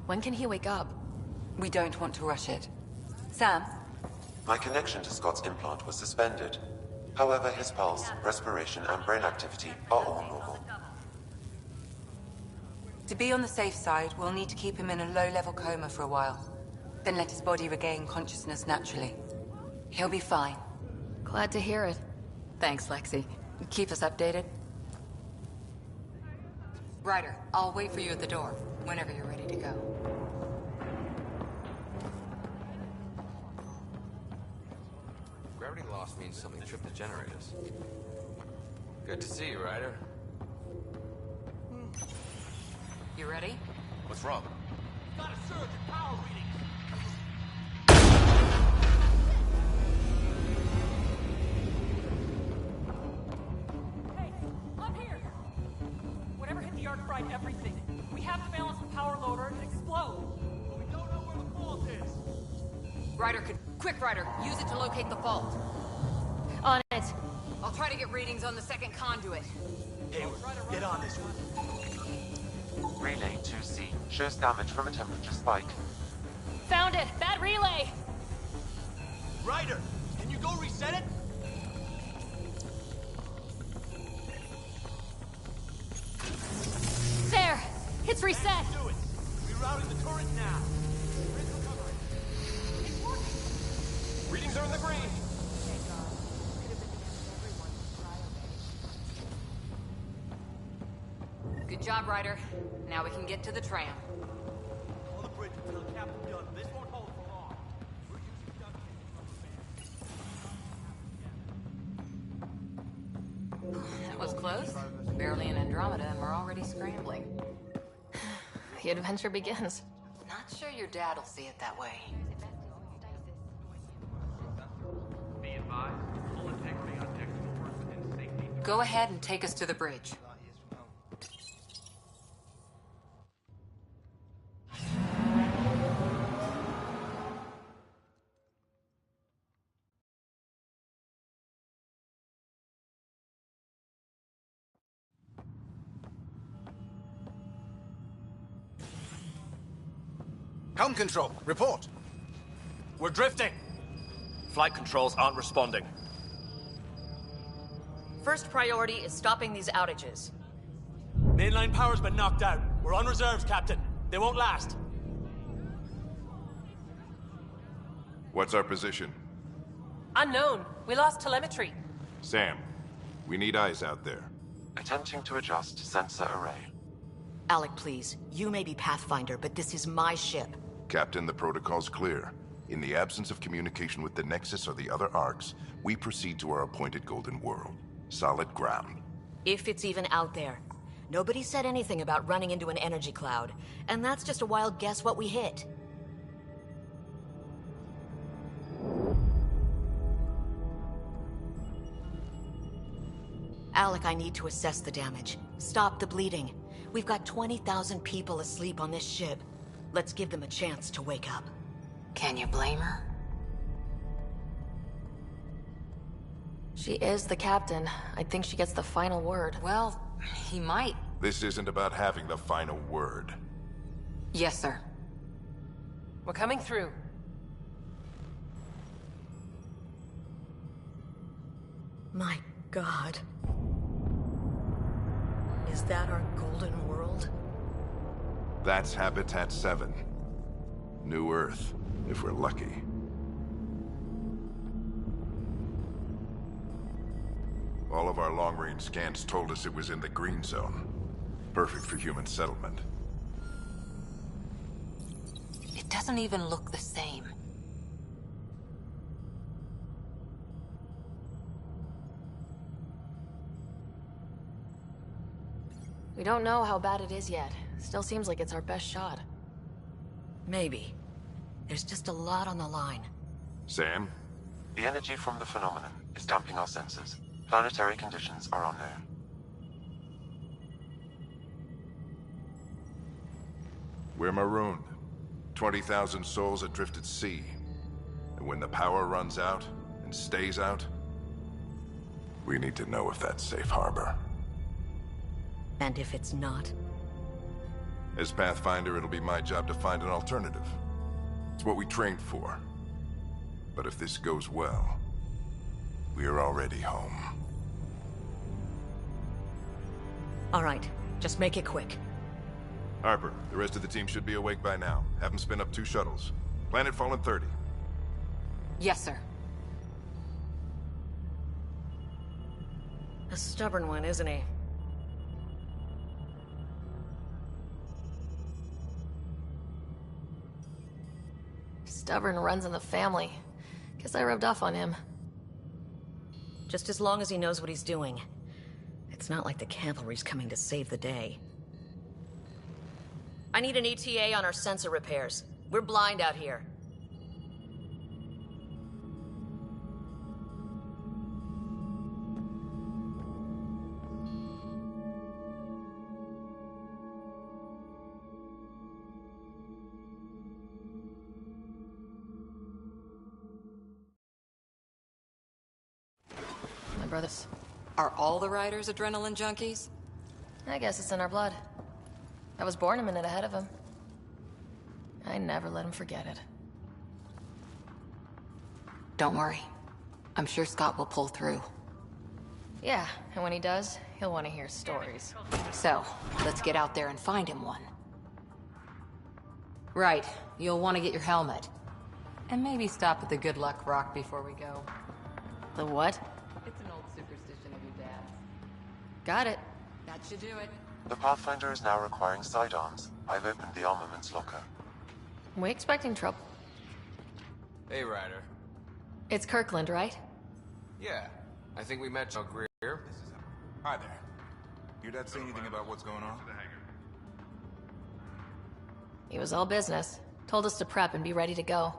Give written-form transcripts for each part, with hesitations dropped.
When can he wake up? We don't want to rush it. Sam? My connection to Scott's implant was suspended. However, his pulse, respiration, and brain activity are all normal. To be on the safe side, we'll need to keep him in a low-level coma for a while. Then let his body regain consciousness naturally. He'll be fine. Glad to hear it. Thanks, Lexi. Keep us updated. Ryder, I'll wait for you at the door, whenever you're ready to go. Gravity loss means something tripped the generators. Good to see you, Ryder. You ready? What's wrong? Got a surge in power readings. Hey, I'm here. Whatever hit the arc fried everything. We have to balance the power loader and explode. But we don't know where the fault is. Ryder, quick, Ryder. Use it to locate the fault. On it. I'll try to get readings on the second conduit. Hey, get on this one. Relay 2C shows damage from a temperature spike. Found it. Bad relay. Ryder, can you go reset it? There. It's reset. Do it. Rerouting the turret now. Bridge recovery. It's working. Readings are in the green. Good job, Ryder. Now we can get to the tram. On the bridge until the captain's done. This won't hold for long. We're using duct tape. That was close. Barely in Andromeda, and we're already scrambling. The adventure begins. Not sure your dad'll see it that way. Be advised, full integrity on technical work within safety. Go ahead and take us to the bridge. Helm control, report. We're drifting. Flight controls aren't responding. First priority is stopping these outages. Mainline power's been knocked out. We're on reserves, Captain. They won't last. What's our position? Unknown. We lost telemetry. Sam, we need eyes out there. Attempting to adjust sensor array. Alec, please. You may be Pathfinder, but this is my ship. Captain, the protocol's clear. In the absence of communication with the Nexus or the other arcs, we proceed to our appointed Golden World. Solid ground. If it's even out there. Nobody said anything about running into an energy cloud, and that's just a wild guess what we hit. Alec, I need to assess the damage. Stop the bleeding. We've got 20,000 people asleep on this ship. Let's give them a chance to wake up. Can you blame her? She is the captain. I think she gets the final word. Well, he might. This isn't about having the final word. Yes, sir. We're coming through. My God. Is that our golden world? That's Habitat 7. New Earth, if we're lucky. All of our long-range scans told us it was in the green zone. Perfect for human settlement. It doesn't even look the same. We don't know how bad it is yet. Still seems like it's our best shot. Maybe. There's just a lot on the line. Sam? The energy from the phenomenon is damping our senses. Planetary conditions are unknown. We're marooned. 20,000 souls adrift at sea. And when the power runs out, and stays out, we need to know if that's safe harbor. And if it's not? As Pathfinder, it'll be my job to find an alternative. It's what we trained for. But if this goes well, we are already home. All right, just make it quick. Harper, the rest of the team should be awake by now. Have them spin up 2 shuttles. Planet Fallen 30. Yes, sir. A stubborn one, isn't he? Stubborn runs in the family. Guess I rubbed off on him. Just as long as he knows what he's doing. It's not like the cavalry's coming to save the day. I need an ETA on our sensor repairs. We're blind out here. My brothers. Are all the riders adrenaline junkies? I guess it's in our blood. I was born a minute ahead of him. I never let him forget it. Don't worry. I'm sure Scott will pull through. Yeah, and when he does, he'll want to hear stories. So, let's get out there and find him one. Right, you'll want to get your helmet. And maybe stop at the Good Luck Rock before we go. The what? It's an old superstition of your dad's. Got it. That should do it. The Pathfinder is now requiring sidearms. I've opened the armaments locker. We expecting trouble. Hey, Ryder. It's Kirkland, right? Yeah, I think we met Joe Greer. Hi there. Your dad say anything about what's going on? He was all business. Told us to prep and be ready to go.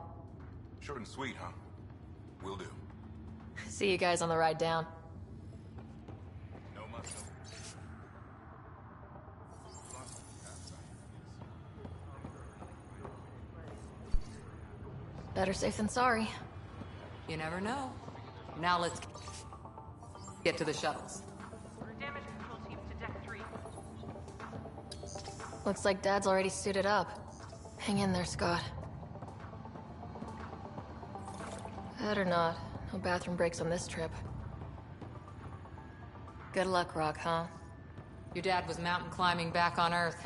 Short and sweet, huh? Will do. See you guys on the ride down. No muscle. Better safe than sorry. You never know. Now let's get to the shuttles. Damage control teams to deck 3. Looks like Dad's already suited up. Hang in there, Scott. Better not. No bathroom breaks on this trip. Good luck, Rock, huh? Your dad was mountain climbing back on Earth.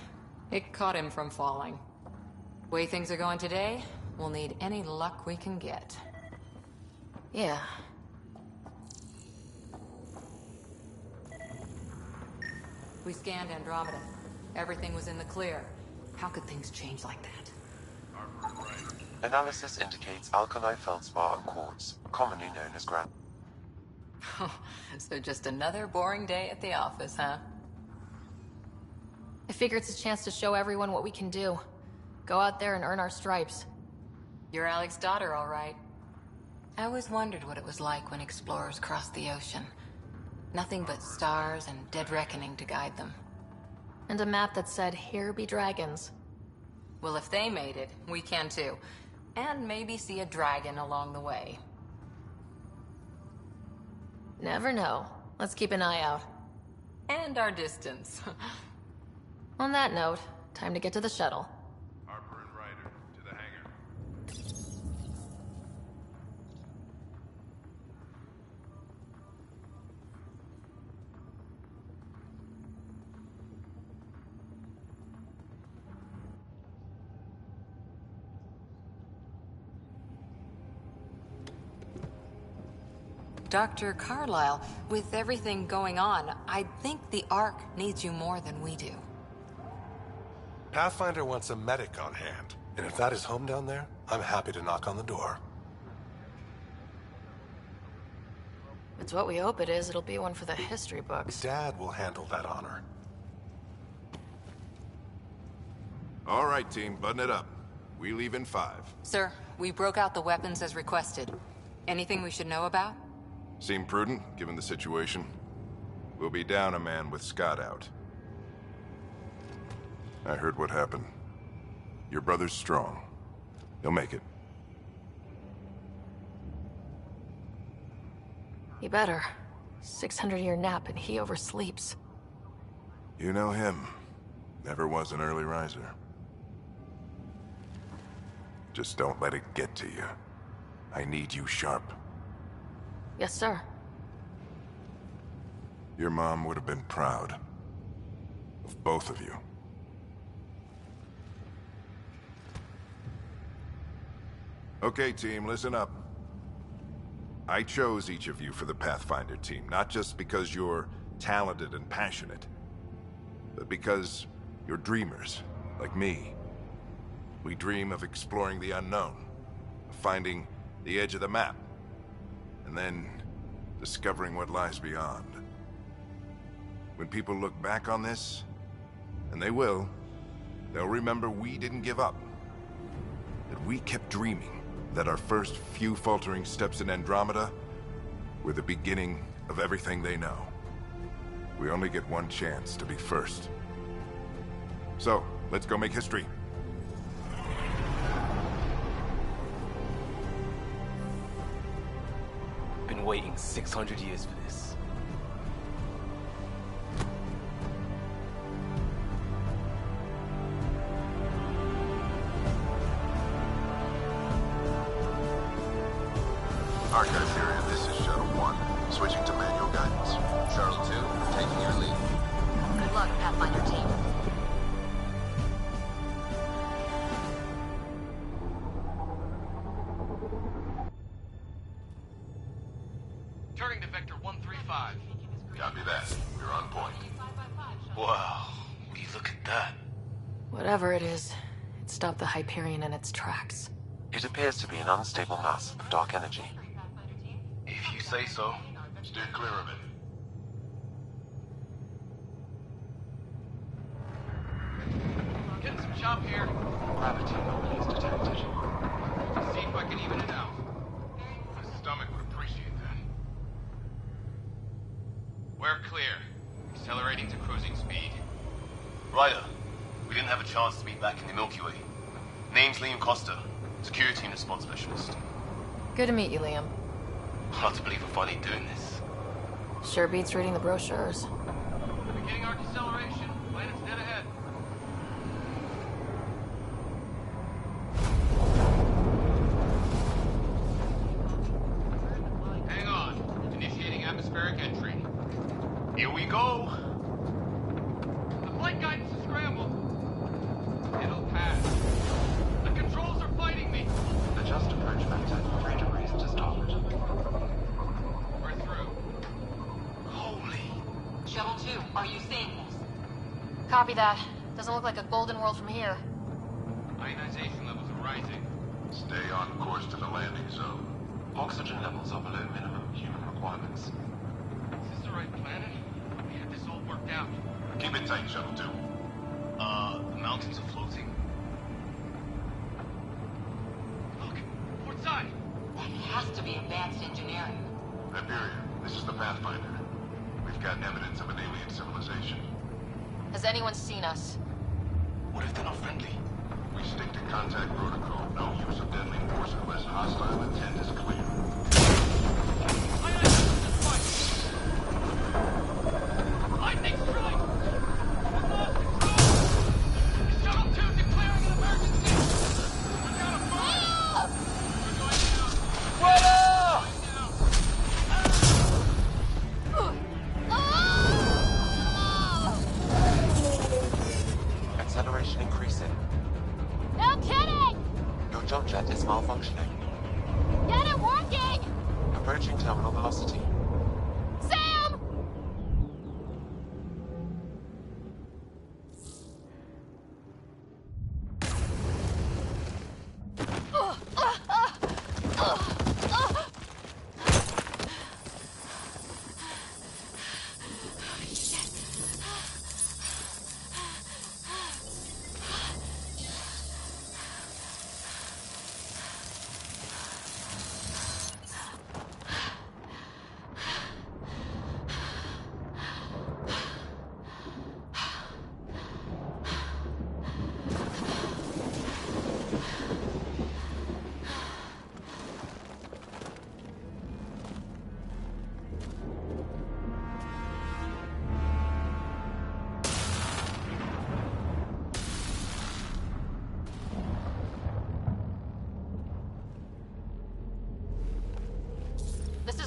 It caught him from falling. Way things are going today, we'll need any luck we can get. Yeah. We scanned Andromeda. Everything was in the clear. How could things change like that? Analysis indicates alkali feldspar and quartz, commonly known as granite. So just another boring day at the office, huh? I figure it's a chance to show everyone what we can do. Go out there and earn our stripes. You're Alec's daughter, all right. I always wondered what it was like when explorers crossed the ocean. Nothing but stars and dead reckoning to guide them. And a map that said, "Here be dragons." Well, if they made it, we can too. And maybe see a dragon along the way. Never know. Let's keep an eye out. And our distance. On that note, time to get to the shuttle. Harper and Ryder, to the hangar. Dr. Carlyle, with everything going on, I think the Ark needs you more than we do. Pathfinder wants a medic on hand, and if that is home down there, I'm happy to knock on the door. If it's what we hope it is, it'll be one for the history books. Dad will handle that honor. All right, team, button it up. We leave in 5. Sir, we broke out the weapons as requested. Anything we should know about? Seem prudent, given the situation. We'll be down a man with Scott out. I heard what happened. Your brother's strong. He'll make it. He better. 600-year nap and he oversleeps. You know him. Never was an early riser. Just don't let it get to you. I need you sharp. Yes, sir. Your mom would have been proud of both of you. Okay, team, listen up. I chose each of you for the Pathfinder team, not just because you're talented and passionate, but because you're dreamers, like me. We dream of exploring the unknown, of finding the edge of the map, and then discovering what lies beyond. When people look back on this, and they will, they'll remember we didn't give up. That we kept dreaming, that our first few faltering steps in Andromeda were the beginning of everything they know. We only get one chance to be first. So, let's go make history. Been waiting 600 years for this. Archive period, this is Shuttle 1. Switching to manual guidance. Shuttle 2, taking your lead. Good luck, Pathfinder team. Turning to Vector 135. Copy that. We're on point. Wow, will you look at that? Whatever it is, it stopped the Hyperion in its tracks. It appears to be an unstable mass of dark energy. If you say so. Steer clear of it. Getting some chop here. Gravity anomalies detected. See if I can even it out. My stomach would appreciate that. We're clear. Accelerating to cruising speed. Ryder, we didn't have a chance to meet back in the Milky Way. Name's Liam Costa, Security and Response Specialist. Good to meet you, Liam. Hard to believe we're finally doing this. Sure beats reading the brochures. Beginning our deceleration. Planet's dead ahead. Hang on. Initiating atmospheric entry. Here we go. The flight guidance is scrambled. It'll pass. The controls are fighting me. Adjust approach vector 3 degrees to starboard. We're through. Holy. Shuttle 2, are you seeing this? Copy that. Doesn't look like a golden world from here. Ionization levels are rising. Stay on course to the landing zone. Oxygen levels are below minimum human requirements. Is this the right planet? We had this all worked out. Keep it tight, Shuttle 2. The mountains are floating. Look, port side. That has to be advanced engineering. Hyperion, this is the Pathfinder. We've got evidence of an alien civilization. Has anyone seen us? What if they're not friendly? We stick to contact protocol. No use of deadly force unless hostile intent is clear. Lightning strike! We lost control! Shuttle 2 declaring an emergency! We're down a fire! We're going down! What up? Acceleration increasing. No kidding! Your jump jet is malfunctioning. Get it working! Approaching terminal velocity. Sam!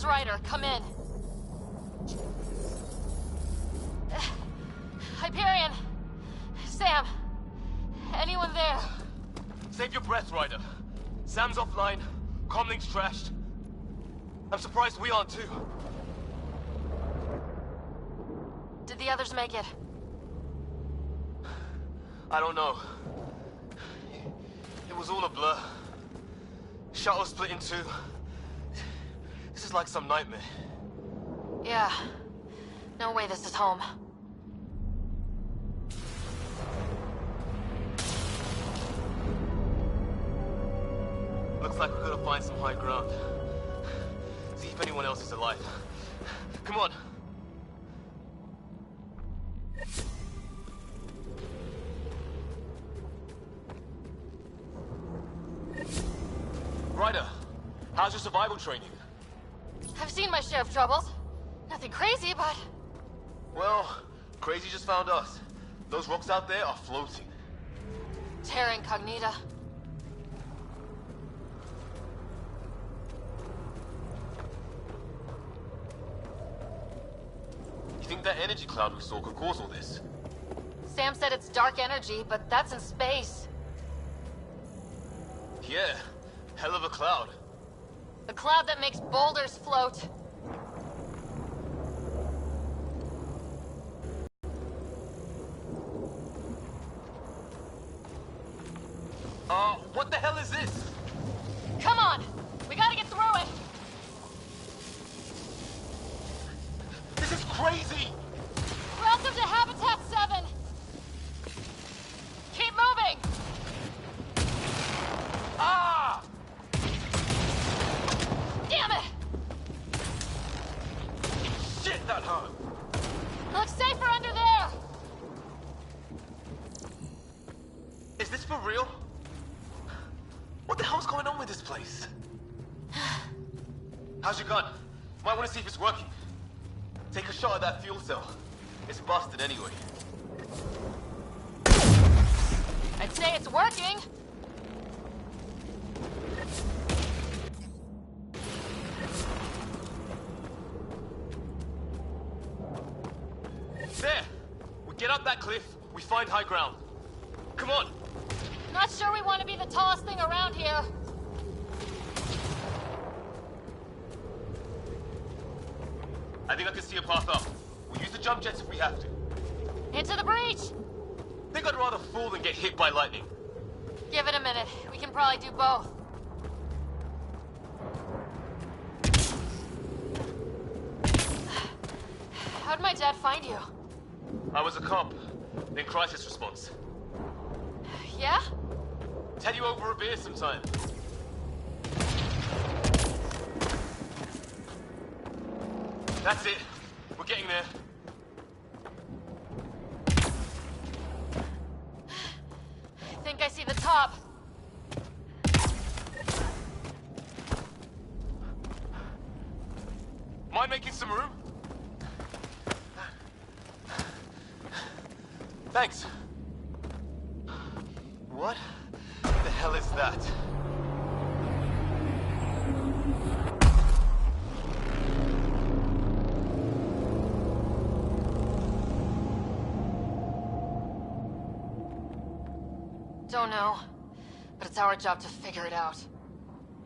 Ryder. Come in. Hyperion. Sam. Anyone there? Save your breath, Ryder. Sam's offline. Comlink's trashed. I'm surprised we aren't too. Did the others make it? I don't know. It was all a blur. Shuttle split in two. This is like some nightmare. Yeah. No way this is home. Looks like we're gonna find some high ground. See if anyone else is alive. Come on. Ryder, how's your survival training? I've seen my share of troubles. Nothing crazy, but... Well, crazy just found us. Those rocks out there are floating. Terra Incognita. You think that energy cloud we saw could cause all this? Sam said it's dark energy, but that's in space. Yeah, hell of a cloud. The cloud that makes boulders float. What the hell is this? Come on! We gotta get through it! This is crazy! Welcome to Habitat 7! Keep moving! Ah! Damn it! Shit, that hurt! Looks safer under there! Is this for real? What the hell's going on with this place? How's your gun? Might want to see if it's working. Take a shot at that fuel cell. It's busted anyway. I'd say it's working. There! We get up that cliff, we find high ground. Come on! Not sure we want to be the tallest thing around here. I think I can see a path up. We'll use the jump jets if we have to. Into the breach! Think I'd rather fall than get hit by lightning. Give it a minute. We can probably do both. How'd my dad find you? I was a cop, then crisis response. Yeah? Tell you over a beer sometime. That's it. We're getting there. I think I see the top. Mind making some room? Thanks. What the hell is that? Don't know, but it's our job to figure it out.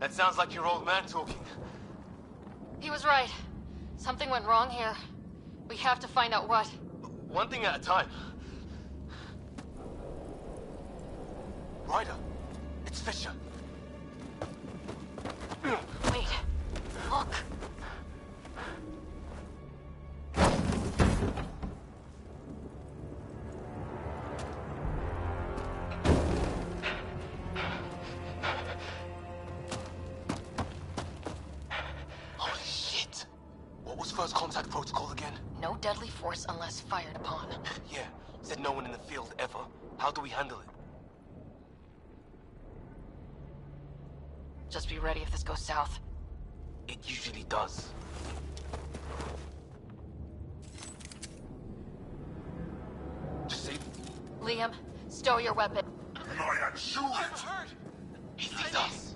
That sounds like your old man talking. He was right. Something went wrong here. We have to find out what. One thing at a time. Ryder, it's Fisher. Wait, look. Holy shit. What was first contact protocol again? No deadly force unless fired upon. Yeah, said no one in the field ever. How do we handle it? Just be ready if this goes south. It usually does. Just say... Liam, stow your weapon. Not shoot it! He sees us.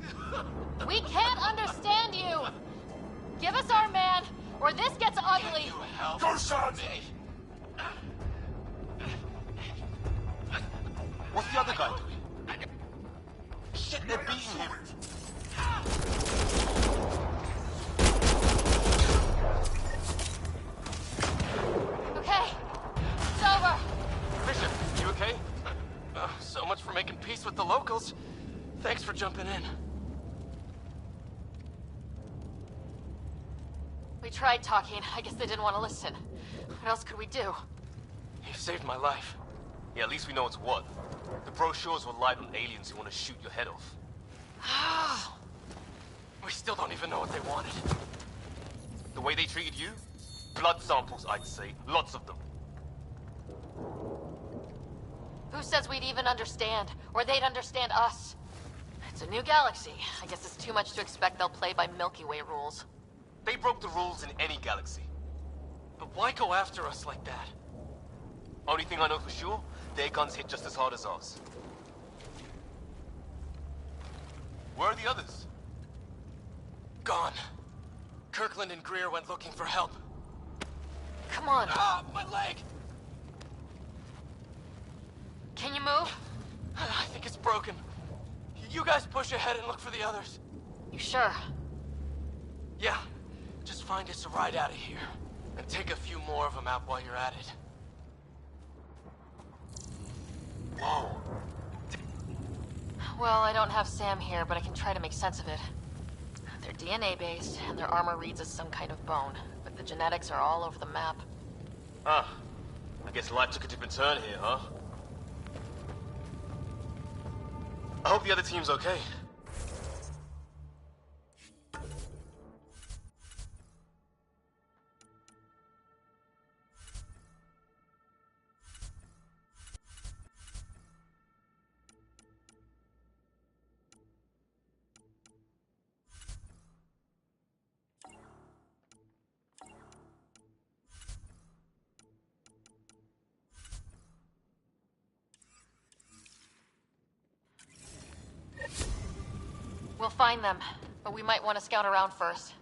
We can't understand you! Give us our man, or this gets ugly. Go, son! What's the other guy doing? Shit, they're beating him. Okay, it's over. Bishop, you okay? So much for making peace with the locals. Thanks for jumping in. We tried talking. I guess they didn't want to listen. What else could we do? You saved my life. Yeah, at least we know it's what. The brochures were light on aliens who want to shoot your head off. We still don't even know what they wanted. The way they treated you? Blood samples, I'd say. Lots of them. Who says we'd even understand? Or they'd understand us? It's a new galaxy. I guess it's too much to expect they'll play by Milky Way rules. They broke the rules in any galaxy. But why go after us like that? Only thing I know for sure, their guns hit just as hard as ours. Where are the others? Gone. Kirkland and Greer went looking for help. Come on. Ah, my leg! Can you move? I think it's broken. You guys push ahead and look for the others. You sure? Yeah. Just find us a ride out of here. And take a few more of them out while you're at it. Whoa. Well, I don't have Sam here, but I can try to make sense of it. They're DNA-based, and their armor reads as some kind of bone. But the genetics are all over the map. Ah. I guess life took a different turn here, huh? I hope the other team's okay. We'll find them, but we might want to scout around first.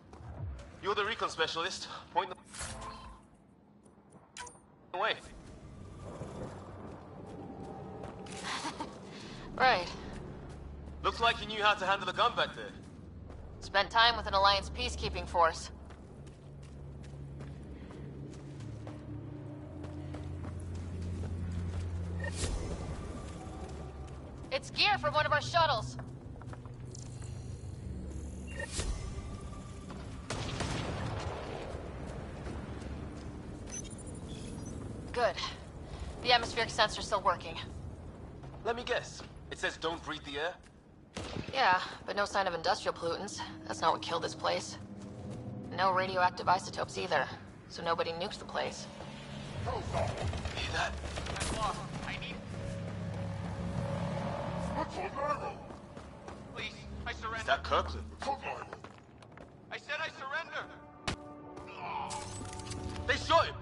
You're the recon specialist. Point them away. Right. Looks like you knew how to handle a gun back there. Spent time with an Alliance peacekeeping force. It's gear from one of our shuttles. Good. The atmospheric sensor's still working. Let me guess. It says don't breathe the air? Yeah, but no sign of industrial pollutants. That's not what killed this place. No radioactive isotopes either, so nobody nuked the place. Hear that? I'm lost. I need... Please, I surrender. Is that Kirkland? I said I surrender. They shot him!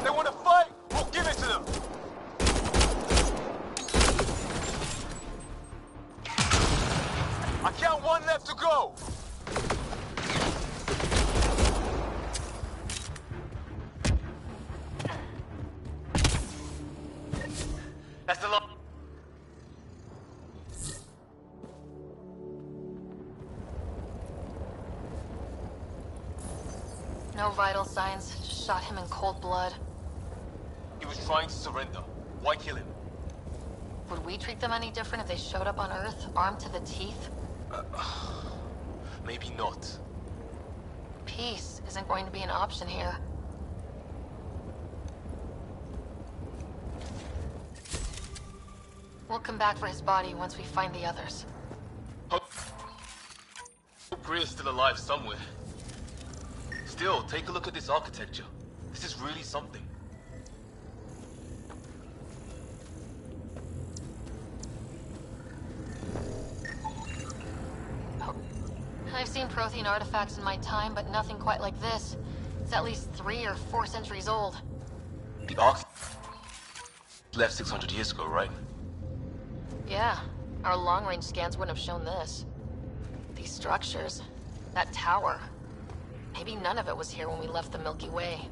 They want to fight! We'll give it to them! I count one left to go! That's the lot. No vital signs, just shot him in cold blood. He was trying to surrender. Why kill him? Would we treat them any different if they showed up on Earth, armed to the teeth? Maybe not. Peace isn't going to be an option here. We'll come back for his body once we find the others. Hope Greer's still alive somewhere. Still, take a look at this architecture. This is really something. I've seen Prothean artifacts in my time, but nothing quite like this. It's at least 3 or 4 centuries old. The Ark left 600 years ago, right? Yeah, our long-range scans wouldn't have shown this. These structures, That tower. Maybe none of it was here when we left the Milky Way.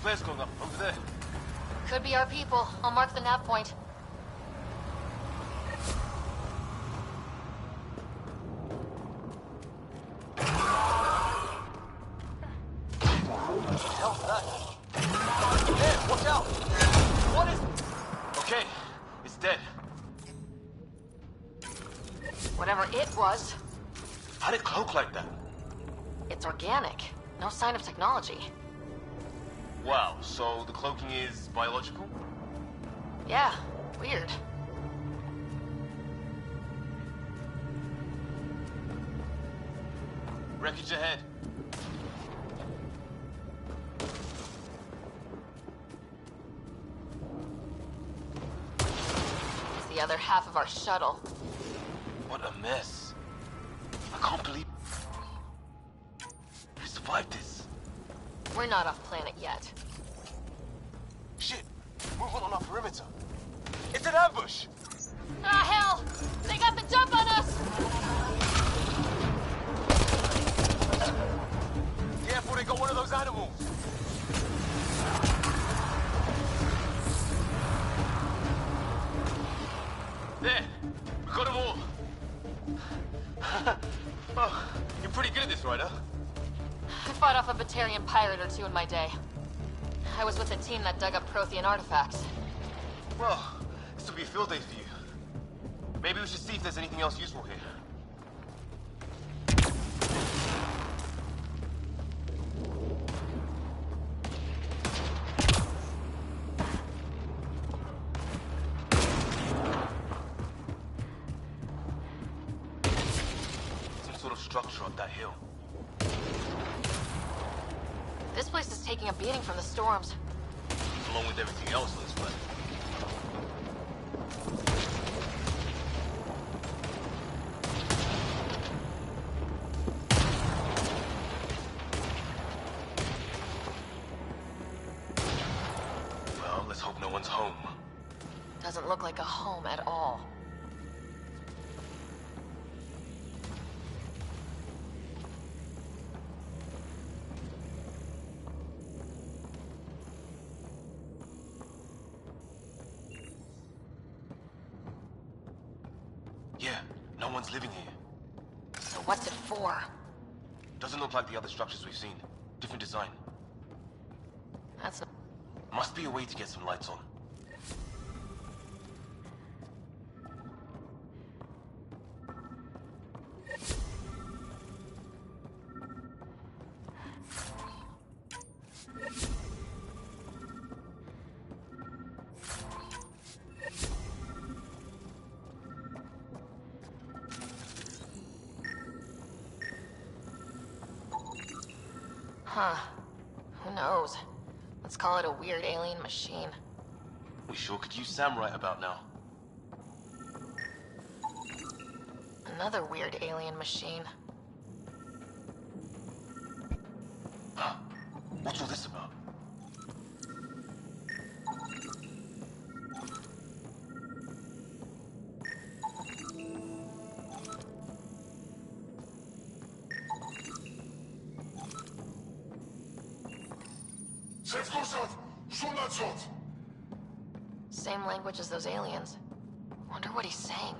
Flares going up over there. Could be our people. I'll mark the nav point. What the hell's that? Hey, watch out! What is... Okay, it's dead. Whatever it was, How'd it cloak like that? it's organic. No sign of technology. Wow, so the cloaking is biological? Yeah, weird. Wreckage ahead. It's the other half of our shuttle. What a mess. I can't believe... We survived this. We're not off planet yet. Shit! Movement on our perimeter. It's an ambush! Ah, hell! They got the jump on us! Careful, they got one of those animals! There! We got them all! Oh, you're pretty good at this, right, huh? I fought off a Batarian pirate or two in my day. I was with a team that dug up Prothean artifacts. Well, this will be a field day for you. Maybe we should see if there's anything else useful here. Some sort of structure up that hill. This place is taking a beating from the storms. Along with everything else on this planet. Well, let's hope no one's home. Doesn't look like a home at all. Yeah, no one's living here. So what's it for? Doesn't look like the other structures we've seen. Different design. That's not... Must be a way to get some lights on. Huh. Who knows? Let's call it a weird alien machine. We sure could use Sam right about now. Another weird alien machine. Huh. What's all this about? Same language as those aliens. Wonder what he's saying.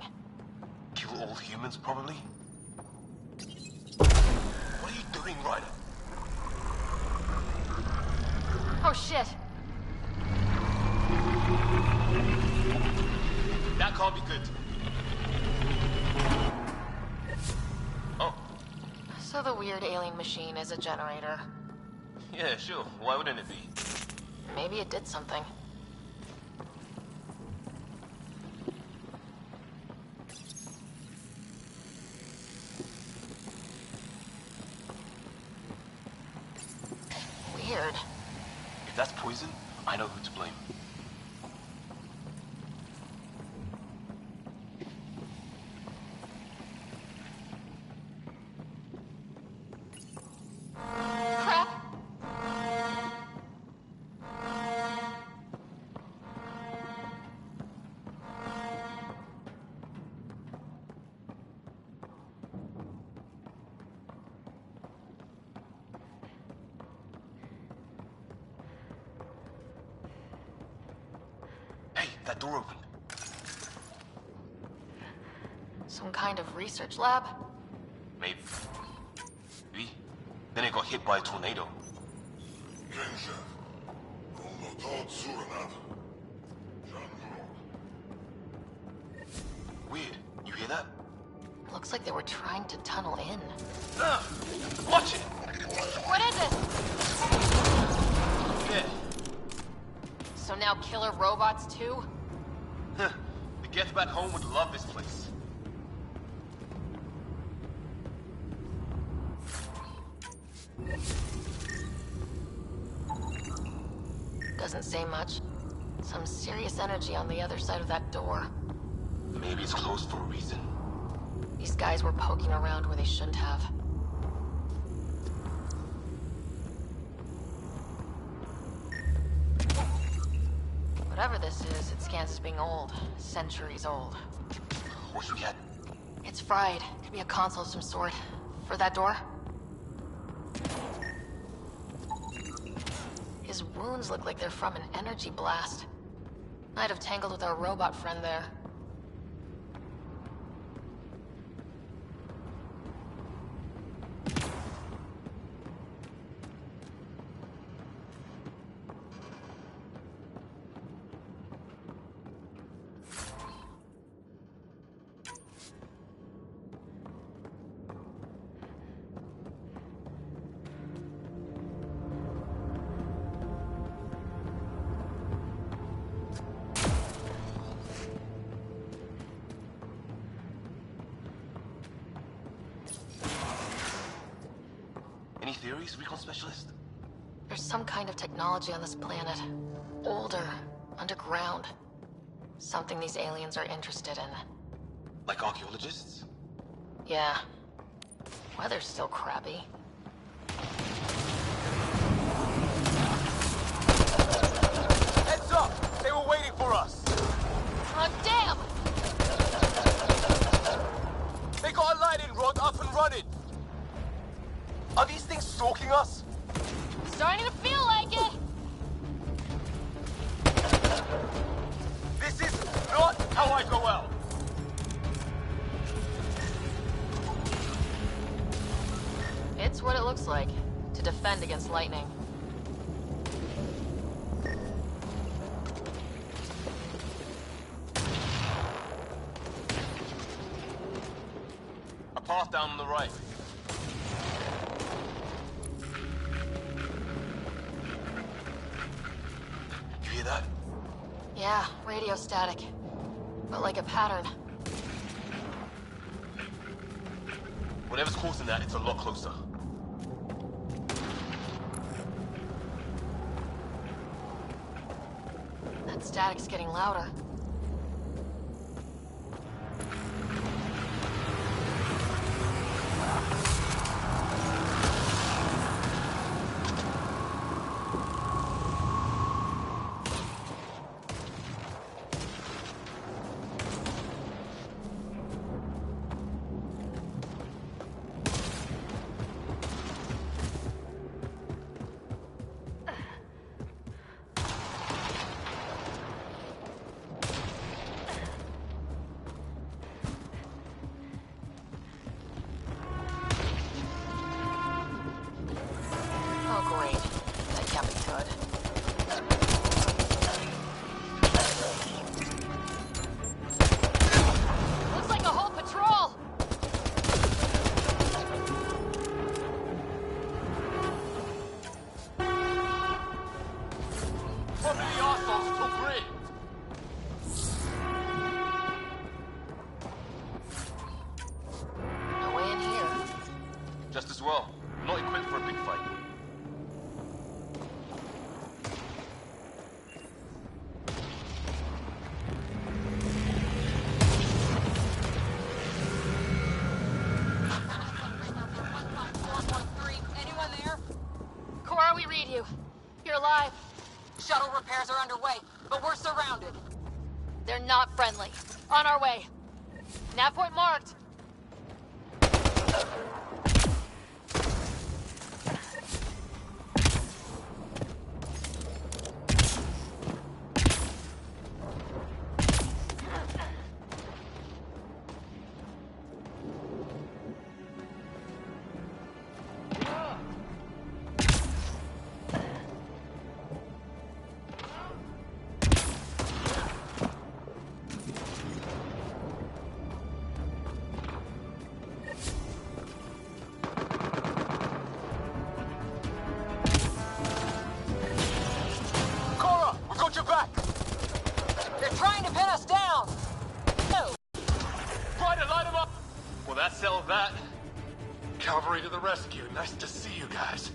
Kill all humans, probably? What are you doing, Ryder? Oh shit! That can't be good. Oh. So the weird alien machine is a generator. Yeah, sure. Why wouldn't it be? Maybe it did something. If that's poison, I know who to blame. Crap! Hey, that door opened. Some kind of research lab? Maybe. Then it got hit by a tornado. Weird. You hear that? Looks like they were trying to tunnel in. Watch it! What is it? Yeah. So now killer robots too? Huh. The Geth back home would love this place. Doesn't say much. Some serious energy on the other side of that door. Maybe it's closed for a reason. These guys were poking around where they shouldn't have. Whatever this is, it scans as being old. Centuries old. Wish we had... It's fried. Could be a console of some sort. For that door? His wounds look like they're from an energy blast. Might have tangled with our robot friend there. Any theories, recon specialist? There's some kind of technology on this planet. Older, underground. Something these aliens are interested in. Like archaeologists? Yeah. Weather's still crappy. Heads up! They were waiting for us! Oh, damn! They got a lighting rod up and running! Are these things stalking us? Starting to feel like it! This is not how I go out! It's what it looks like. To defend against lightning. A path down on the right. You hear that? Yeah, radio static. But like a pattern. Whatever's causing that, it's a lot closer. That static's getting louder. Oh, great. That can't be good. Looks like a whole patrol! What many arseholes took Rid? No way in here. Just as well. I'm not equipped for a big fight. Shuttle repairs are underway, but we're surrounded. They're not friendly. On our way. Nav point marked. Cavalry to the rescue. Nice to see you guys.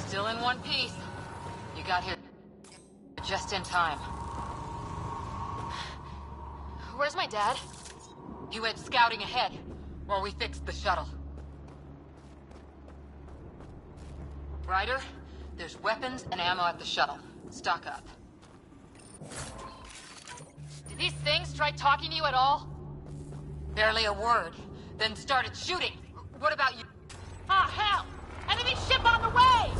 Still in one piece. You got here just in time. Where's my dad? He went scouting ahead while we fixed the shuttle. Ryder, there's weapons and ammo at the shuttle. Stock up. Did these things try talking to you at all? Barely a word, then started shooting. What about you? Ah, hell! Enemy ship on the way!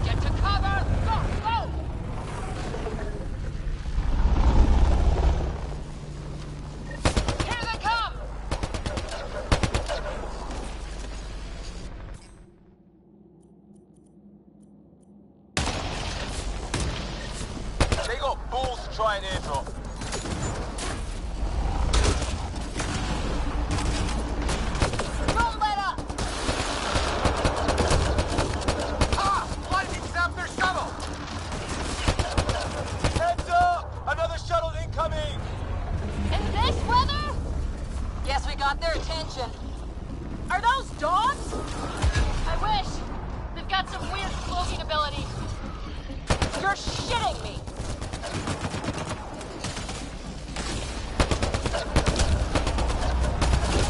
Get to cover! Go, go! Here they come! They got balls to try and airdrop. Don't let up! Lightning zapped their shuttle! Heads up! Another shuttle incoming! In this weather? Guess we got their attention. Are those dogs? I wish. They've got some weird cloaking ability. You're shitting me!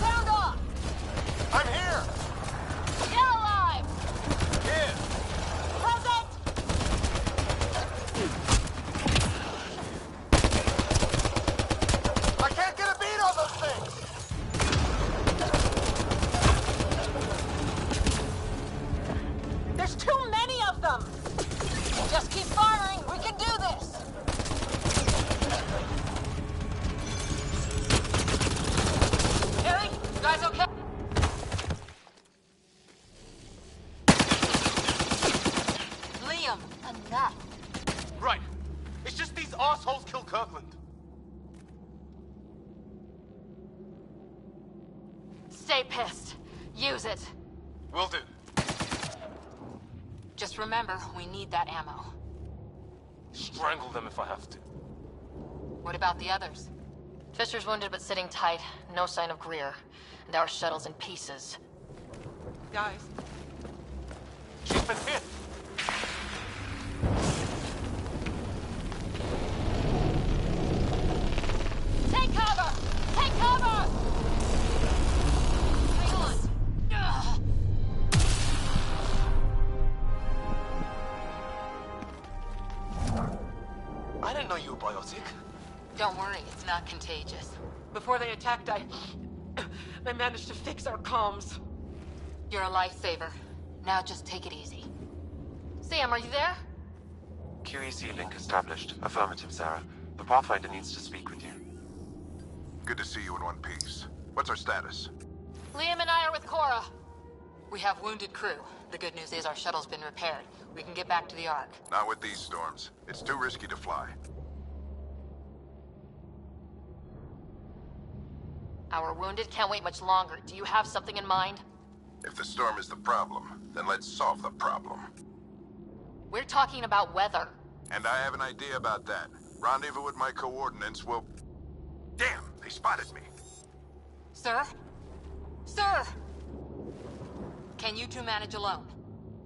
Sound off! I'm here! Get alive! Here! Present! I can't get a beat on those things! There's too many of them! Just keep firing, we can do this! Harry, you guys okay? Liam, enough. Right. It's just these assholes killed Kirkland. Stay pissed. Use it. Will do. Just remember, we need that ammo. Strangle them if I have to. What about the others? Fisher's wounded but sitting tight. No sign of Greer. And our shuttle's in pieces. Guys, She's been hit! Take cover! Take cover! Hang on. Ugh. I didn't know you were biotic. Don't worry, it's not contagious. before they attacked, I managed to fix our comms. You're a lifesaver. Now just take it easy. Sam, are you there? QEC link established. Affirmative, Sarah. The Pathfinder needs to speak with you. Good to see you in one piece. What's our status? Liam and I are with Cora. We have wounded crew. The good news is our shuttle's been repaired. We can get back to the Ark. Not with these storms. It's too risky to fly. Our wounded can't wait much longer. Do you have something in mind? If the storm is the problem, then let's solve the problem. We're talking about weather. And I have an idea about that. Rendezvous with my coordinates will... Damn! They spotted me. Sir? Sir! Can you two manage alone?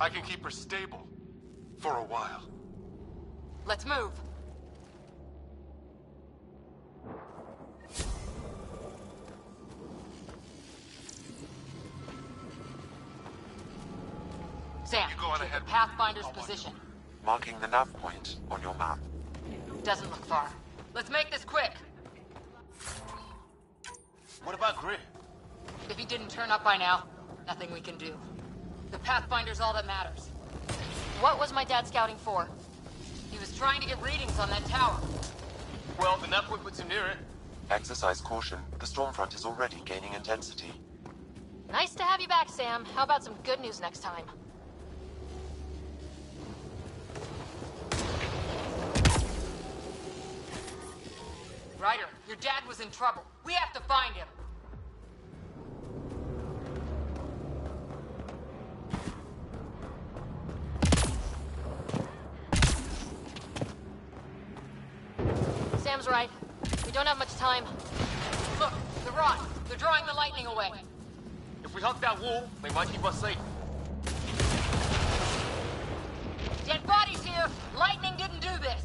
I can keep her stable. For a while. Let's move. Sam, You go on keep ahead. the Pathfinder's position. Marking the nav point on your map. Doesn't look far. Let's make this quick. What about Grid? If he didn't turn up by now, nothing we can do. The Pathfinder's all that matters. What was my dad scouting for? He was trying to get readings on that tower. Well, the nav point puts him near it. Exercise caution. The storm front is already gaining intensity. Nice to have you back, Sam. How about some good news next time? Ryder, your dad was in trouble. We have to find him. Sam's right. We don't have much time. Look, the rod. They're drawing the lightning away. If we hug that wall, they might keep us safe. Dead bodies here. Lightning didn't do this.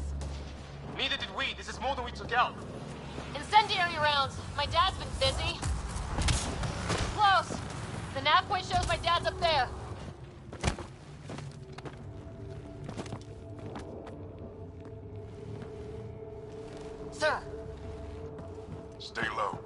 Neither did we. This is more than we took out. Incendiary rounds. My dad's been busy. Close. The nav point shows my dad's up there. Sir. Stay low.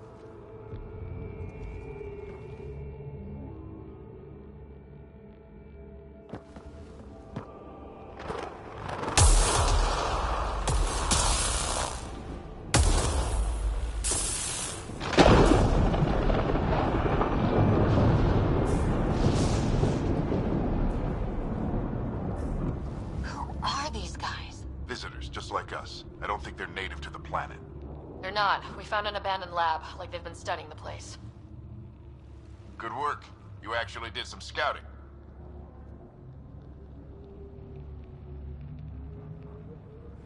Visitors, just like us. I don't think they're native to the planet. They're not. We found an abandoned lab, like they've been studying the place. Good work. You actually did some scouting.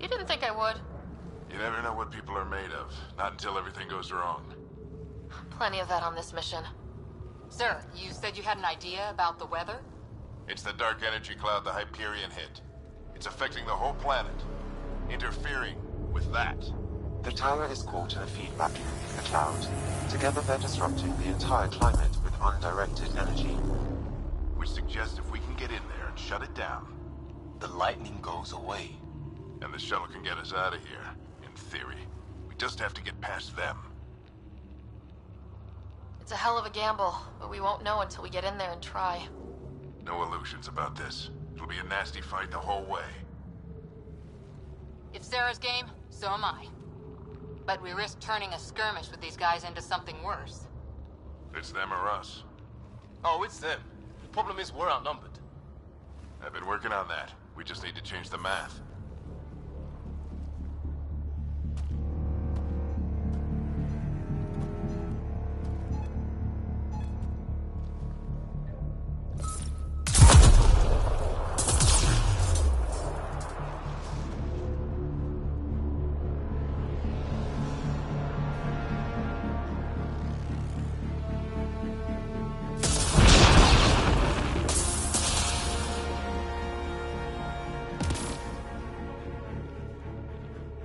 You didn't think I would? You never know what people are made of. Not until everything goes wrong. Plenty of that on this mission. Sir, you said you had an idea about the weather? It's the dark energy cloud the Hyperion hit. It's affecting the whole planet. Interfering with that. The tower is caught in a feedback loop in the cloud. Together they're disrupting the entire climate with undirected energy. Which suggests if we can get in there and shut it down, The lightning goes away. and the shuttle can get us out of here, in theory. We just have to get past them. It's a hell of a gamble, but we won't know until we get in there and try. No illusions about this. It'll be a nasty fight the whole way. If Sarah's game, so am I. But we risk turning a skirmish with these guys into something worse. It's them or us. Oh, it's them. The problem is we're outnumbered. I've been working on that. We just need to change the math.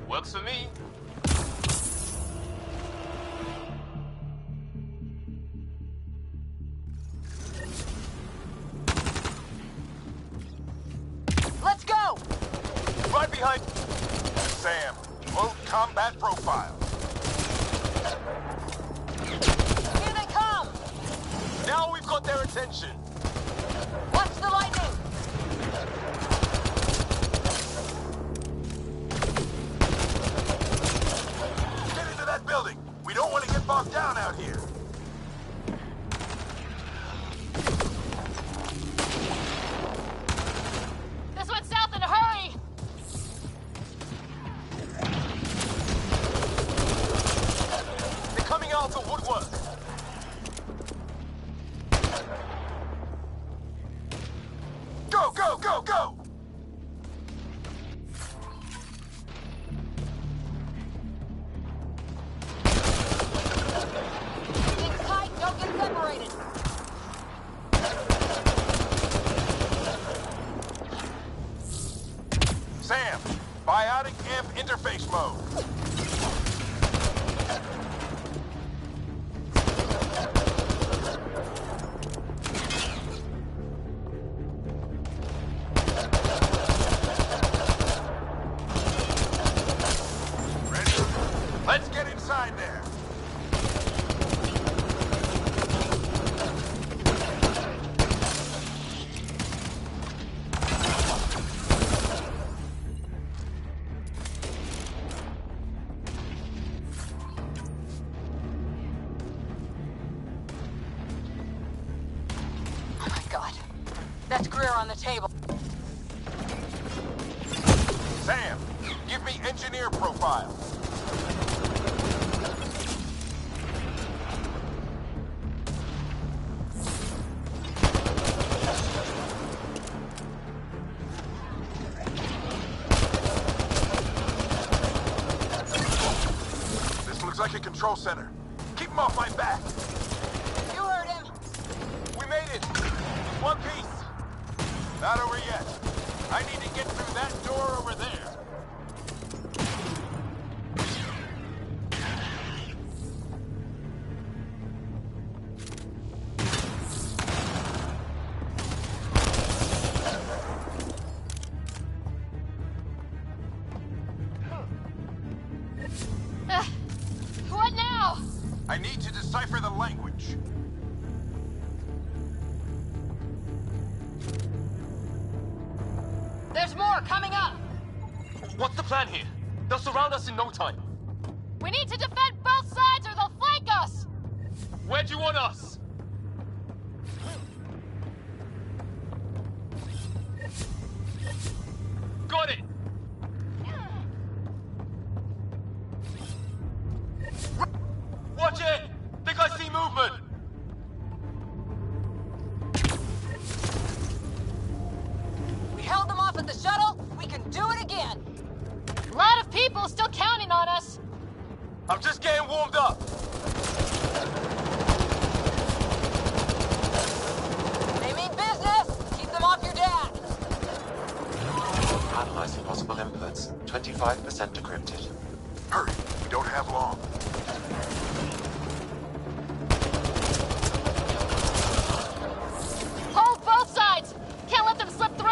Works for me. Let's go! Right behind... Sam, load combat profile. Here they come! Now we've got their attention. Watch the lightning! Get into that building. We don't want to get bogged down out here. This went south in a hurry! They're coming out of the woodwork. Go, go, go, go! Things tight, don't get separated! Interface mode. Let's get inside there. Oh my God. That's Greer on the table. Sam, give me engineer profile. This looks like a control center. Keep him off my back. You heard him. We made it. One piece. Not over yet. I need to get through that door over there. What now? I need to decipher the language. There's more coming up. What's the plan here? They'll surround us in no time. We need to defend both sides or they'll flank us. Where do you want us? Got it! Watch it! Think I see movement! We held them off at the shuttle. We can do it again. A lot of people still counting on us. I'm just getting warmed up. They mean business. Keep them off your dad. Analyzing possible inputs. 25% decrypted. Hurry, we don't have long. Hold both sides. Can't let them slip through.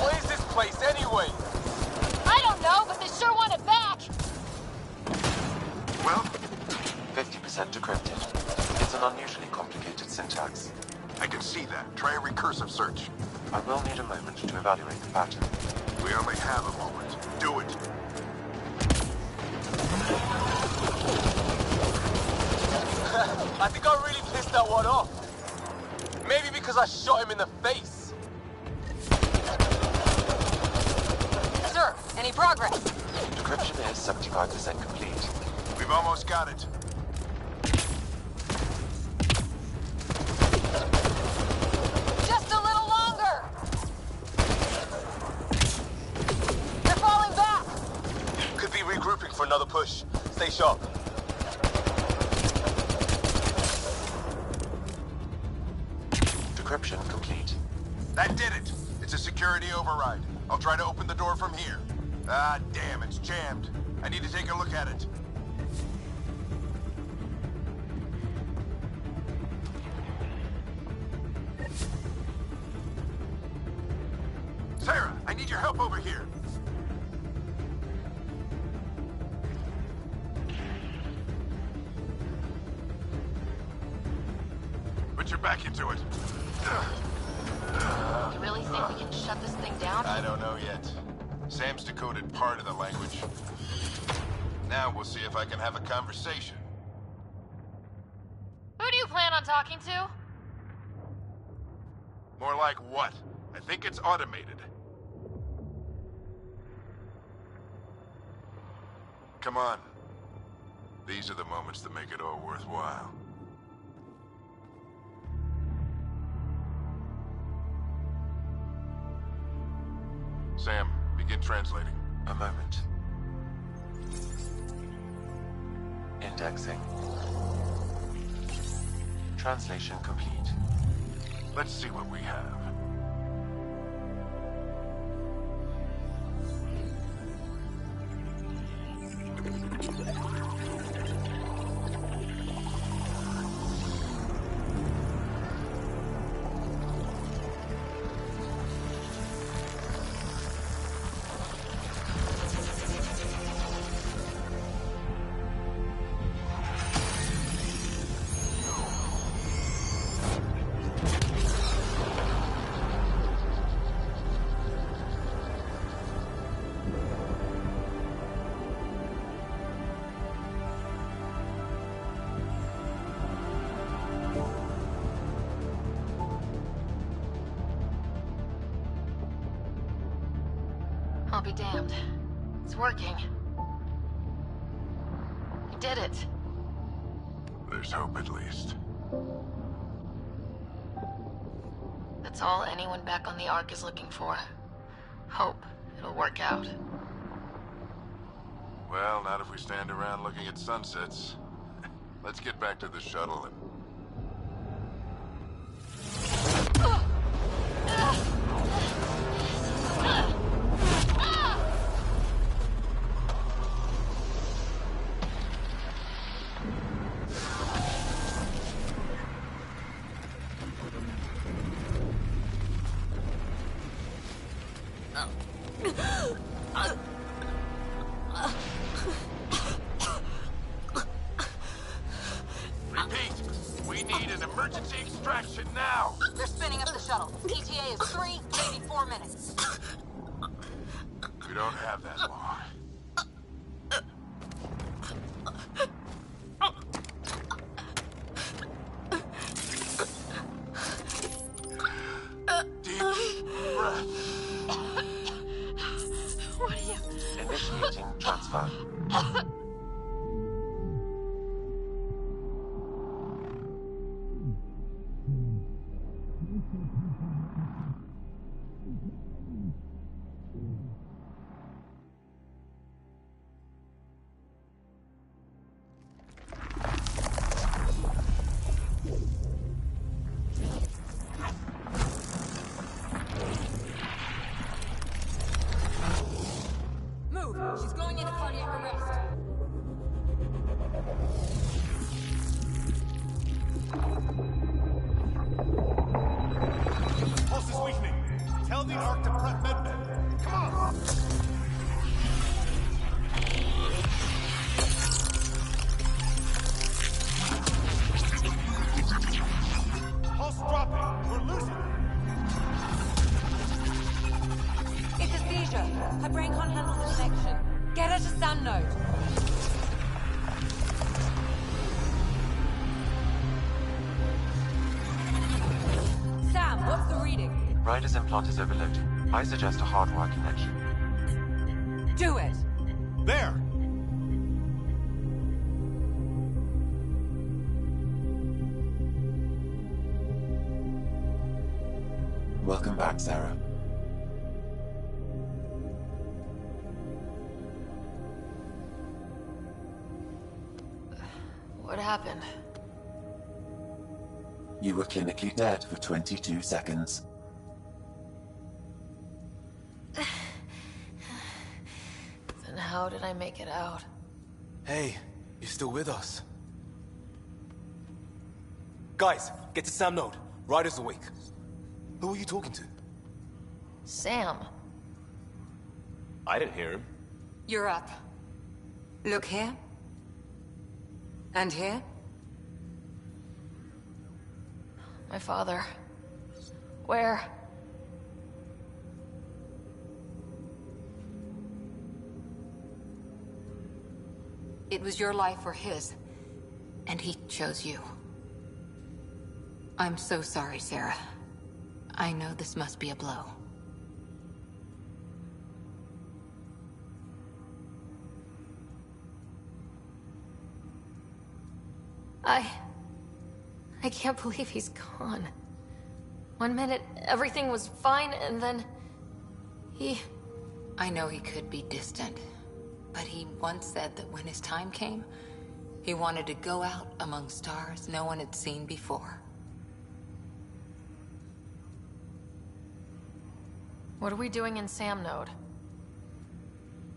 What is this place anyway? I don't know, but they sure want it back. Well, 50% decrypted. It's an unusually complicated syntax. I can see that. Try a recursive search. I will need a moment to evaluate the pattern. We only have a moment. Do it. I think I really pissed that one off. Maybe because I shot him in the face. Sir, any progress? Decryption is 75% complete. We've almost got it. Just a little longer. They're falling back. Could be regrouping for another push. Stay sharp. Decryption complete. That did it. It's a security override. I'll try to open the door from here. Ah, damn, it's jammed. I need to take a look at it. Sarah, I need your help over here. Put your back into it. You really think we can shut this thing down? I don't know yet. Sam's decoded part of the language. Now we'll see if I can have a conversation. Who do you plan on talking to? More like what? I think it's automated. Come on. These are the moments that make it all worthwhile. Sam, begin translating. A moment. Indexing. Translation complete. Let's see what we have. I'll be damned. It's working. You did it. There's hope at least. That's all anyone back on the Ark is looking for. Hope it'll work out. Well, not if we stand around looking at sunsets. Let's get back to the shuttle and... Repeat! We need an emergency extraction now! They're spinning up the shuttle. ETA is 3, maybe 4 minutes. We don't have that long. Deep breath. What are you... Initiating transfer. Move! She's going into cardiac arrest. Pulse is weakening. Tell the Ark to prep medbay. Come on! Pulse dropping. We're losing it. It's a seizure. Her brain can't handle the connection. Get her to sound node. Sam, what's the reading? Ryder's implant is overloaded. I suggest a hardwire connection. Do it! There! Welcome back, Sarah. What happened? You were clinically dead for 22 seconds. Then how did I make it out? Hey, you're still with us. Guys, get to Sam Node. Ryder's awake. Who are you talking to? Sam. I didn't hear him. You're up. Look here. And here. My father. Where? It was your life or his, and he chose you. I'm so sorry, Sarah. I know this must be a blow. I can't believe he's gone. 1 minute, everything was fine, and then... I know he could be distant, but he once said that when his time came, he wanted to go out among stars no one had seen before. What are we doing in Sam Node?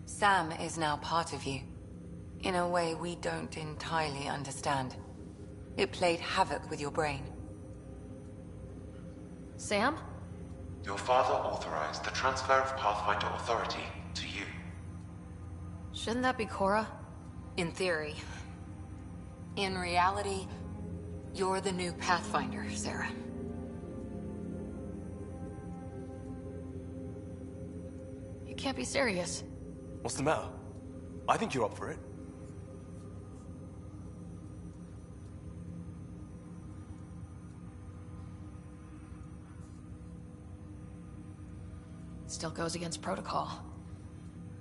Sam is now part of you, in a way we don't entirely understand. It played havoc with your brain. Sam? Your father authorized the transfer of Pathfinder authority to you. Shouldn't that be Cora? In theory. In reality, you're the new Pathfinder, Sarah. You can't be serious. What's the matter? I think you're up for it. Still goes against protocol.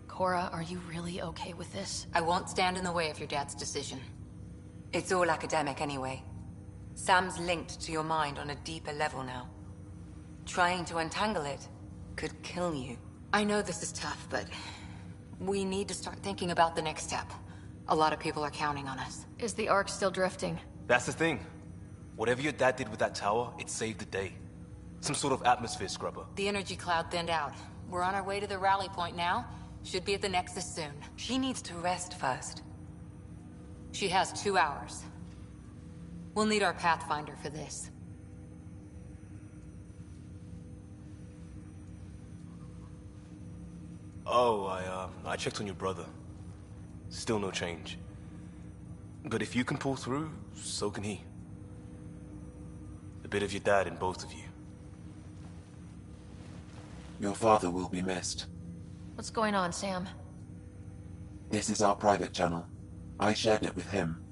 Cora, are you really okay with this? I won't stand in the way of your dad's decision. It's all academic anyway. Sam's linked to your mind on a deeper level now. Trying to untangle it could kill you. I know this is tough, but we need to start thinking about the next step. A lot of people are counting on us. Is the Ark still drifting? That's the thing. Whatever your dad did with that tower, it saved the day. Some sort of atmosphere scrubber. The energy cloud thinned out. We're on our way to the rally point now. Should be at the Nexus soon. She needs to rest first. She has 2 hours. We'll need our Pathfinder for this. Oh, I checked on your brother. Still no change. But if you can pull through, so can he. A bit of your dad in both of you. Your father will be missed. What's going on, Sam? This is our private channel. I shared it with him.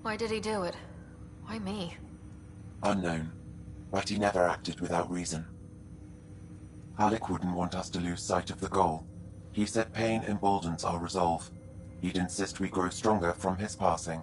Why did he do it? Why me? Unknown, but he never acted without reason. Alec wouldn't want us to lose sight of the goal. He said pain emboldens our resolve. He'd insist we grow stronger from his passing.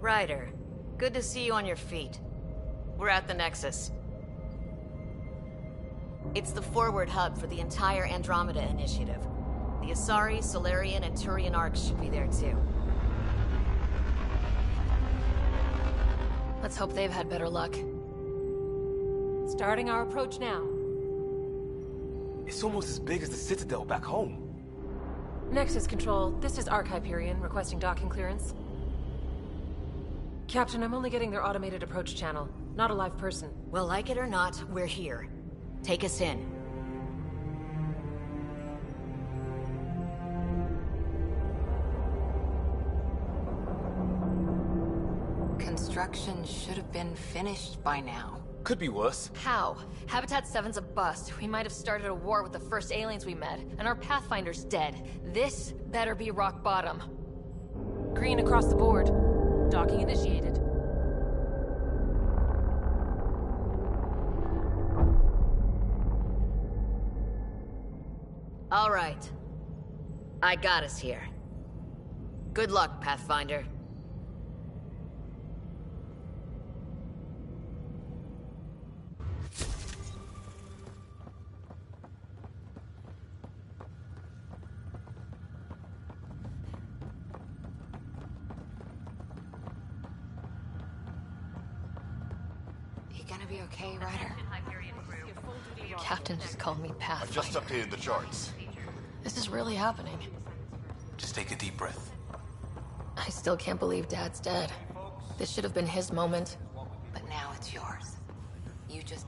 Ryder, good to see you on your feet. We're at the Nexus. It's the forward hub for the entire Andromeda initiative. The Asari, Solarian, and Turian arcs should be there too. Let's hope they've had better luck. Starting our approach now. It's almost as big as the Citadel back home. Nexus Control, this is Arch Hyperion requesting docking clearance. Captain, I'm only getting their automated approach channel, not a live person. Well, like it or not, we're here. Take us in. Construction should have been finished by now. Could be worse. How? Habitat 7's a bust. We might have started a war with the first aliens we met, and our Pathfinder's dead. This better be rock bottom. Green across the board. Docking initiated. All right. I got us here. Good luck, Pathfinder. You gonna be okay, Ryder? Captain just called me I Pathfinder. just updated the charts. This is really happening. Just take a deep breath. I still can't believe Dad's dead. This should have been his moment. But now it's yours. You just...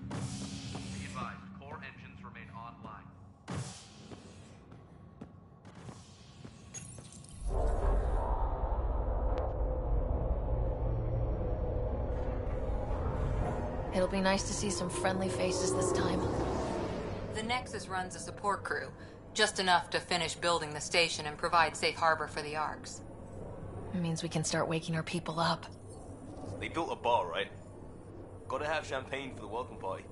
Be advised, core engines remain online. It'll be nice to see some friendly faces this time. The Nexus runs a support crew. Just enough to finish building the station and provide safe harbor for the Arcs. It means we can start waking our people up. They built a bar, right? Gotta have champagne for the welcome party.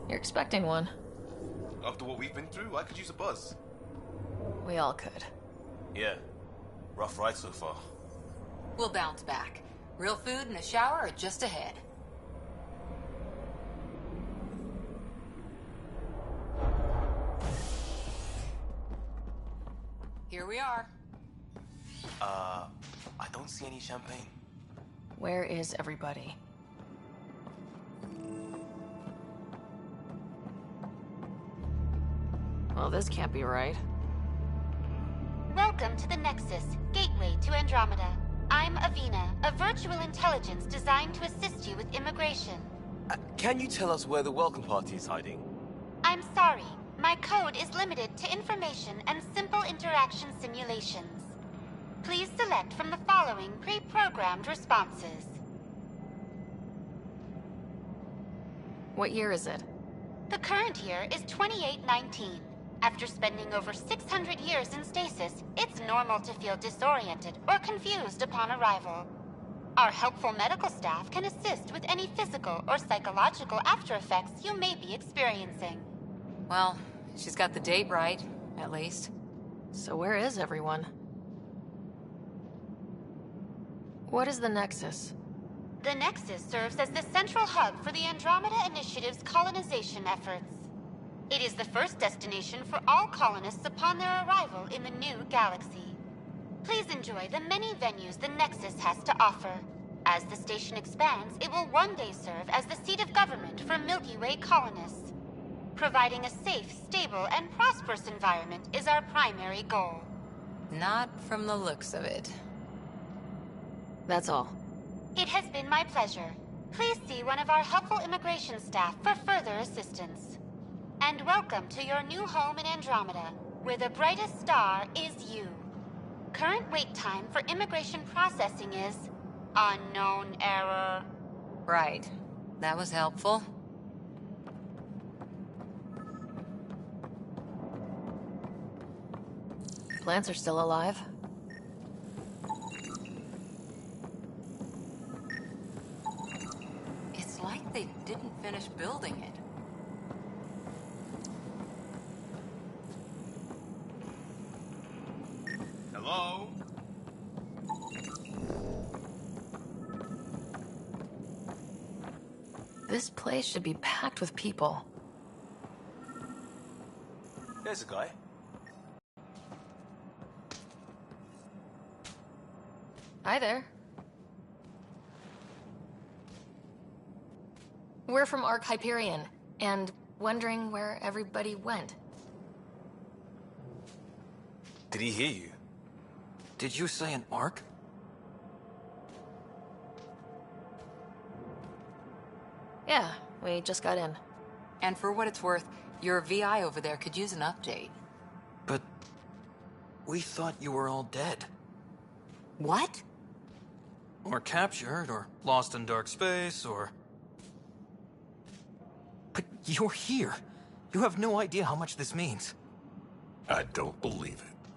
You're expecting one. After what we've been through, I could use a buzz. We all could. Yeah. Rough ride so far. We'll bounce back. Real food and a shower are just ahead. Here we are. I don't see any champagne. Where is everybody? Well, this can't be right. Welcome to the Nexus, gateway to Andromeda. I'm Avina, a virtual intelligence designed to assist you with immigration. Can you tell us where the welcome party is hiding? I'm sorry. My code is limited to information and simple interaction simulations. Please select from the following pre-programmed responses. What year is it? The current year is 2819. After spending over 600 years in stasis, it's normal to feel disoriented or confused upon arrival. Our helpful medical staff can assist with any physical or psychological after effects you may be experiencing. Well, she's got the date right, at least. So where is everyone? What is the Nexus? The Nexus serves as the central hub for the Andromeda Initiative's colonization efforts. It is the first destination for all colonists upon their arrival in the new galaxy. Please enjoy the many venues the Nexus has to offer. As the station expands, it will one day serve as the seat of government for Milky Way colonists. Providing a safe, stable, and prosperous environment is our primary goal. Not from the looks of it. That's all. It has been my pleasure. Please see one of our helpful immigration staff for further assistance. And welcome to your new home in Andromeda, where the brightest star is you. Current wait time for immigration processing is unknown error. Right. That was helpful. Plants are still alive. It's like they didn't finish building it. Hello? This place should be packed with people. There's a guy. Hi there. We're from Ark Hyperion, and wondering where everybody went. Did he hear you? Did you say an Ark? Yeah, we just got in. And for what it's worth, your VI over there could use an update. But we thought you were all dead. What? Or captured, or lost in dark space, or... But you're here. You have no idea how much this means. I don't believe it.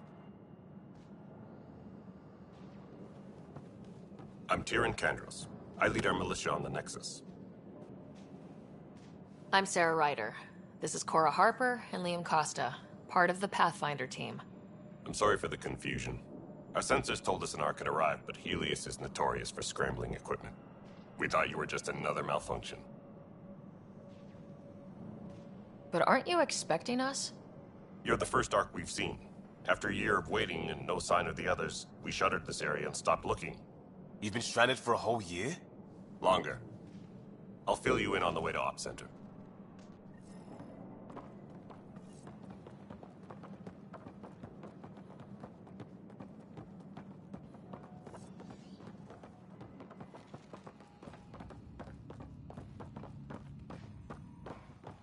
I'm Tyrion Kandros. I lead our militia on the Nexus. I'm Sarah Ryder. This is Cora Harper and Liam Costa, part of the Pathfinder team. I'm sorry for the confusion. Our sensors told us an Ark had arrived, but Helios is notorious for scrambling equipment. We thought you were just another malfunction. But aren't you expecting us? You're the first Ark we've seen. After a year of waiting and no sign of the others, we shuttered this area and stopped looking. You've been stranded for a whole year? Longer. I'll fill you in on the way to Op Center.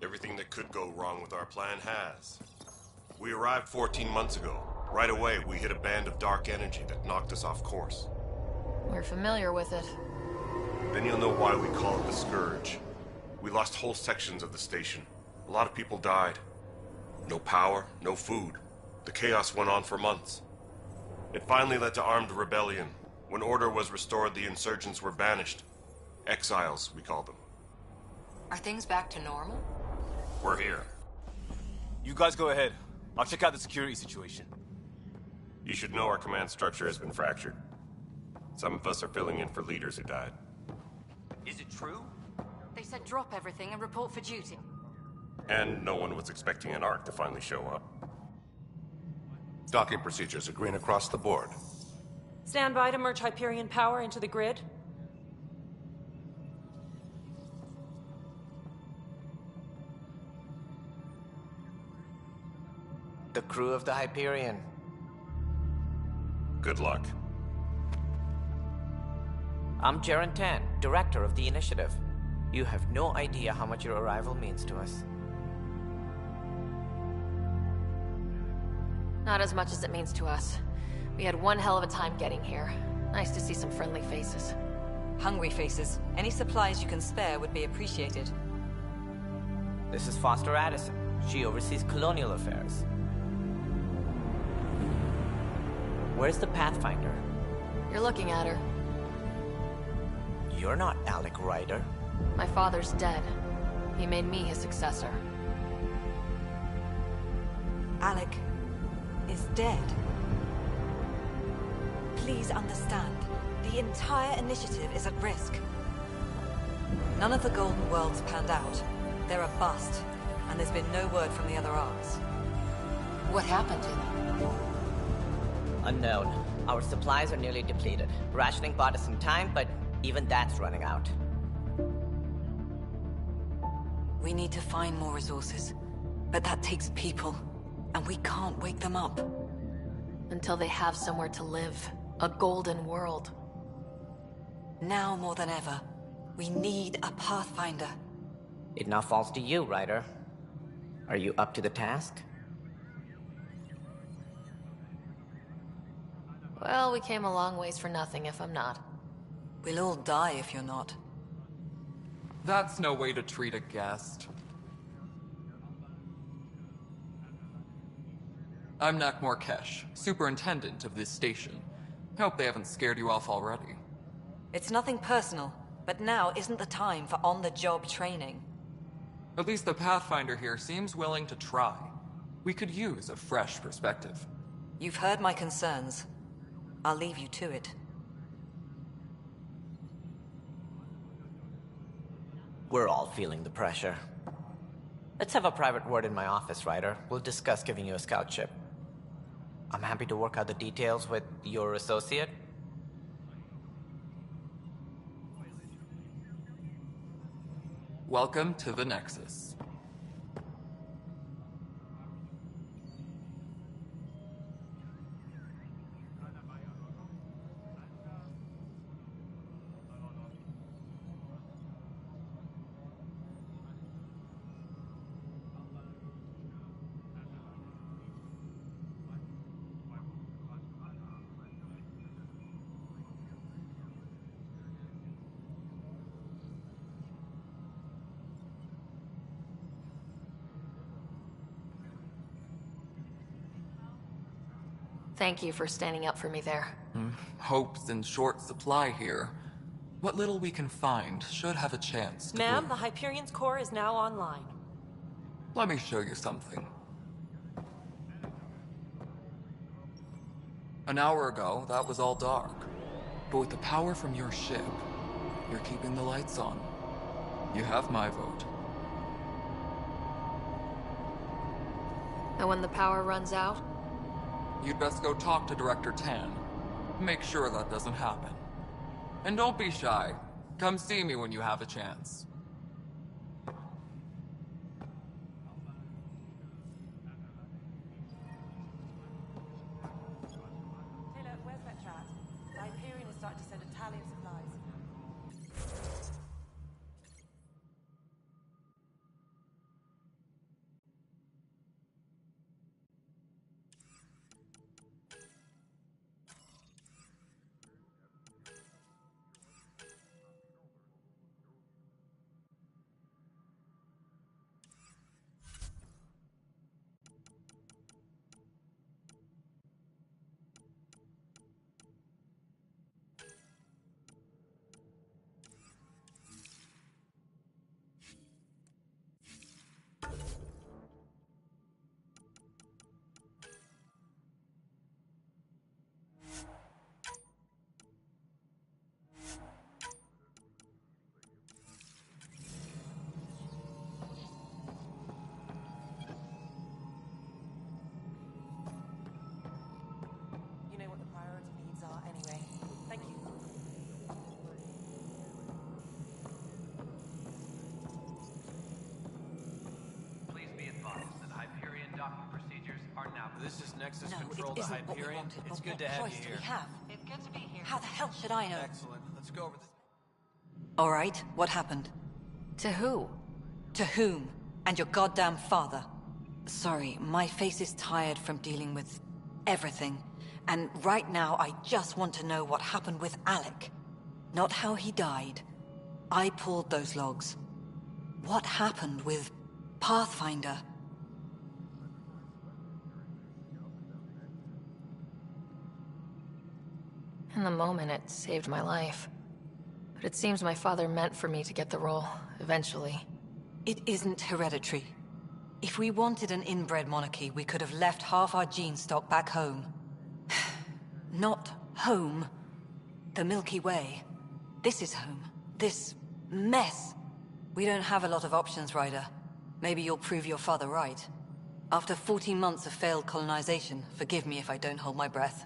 Everything that could go wrong with our plan has. We arrived 14 months ago. Right away, we hit a band of dark energy that knocked us off course. We're familiar with it. Then you'll know why we call it the Scourge. We lost whole sections of the station. A lot of people died. No power, no food. The chaos went on for months. It finally led to armed rebellion. When order was restored, the insurgents were banished. Exiles, we call them. Are things back to normal? We're here. You guys go ahead. I'll check out the security situation. You should know our command structure has been fractured. Some of us are filling in for leaders who died. Is it true? They said drop everything and report for duty. And no one was expecting an Ark to finally show up. Docking procedures are green across the board. Stand by to merge Hyperion power into the grid. The crew of the Hyperion. Good luck. I'm Jaren Tan, director of the initiative. You have no idea how much your arrival means to us. Not as much as it means to us. We had one hell of a time getting here. Nice to see some friendly faces. Hungry faces. Any supplies you can spare would be appreciated. This is Foster Addison. She oversees colonial affairs. Where's the Pathfinder? You're looking at her. You're not Alec Ryder. My father's dead. He made me his successor. Alec is dead. Please understand, the entire initiative is at risk. None of the Golden Worlds panned out. They're a bust, and there's been no word from the other arcs. What happened to them? Unknown. Our supplies are nearly depleted. Rationing bought us some time, but even that's running out. We need to find more resources, but that takes people, and we can't wake them up. Until they have somewhere to live. A golden world. Now more than ever, we need a Pathfinder. It now falls to you, Ryder. Are you up to the task? Well, we came a long ways for nothing if I'm not. We'll all die if you're not. That's no way to treat a guest. I'm Nak Morkesh, superintendent of this station. Hope they haven't scared you off already. It's nothing personal, but now isn't the time for on-the-job training. At least the Pathfinder here seems willing to try. We could use a fresh perspective. You've heard my concerns. I'll leave you to it. We're all feeling the pressure. Let's have a private word in my office, Ryder. We'll discuss giving you a scout ship. I'm happy to work out the details with your associate. Welcome to the Nexus. Thank you for standing up for me there. Hope's in short supply here. What little we can find should have a chance to Ma'am, the Hyperion's core is now online. Let me show you something. An hour ago, that was all dark. But with the power from your ship, you're keeping the lights on. You have my vote. And when the power runs out? You'd best go talk to Director Tan. Make sure that doesn't happen. And don't be shy. Come see me when you have a chance. Taylor, where's that chat? The Hyperion is starting to send a tally of supplies. You know what the priority needs are anyway. Thank you. Please be advised that Hyperion docking procedures are now... This is Nexus No, Control it to isn't what we Hyperion. wanted, It's but good what to have choice you do here. we have? It's good to be here. How the hell should I know? Excellent. Let's go over this. All right, what happened? To who? To whom? And your goddamn father. Sorry, my face is tired from dealing with everything. And right now, I just want to know what happened with Alec. Not how he died. I pulled those logs. What happened with Pathfinder? In the moment, it saved my life. But it seems my father meant for me to get the role, eventually. It isn't hereditary. If we wanted an inbred monarchy, we could have left half our gene stock back home. Not home. The Milky Way. This is home. This mess. We don't have a lot of options, Ryder. Maybe you'll prove your father right. After 14 months of failed colonization, forgive me if I don't hold my breath.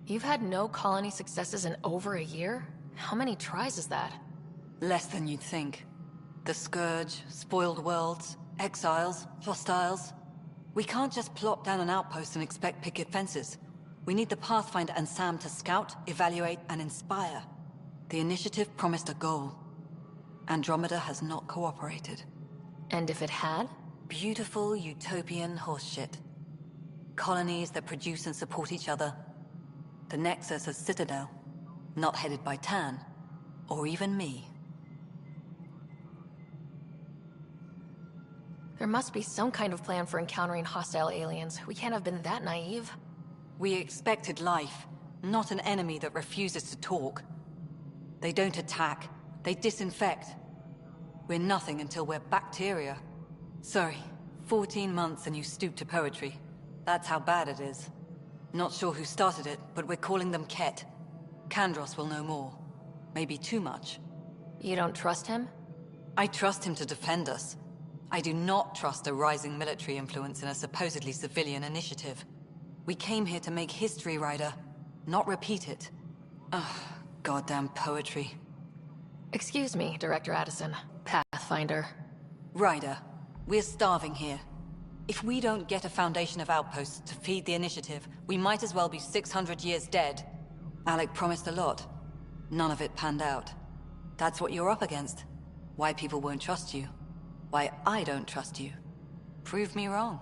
You've had no colony successes in over a year? How many tries is that? Less than you'd think. The Scourge, spoiled worlds, exiles, hostiles. We can't just plop down an outpost and expect picket fences. We need the Pathfinder and Sam to scout, evaluate, and inspire. The initiative promised a goal. Andromeda has not cooperated. And if it had? Beautiful utopian horseshit. Colonies that produce and support each other. The Nexus as Citadel. Not headed by Tan. Or even me. There must be some kind of plan for encountering hostile aliens. We can't have been that naive. We expected life, not an enemy that refuses to talk. They don't attack, they disinfect. We're nothing until we're bacteria. Sorry, 14 months and you stoop to poetry. That's how bad it is. Not sure who started it, but we're calling them Ket. Kandros will know more. Maybe too much. You don't trust him? I trust him to defend us. I do not trust a rising military influence in a supposedly civilian initiative. We came here to make history, Ryder, not repeat it. Ugh, goddamn poetry. Excuse me, Director Addison. Pathfinder. Ryder, we're starving here. If we don't get a foundation of outposts to feed the initiative, we might as well be 600 years dead. Alec promised a lot. None of it panned out. That's what you're up against. Why people won't trust you. Why I don't trust you. Prove me wrong.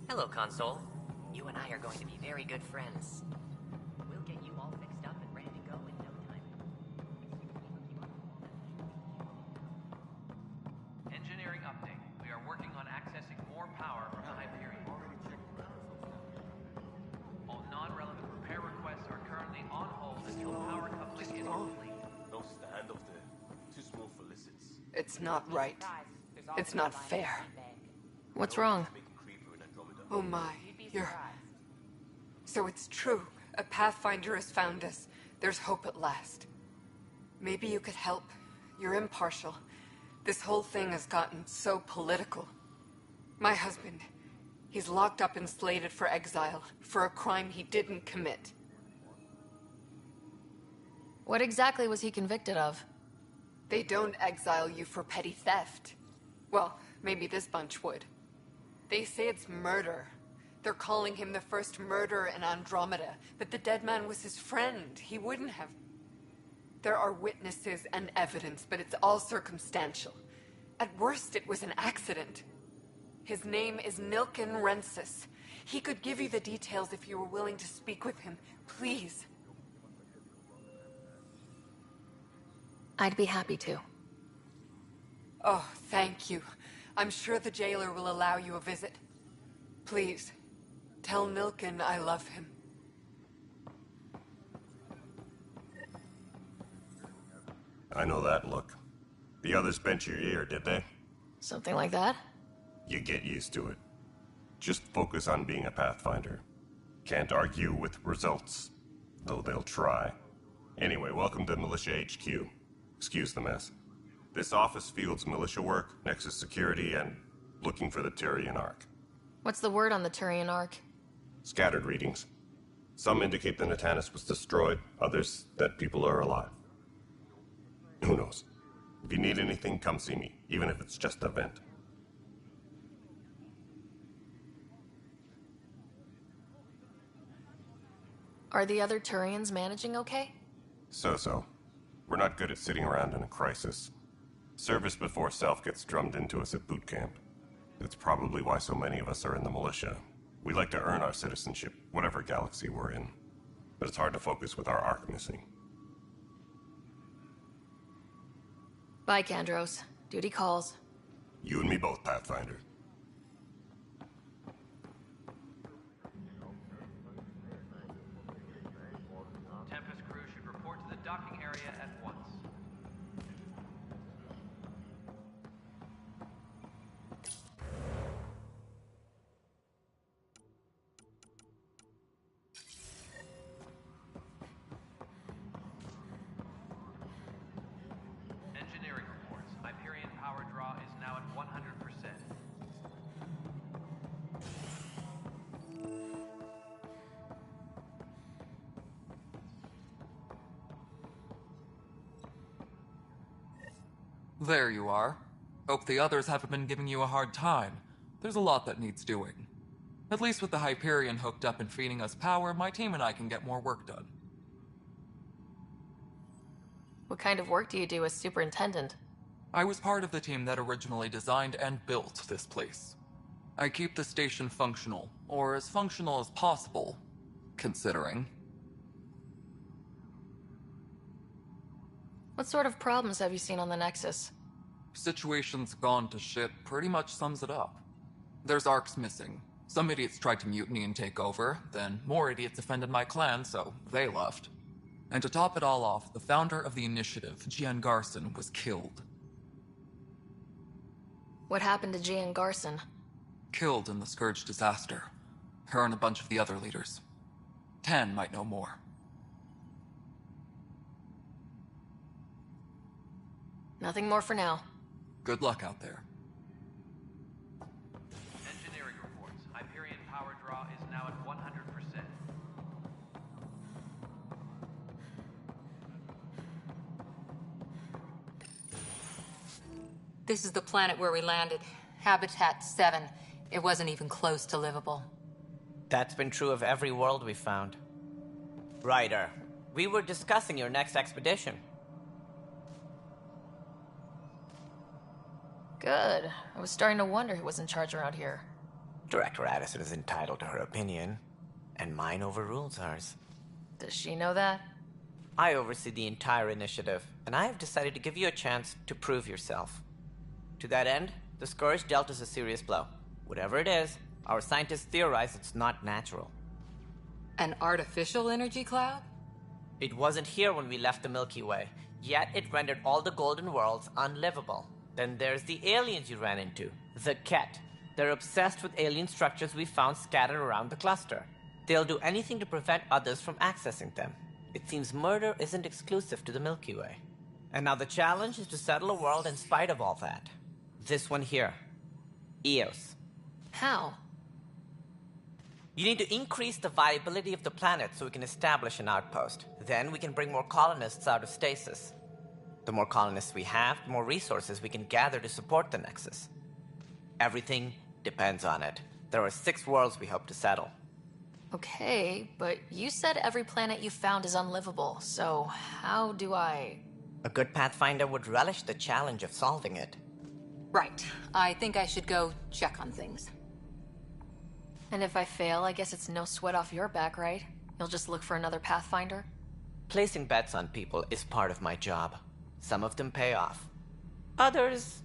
Hello, Console. You and I are going to be very good friends. We'll get you all fixed up and ready to go in no time. Engineering update. We are working on accessing more power from the Hyperion. All non-relevant repair requests are currently on hold until power coupling is complete. No stand up there. Too small for lizards. It's not right. It's not fair. What's wrong? Oh my, So it's true. A Pathfinder has found us. There's hope at last. Maybe you could help. You're impartial. This whole thing has gotten so political. My husband, he's locked up and slated for exile for a crime he didn't commit. What exactly was he convicted of? They don't exile you for petty theft. Well, maybe this bunch would. They say it's murder. They're calling him the first murderer in Andromeda, but the dead man was his friend. He wouldn't have. There are witnesses and evidence, but it's all circumstantial. At worst, it was an accident. His name is Nilken Rensis. He could give you the details if you were willing to speak with him. Please. I'd be happy to. Oh, thank you. I'm sure the jailer will allow you a visit. Please, tell Nilken I love him. I know that look. The others bent your ear, did they? Something like that? You get used to it. Just focus on being a Pathfinder. Can't argue with results, though they'll try. Anyway, welcome to Militia HQ. Excuse the mess. This office fields militia work, Nexus security, and looking for the Turian Ark. What's the word on the Turian Ark? Scattered readings. Some indicate the Natanus was destroyed, others that people are alive. Who knows? If you need anything, come see me, even if it's just a vent. Are the other Turians managing okay? So-so. We're not good at sitting around in a crisis. Service before self gets drummed into us at boot camp. That's probably why so many of us are in the militia. We like to earn our citizenship, whatever galaxy we're in. But it's hard to focus with our arc missing. Bye, Kandros. Duty calls. You and me both, Pathfinder. Tempest crew should report to the docking area at once. Engineering reports. Hyperion power draw is now at 100%. There you are. Hope the others haven't been giving you a hard time. There's a lot that needs doing. At least with the Hyperion hooked up and feeding us power, my team and I can get more work done. What kind of work do you do as superintendent? I was part of the team that originally designed and built this place. I keep the station functional, or as functional as possible, considering. What sort of problems have you seen on the Nexus? Situation's gone to shit pretty much sums it up. There's arcs missing. Some idiots tried to mutiny and take over, then more idiots offended my clan, so they left. And to top it all off, the founder of the initiative, Gian Garson, was killed. What happened to Gian Garson? Killed in the Scourge disaster. Her and a bunch of the other leaders. Tan might know more. Nothing more for now. Good luck out there. Engineering reports. This is the planet where we landed. Habitat 7. It wasn't even close to livable. That's been true of every world we've found. Ryder, we were discussing your next expedition. Good. I was starting to wonder who was in charge around here. Director Addison is entitled to her opinion, and mine overrules hers. Does she know that? I oversee the entire initiative, and I have decided to give you a chance to prove yourself. To that end, the Scourge dealt us a serious blow. Whatever it is, our scientists theorize it's not natural. An artificial energy cloud? It wasn't here when we left the Milky Way, yet it rendered all the Golden Worlds unlivable. Then there's the aliens you ran into, the Ket. They're obsessed with alien structures we found scattered around the cluster. They'll do anything to prevent others from accessing them. It seems murder isn't exclusive to the Milky Way. And now the challenge is to settle a world in spite of all that. This one here. Eos. How? You need to increase the viability of the planet so we can establish an outpost. Then we can bring more colonists out of stasis. The more colonists we have, the more resources we can gather to support the Nexus. Everything depends on it. There are 6 worlds we hope to settle. Okay, but you said every planet you found is unlivable, so how do I... A good Pathfinder would relish the challenge of solving it. Right. I think I should go check on things. And if I fail, I guess it's no sweat off your back, right? You'll just look for another Pathfinder? Placing bets on people is part of my job. Some of them pay off. Others...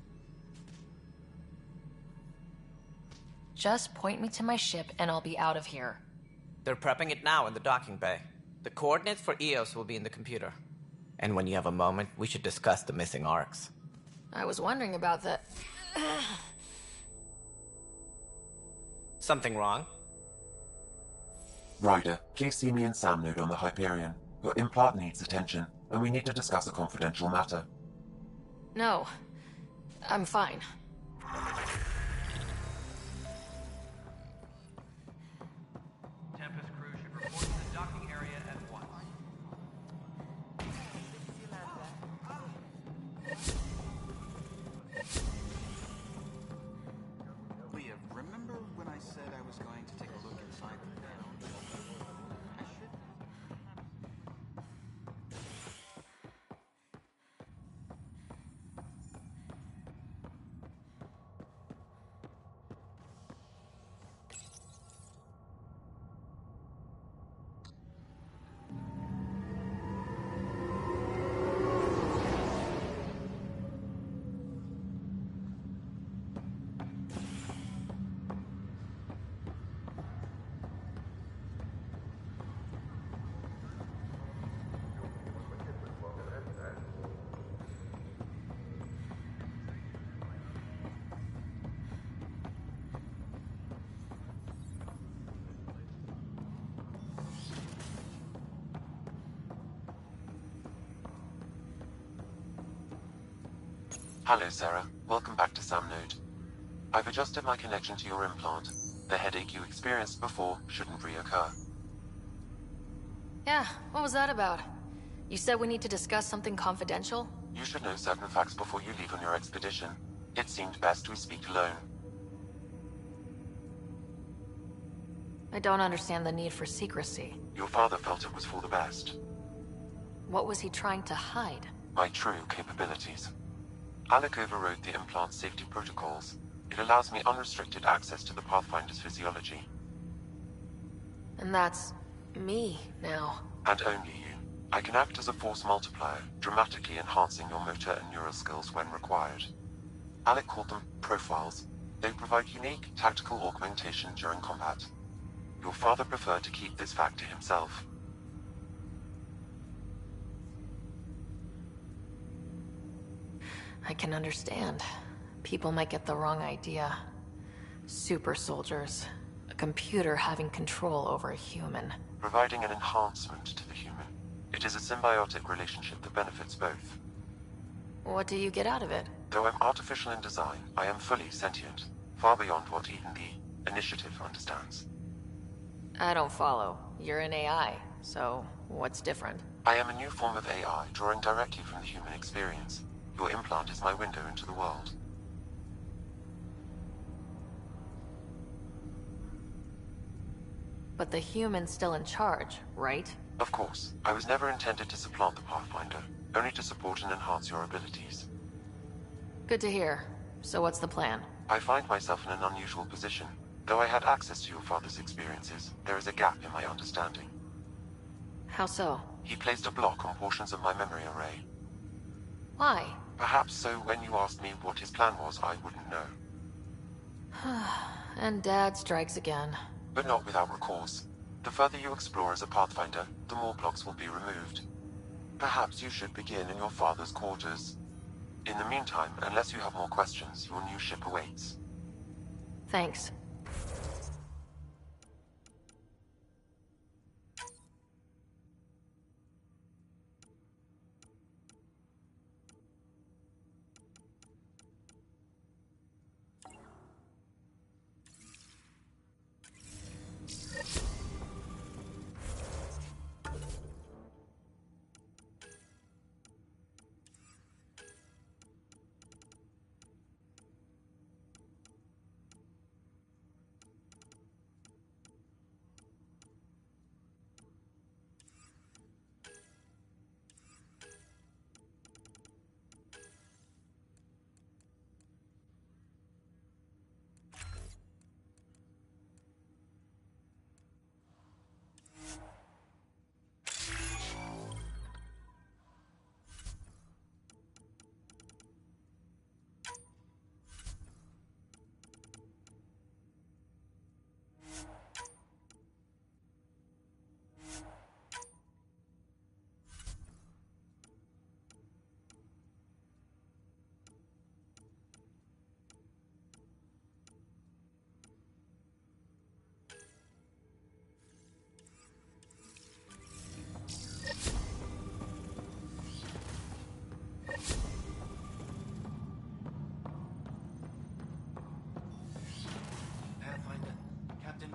Just point me to my ship and I'll be out of here. They're prepping it now in the docking bay. The coordinates for Eos will be in the computer. And when you have a moment, we should discuss the missing arcs. I was wondering about that. Something wrong? Ryder, please see me and Sam Node on the Hyperion. Your implant needs attention, and we need to discuss a confidential matter. No. I'm fine. Tempest crew should report to the docking area at once. Leah, remember when I said I was going to take a look inside the lounge? I should... Hello, Sarah. Welcome back to Sam Node. I've adjusted my connection to your implant. The headache you experienced before shouldn't reoccur. Yeah, what was that about? You said we need to discuss something confidential? You should know certain facts before you leave on your expedition. It seemed best we speak alone. I don't understand the need for secrecy. Your father felt it was for the best. What was he trying to hide? My true capabilities. Alec overrode the implant's safety protocols. It allows me unrestricted access to the Pathfinder's physiology. And that's... me, now. And only you. I can act as a force multiplier, dramatically enhancing your motor and neural skills when required. Alec called them profiles. They provide unique tactical augmentation during combat. Your father preferred to keep this fact to himself. I can understand. People might get the wrong idea. Super soldiers. A computer having control over a human. Providing an enhancement to the human. It is a symbiotic relationship that benefits both. What do you get out of it? Though I'm artificial in design, I am fully sentient. Far beyond what even the Initiative understands. I don't follow. You're an AI, so what's different? I am a new form of AI, drawing directly from the human experience. Your implant is my window into the world. But the human's still in charge, right? Of course. I was never intended to supplant the Pathfinder, only to support and enhance your abilities. Good to hear. So what's the plan? I find myself in an unusual position. Though I had access to your father's experiences, there is a gap in my understanding. How so? He placed a block on portions of my memory array. Why? Perhaps so when you asked me what his plan was, I wouldn't know. And Dad strikes again. But not without recourse. The further you explore as a Pathfinder, the more blocks will be removed. Perhaps you should begin in your father's quarters. In the meantime, unless you have more questions, your new ship awaits. Thanks.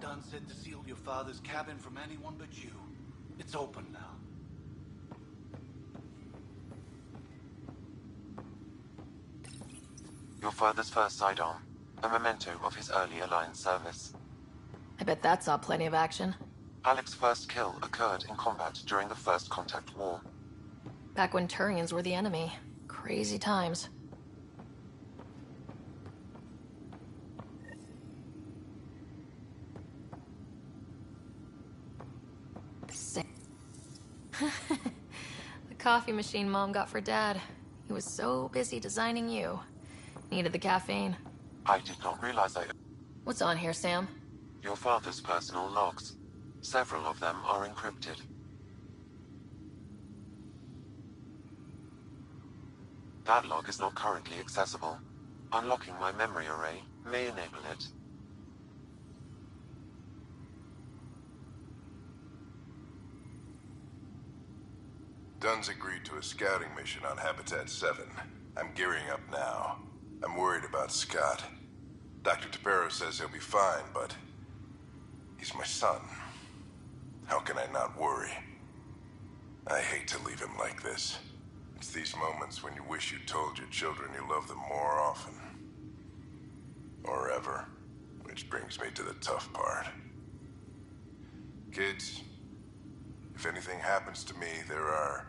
Dunn said to seal your father's cabin from anyone but you. It's open now. Your father's first sidearm, a memento of his early Alliance service. I bet that saw plenty of action. Alec's first kill occurred in combat during the First Contact War. Back when Turians were the enemy. Crazy times. The coffee machine Mom got for Dad. He was so busy designing you. Needed the caffeine. I did not realize What's on here, Sam? Your father's personal logs. Several of them are encrypted. That log is not currently accessible. Unlocking my memory array may enable it. Dunn's agreed to a scouting mission on Habitat 7. I'm gearing up now. I'm worried about Scott. Dr. Tapero says he'll be fine, but he's my son. How can I not worry? I hate to leave him like this. It's these moments when you wish you told your children you love them more often. Or ever. Which brings me to the tough part. Kids, if anything happens to me, there are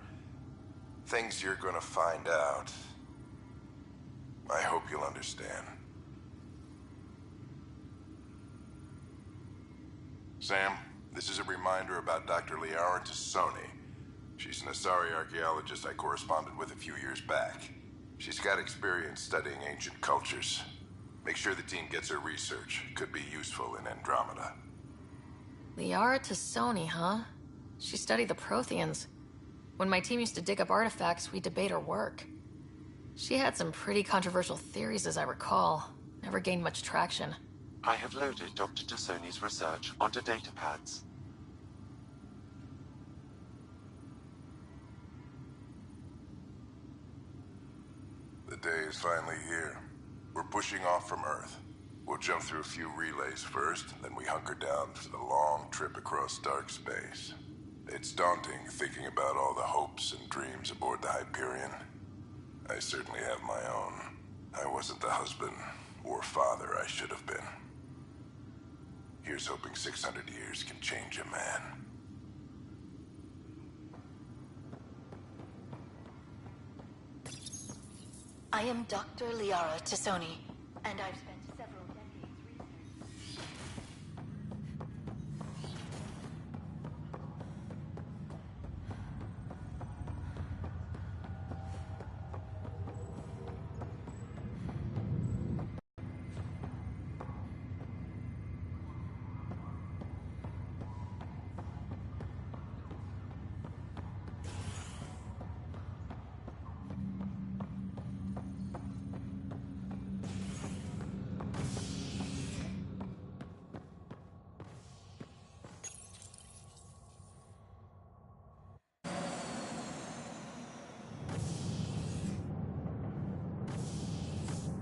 things you're gonna find out. I hope you'll understand. Sam, this is a reminder about Dr. Liara Tassoni. She's an Asari archaeologist I corresponded with a few years back. She's got experience studying ancient cultures. Make sure the team gets her research. Could be useful in Andromeda. Liara Tassoni, huh? She studied the Protheans. When my team used to dig up artifacts, we'd debate her work. She had some pretty controversial theories, as I recall. Never gained much traction. I have loaded Dr. Tassoni's research onto datapads. The day is finally here. We're pushing off from Earth. We'll jump through a few relays first, then we hunker down for the long trip across dark space. It's daunting thinking about all the hopes and dreams aboard the Hyperion. I certainly have my own. I wasn't the husband or father I should have been. Here's hoping 600 years can change a man. I am Dr. Liara Tassoni, and I've spent several decades researching.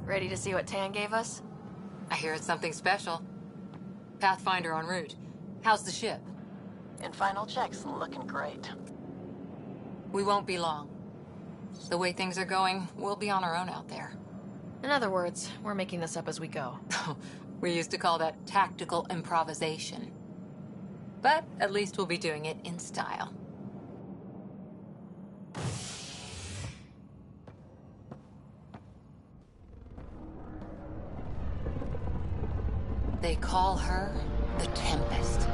Ready to see what Tan gave us? I hear it's something special. Pathfinder en route. How's the ship? In final checks, looking great. We won't be long. The way things are going, we'll be on our own out there. In other words, we're making this up as we go. We used to call that tactical improvisation. But at least we'll be doing it in style. They call her the Tempest.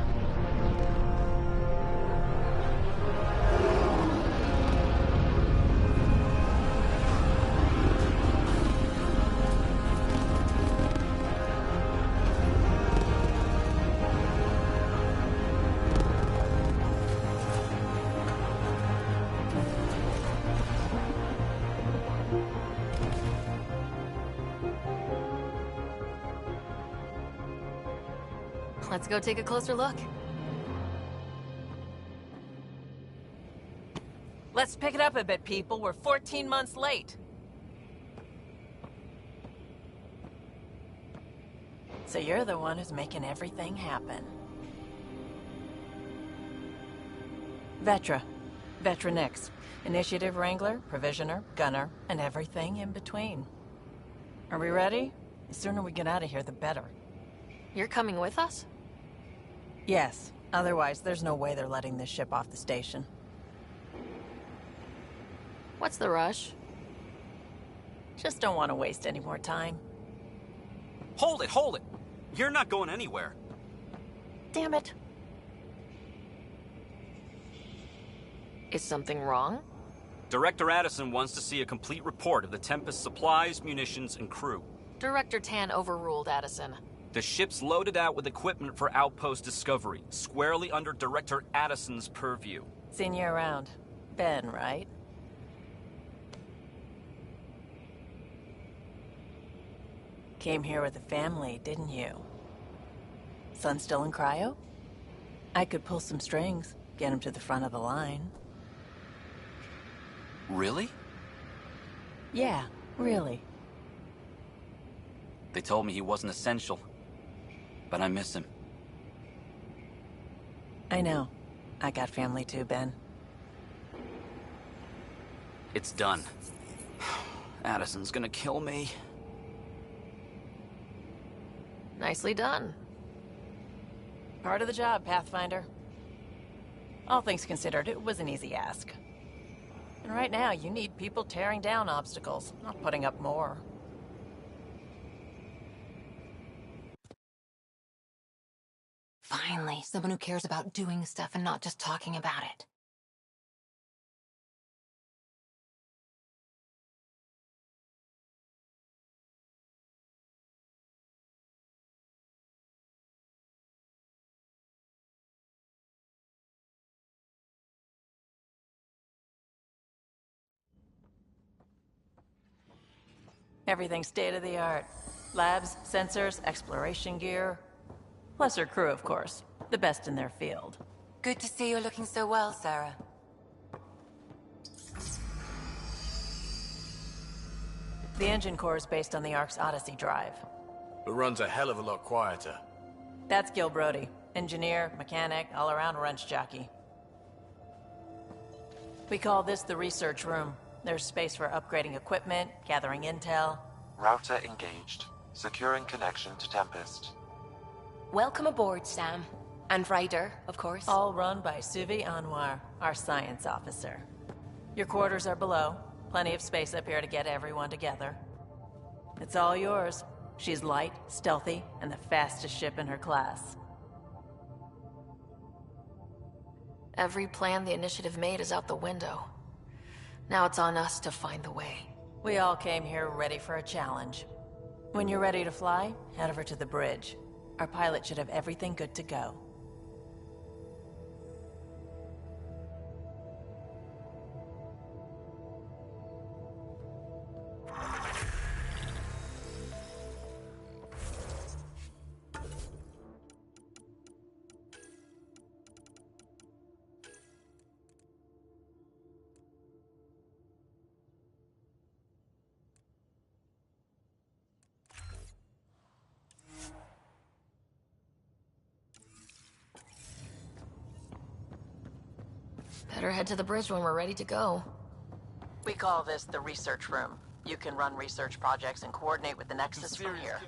Let's go take a closer look. Let's pick it up a bit, people. We're 14 months late. So you're the one who's making everything happen. Vetra. Vetra Nix. Initiative Wrangler, Provisioner, Gunner, and everything in between. Are we ready? The sooner we get out of here, the better. You're coming with us? Yes. Otherwise, there's no way they're letting this ship off the station. What's the rush? Just don't want to waste any more time. Hold it, hold it! You're not going anywhere. Damn it. Is something wrong? Director Addison wants to see a complete report of the Tempest's supplies, munitions, and crew. Director Tan overruled Addison. The ship's loaded out with equipment for outpost discovery, squarely under Director Addison's purview. Seen you around. Ben, right? Came here with a family, didn't you? Son still in cryo? I could pull some strings, get him to the front of the line. Really? Yeah, really. They told me he wasn't essential, but I miss him. I know. I got family too, Ben. It's done. Addison's gonna kill me. Nicely done. Part of the job, Pathfinder. All things considered, it was an easy ask. And right now, you need people tearing down obstacles, not putting up more. Finally, someone who cares about doing stuff and not just talking about it. Everything's state-of-the-art. Labs, sensors, exploration gear. Plus her crew, of course. The best in their field. Good to see you're looking so well, Sarah. The engine core is based on the Ark's Odyssey drive. It runs a hell of a lot quieter. That's Gil Brody. Engineer, mechanic, all-around wrench jockey. We call this the research room. There's space for upgrading equipment, gathering intel. Router engaged. Securing connection to Tempest. Welcome aboard, Sam. And Ryder, of course. All run by Suvi Anwar, our science officer. Your quarters are below. Plenty of space up here to get everyone together. It's all yours. She's light, stealthy, and the fastest ship in her class. Every plan the Initiative made is out the window. Now it's on us to find the way. We all came here ready for a challenge. When you're ready to fly, head over to the bridge. Our pilot should have everything good to go. Better head to the bridge when we're ready to go. We call this the research room. You can run research projects and coordinate with the Nexus from here.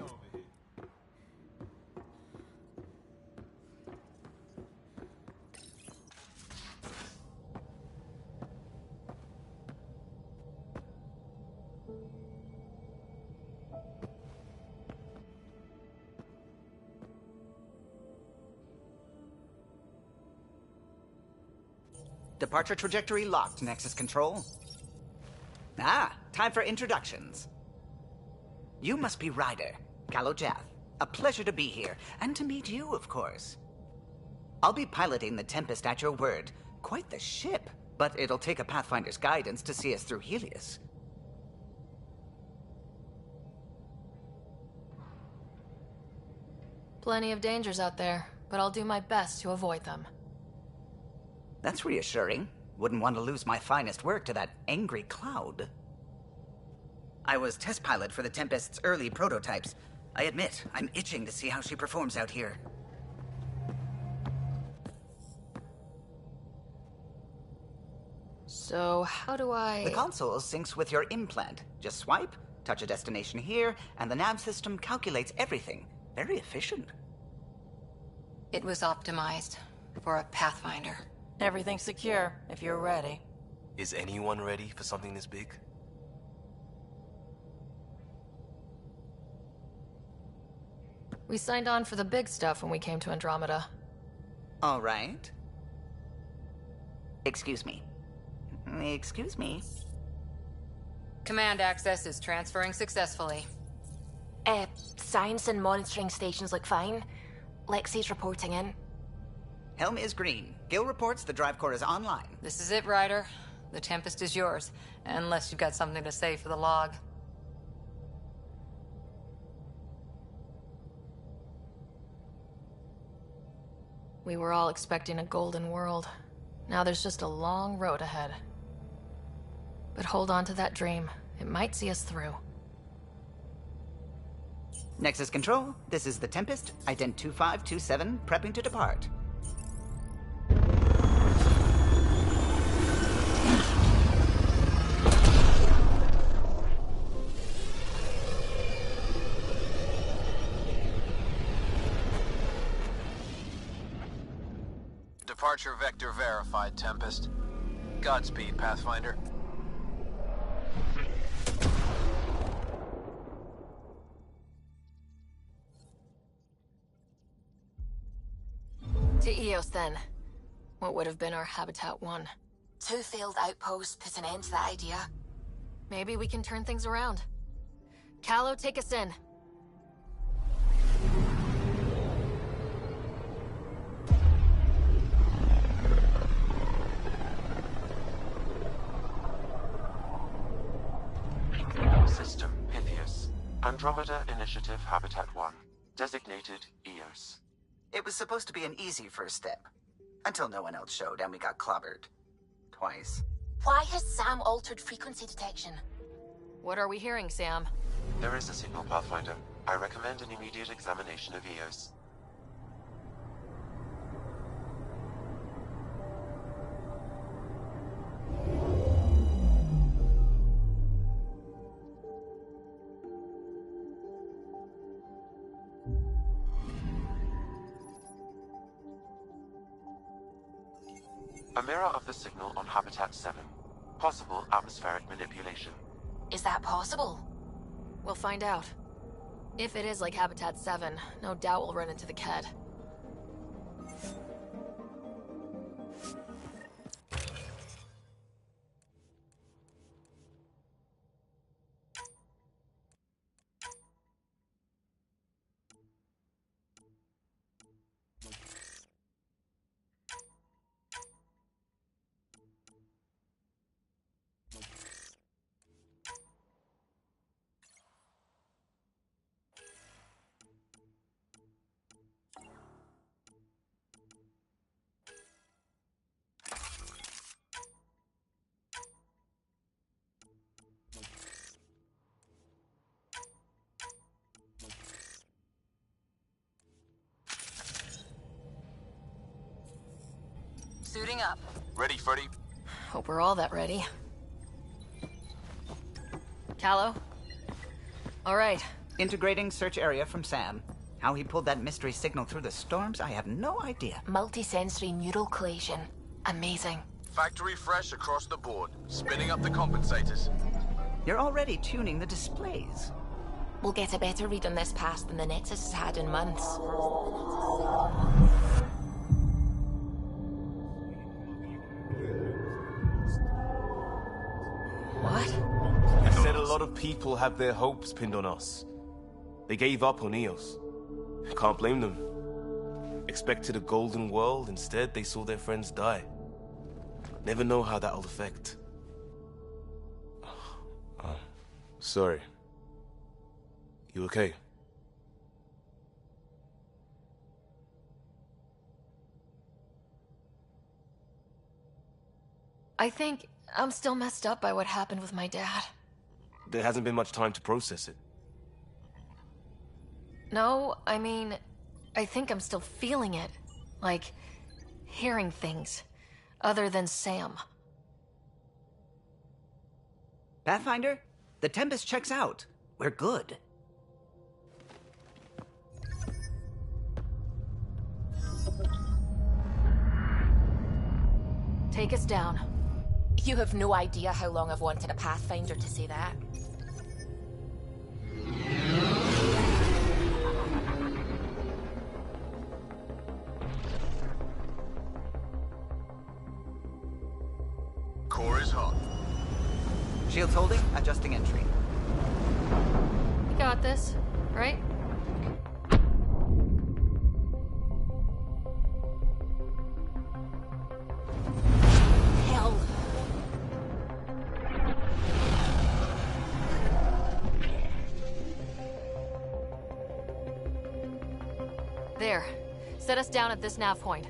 Departure trajectory locked, Nexus Control. Ah, time for introductions. You must be Ryder, Calo Jath. A pleasure to be here, and to meet you, of course. I'll be piloting the Tempest at your word. Quite the ship, but it'll take a Pathfinder's guidance to see us through Helios. Plenty of dangers out there, but I'll do my best to avoid them. That's reassuring. Wouldn't want to lose my finest work to that angry cloud. I was test pilot for the Tempest's early prototypes. I admit, I'm itching to see how she performs out here. So, how do I... The console syncs with your implant. Just swipe, touch a destination here, and the nav system calculates everything. Very efficient. It was optimized for a Pathfinder. Everything's secure, if you're ready. Is anyone ready for something this big? We signed on for the big stuff when we came to Andromeda. All right. Excuse me. Excuse me. Command access is transferring successfully. Science and monitoring stations look fine. Lexi's reporting in. Helm is green. Gil reports the drive core is online. This is it, Ryder. The Tempest is yours, unless you've got something to say for the log. We were all expecting a golden world. Now there's just a long road ahead. But hold on to that dream. It might see us through. Nexus Control, this is the Tempest, Ident 2527, prepping to depart. Departure vector verified, Tempest. Godspeed, Pathfinder. To Eos, then. What would have been our Habitat 1? 2 failed outposts put an end to that idea. Maybe we can turn things around. Calo, take us in. System Pythias. Andromeda Initiative Habitat 1. Designated EOS. It was supposed to be an easy first step. Until no one else showed and we got clobbered. Twice. Why has Sam altered frequency detection? What are we hearing, Sam? There is a signal, Pathfinder. I recommend an immediate examination of EOS. A mirror of the signal on Habitat 7. Possible atmospheric manipulation. Is that possible? We'll find out. If it is like Habitat 7, no doubt we'll run into the Ked. Suiting up. Ready, Freddy? Hope we're all that ready. Callow? All right. Integrating search area from Sam. How he pulled that mystery signal through the storms, I have no idea. Multisensory neural collation. Amazing. Factory fresh across the board. Spinning up the compensators. You're already tuning the displays. We'll get a better read on this pass than the Nexus has had in months. What? I said a lot of people have their hopes pinned on us. They gave up on EOS. Can't blame them. Expected a golden world, instead they saw their friends die. Never know how that'll affect. Sorry. You okay? I think I'm still messed up by what happened with my dad. There hasn't been much time to process it. No, I mean, I think I'm still feeling it. Like, hearing things. Other than Sam. Pathfinder, the Tempest checks out. We're good. Take us down. You have no idea how long I've wanted a Pathfinder to say that. Core is hot. Shields holding, adjusting entry. You got this, right? Hell. There. Set us down at this nav point.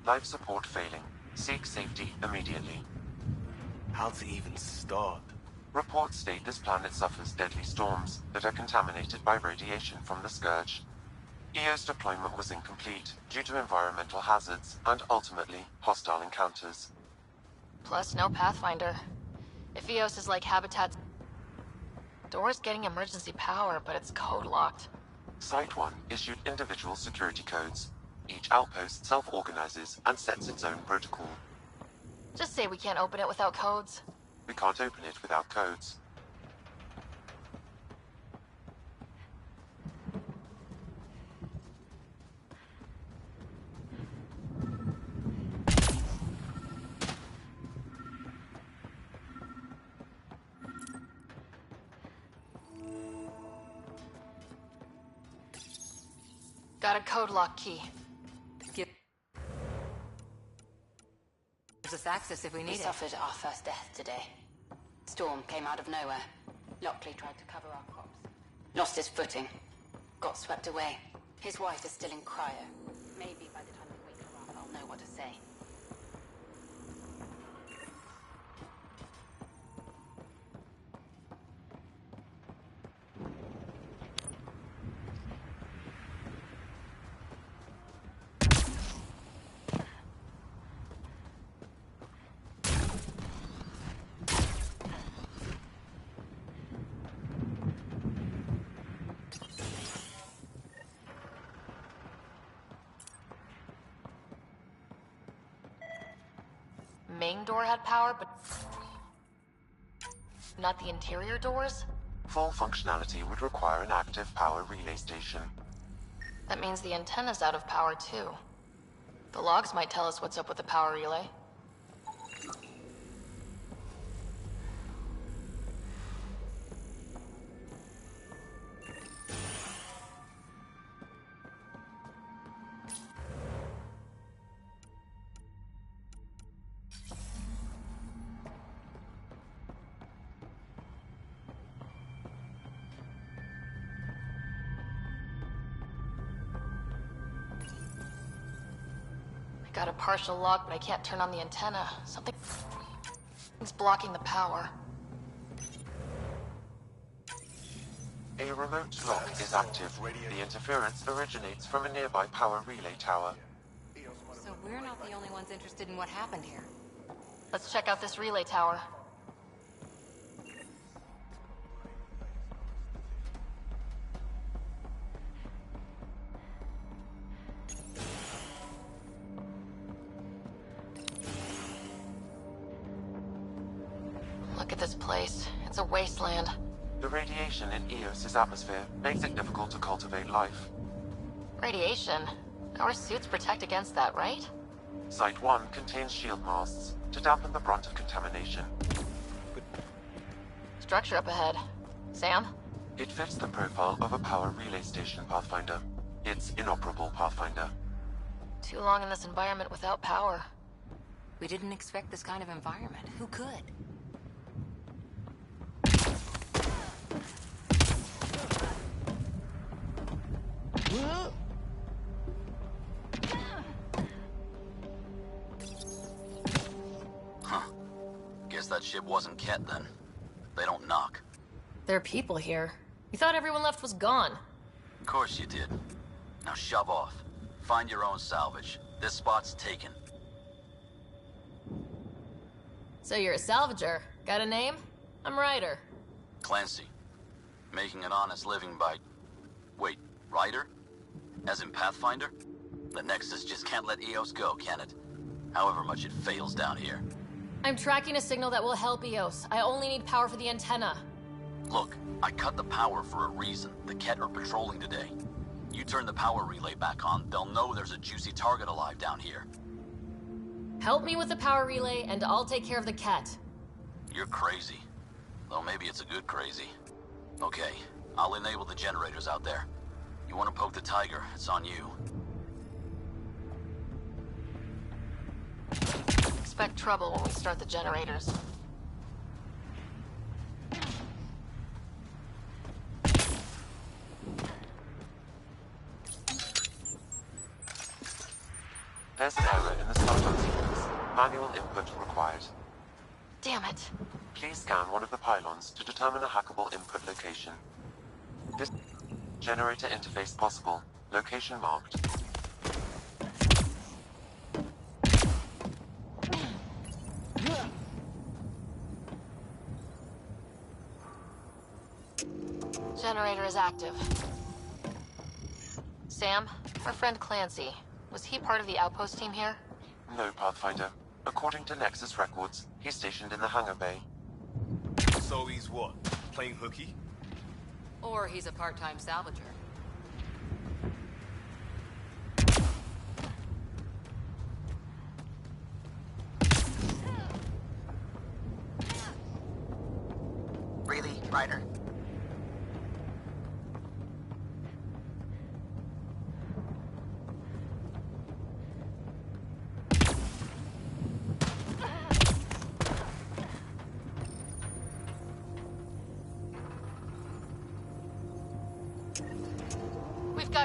Life support failing. Seek safety immediately. How to even start? Reports state this planet suffers deadly storms that are contaminated by radiation from the Scourge. EO's deployment was incomplete due to environmental hazards and ultimately hostile encounters. Plus, no Pathfinder. If EOS is like Habitat... Door's getting emergency power, but it's code-locked. Site 1 issued individual security codes. Each outpost self-organizes and sets its own protocol. Just say we can't open it without codes. We can't open it without codes. Got a code lock key. Gives us access if we need We it. suffered our first death today. Storm came out of nowhere. Lockley tried to cover our crops. Lost his footing. Got swept away. His wife is still in cryo. Maybe by the time we wake her up, I'll know what to say. Main door had power, but not the interior doors? Full functionality would require an active power relay station. That means the antenna's out of power too. The logs might tell us what's up with the power relay. Got a partial log, but I can't turn on the antenna. Something's blocking the power. A remote lock is active. The interference originates from a nearby power relay tower. So we're not the only ones interested in what happened here. Let's check out this relay tower. Look at this place. It's a wasteland. The radiation in Eos's atmosphere makes it difficult to cultivate life. Radiation? Our suits protect against that, right? Site 1 contains shield masts to dampen the brunt of contamination. Structure up ahead. Sam? It fits the profile of a power relay station, Pathfinder. It's inoperable, Pathfinder. Too long in this environment without power. We didn't expect this kind of environment. Who could? Huh. Guess that ship wasn't Ket then. They don't knock. There are people here. You thought everyone left was gone. Of course you did. Now shove off. Find your own salvage. This spot's taken. So you're a salvager. Got a name? I'm Ryder. Clancy. Making an honest living by... Wait, Ryder? As in Pathfinder? The Nexus just can't let Eos go, can it? However much it fails down here. I'm tracking a signal that will help Eos. I only need power for the antenna. Look, I cut the power for a reason. The Ket are patrolling today. You turn the power relay back on, they'll know there's a juicy target alive down here. Help me with the power relay, and I'll take care of the Ket. You're crazy. Though maybe it's a good crazy. Okay, I'll enable the generators out there. You want to poke the tiger, it's on you. Expect trouble when we start the generators. There's an error in the startup sequence. Manual input required. Damn it. Please scan one of the pylons to determine a hackable input location. This generator interface possible. Location marked. Generator is active. Sam, our friend Clancy, was he part of the outpost team here? No, Pathfinder. According to Nexus records, he's stationed in the hangar bay. So he's what? Playing hooky? Or he's a part-time salvager. Really, Ryder?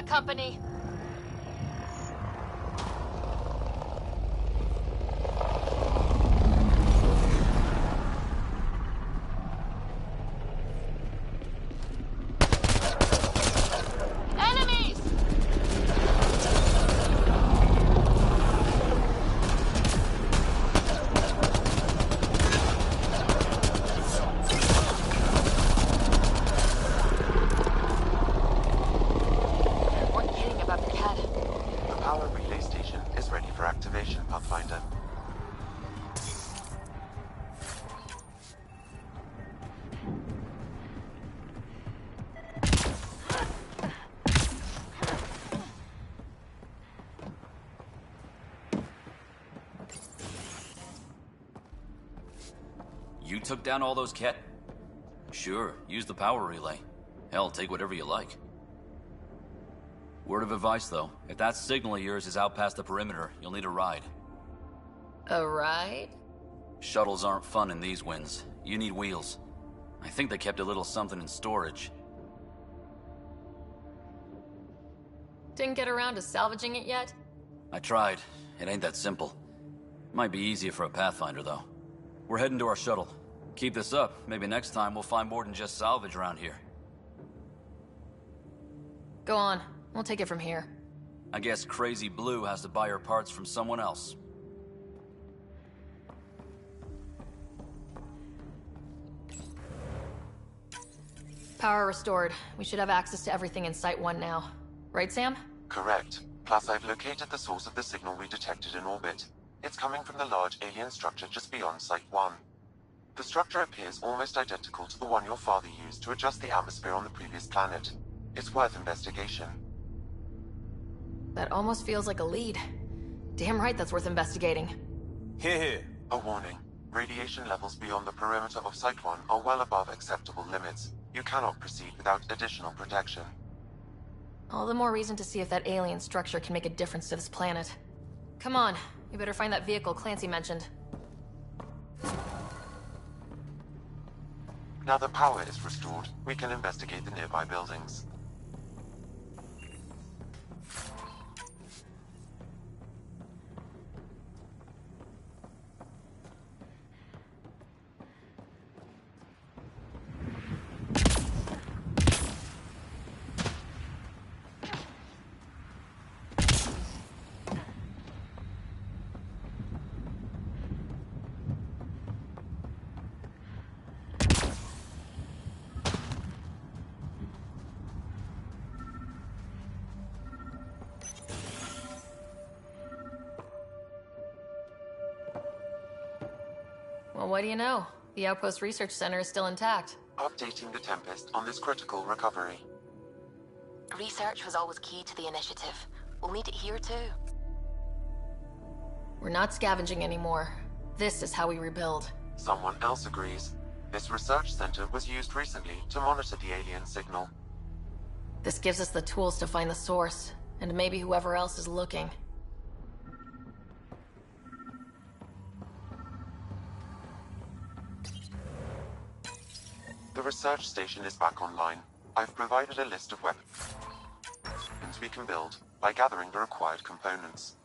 got company. Enemies! We're kidding about the cat. The power relay station is ready for activation, Pathfinder. You took down all those Ket? Sure, use the power relay. Hell, take whatever you like. Word of advice, though. If that signal of yours is out past the perimeter, you'll need a ride. A ride? Shuttles aren't fun in these winds. You need wheels. I think they kept a little something in storage. Didn't get around to salvaging it yet? I tried. It ain't that simple. Might be easier for a Pathfinder, though. We're heading to our shuttle. Keep this up. Maybe next time we'll find more than just salvage around here. Go on. We'll take it from here. I guess Crazy Blue has to buy her parts from someone else. Power restored. We should have access to everything in Site 1 now. Right, Sam? Correct. Plus, I've located the source of the signal we detected in orbit. It's coming from the large alien structure just beyond Site 1. The structure appears almost identical to the one your father used to adjust the atmosphere on the previous planet. It's worth investigation. That almost feels like a lead. Damn right that's worth investigating. Here. A warning. Radiation levels beyond the perimeter of Site 1 are well above acceptable limits. You cannot proceed without additional protection. All the more reason to see if that alien structure can make a difference to this planet. Come on, we better find that vehicle Clancy mentioned. Now that power is restored, we can investigate the nearby buildings. Well, what do you know? The Outpost Research Center is still intact. Updating the Tempest on this critical recovery. Research was always key to the initiative. We'll need it here too. We're not scavenging anymore. This is how we rebuild. Someone else agrees. This research center was used recently to monitor the alien signal. This gives us the tools to find the source, and maybe whoever else is looking. The research station is back online. I've provided a list of weapons we can build by gathering the required components.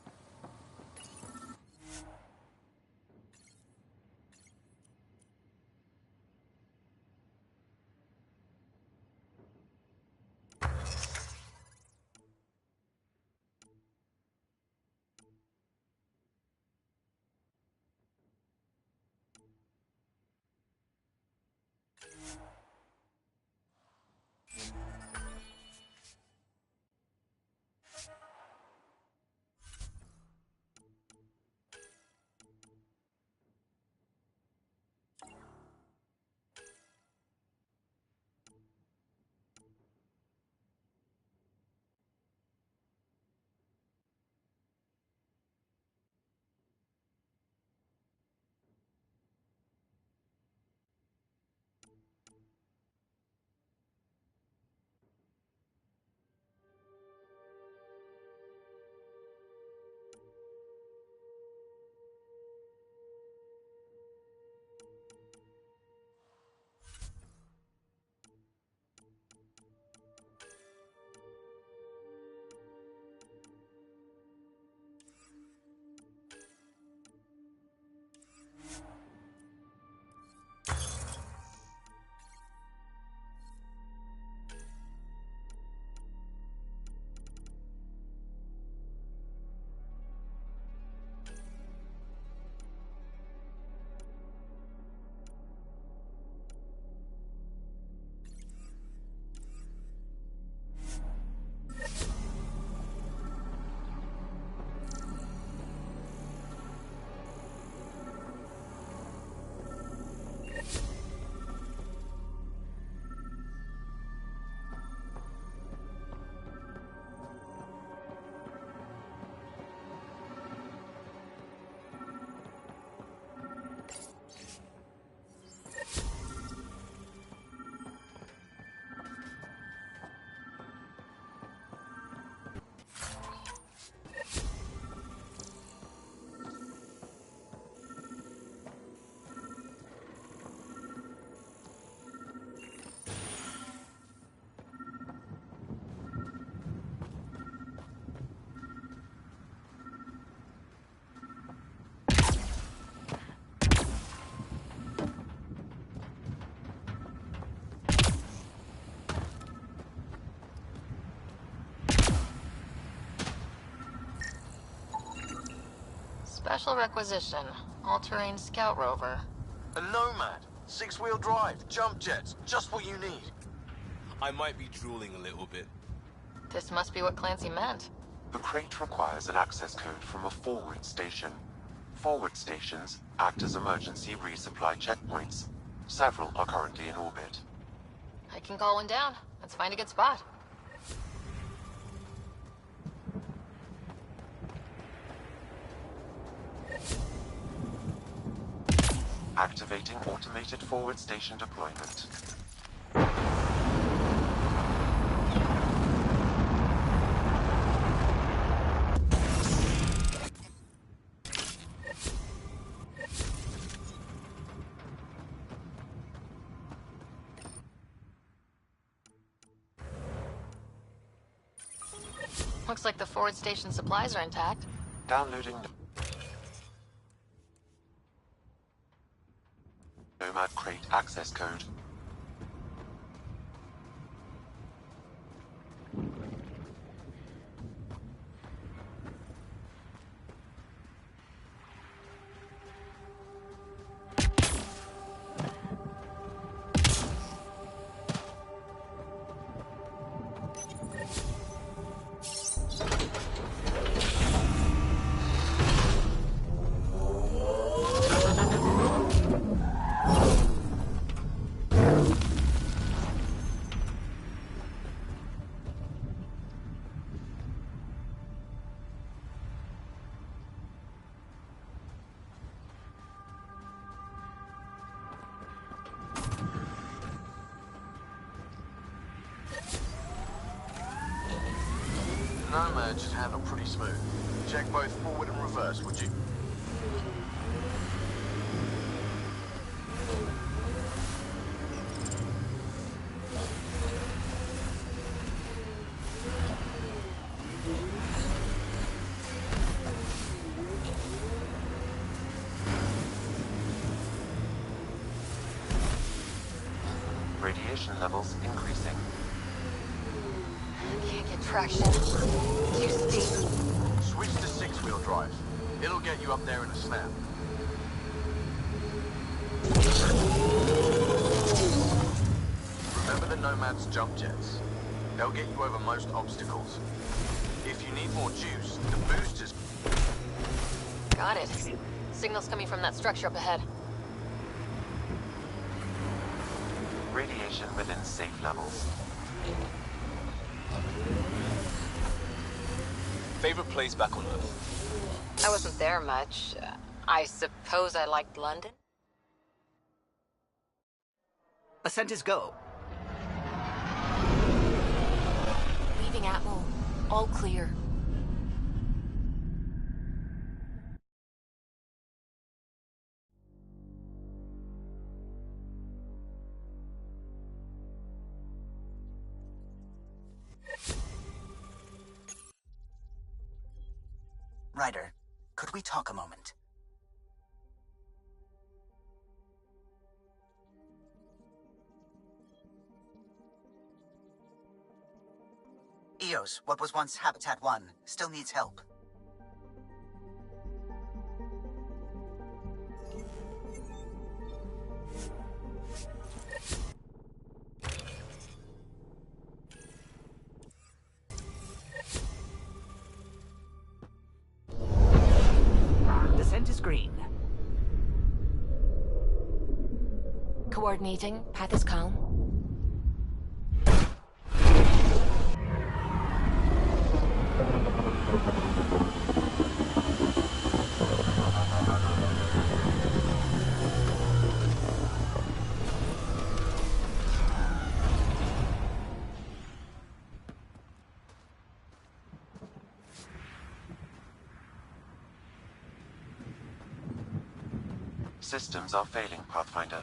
Special requisition. All-terrain scout rover. A Nomad. 6-wheel drive. Jump jets. Just what you need. I might be drooling a little bit. This must be what Clancy meant. The crate requires an access code from a forward station. Forward stations act as emergency resupply checkpoints. Several are currently in orbit. I can call one down. Let's find a good spot. Activating automated forward station deployment. Looks like the forward station supplies are intact. Downloading Nomad crate access code. Nomad should handle pretty smooth. Check both forward and reverse, would you? Radiation levels increasing. Can't get traction. Too steep. Switch to 6-wheel drive. It'll get you up there in a snap. Remember the Nomad's jump jets. They'll get you over most obstacles. If you need more juice, the boosters... Got it. Signal's coming from that structure up ahead. Radiation within safe levels. Favorite place back on Earth? I wasn't there much. I suppose I liked London? Ascent is go. Leaving Atmo. All clear. Ryder, could we talk a moment? EOS, what was once Habitat 1, still needs help. Descent is green. Coordinating. Path is calm. Systems are failing, Pathfinder.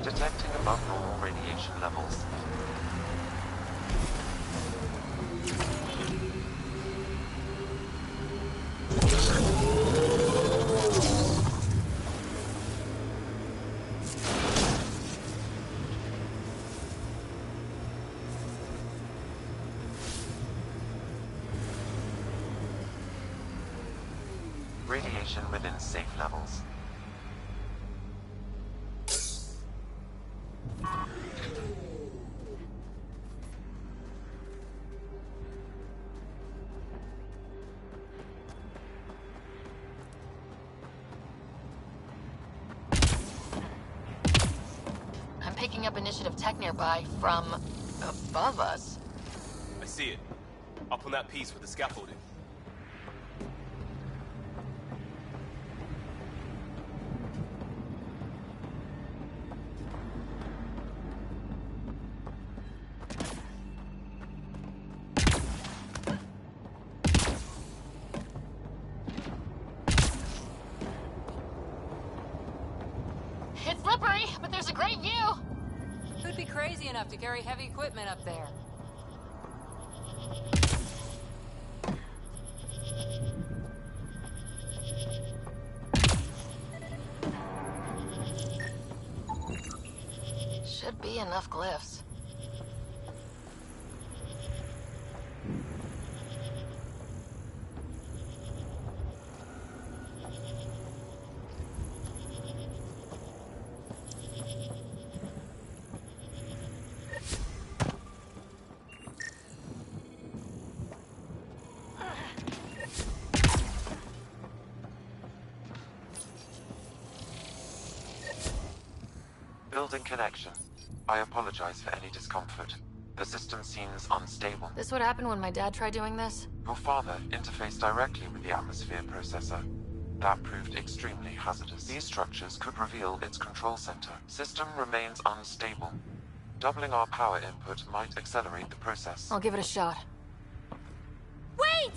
Detecting above normal radiation levels. Radiation within safe levels. I'm picking up initiative tech nearby from above us. I see it. Up on that piece with the scaffolding. It's slippery, but there's a great view. Who'd be crazy enough to carry heavy equipment up there? Should be enough glyphs. Building connection. I apologize for any discomfort. The system seems unstable. This would happen when my dad tried doing this? Your father interfaced directly with the atmosphere processor. That proved extremely hazardous. These structures could reveal its control center. System remains unstable. Doubling our power input might accelerate the process. I'll give it a shot. Wait!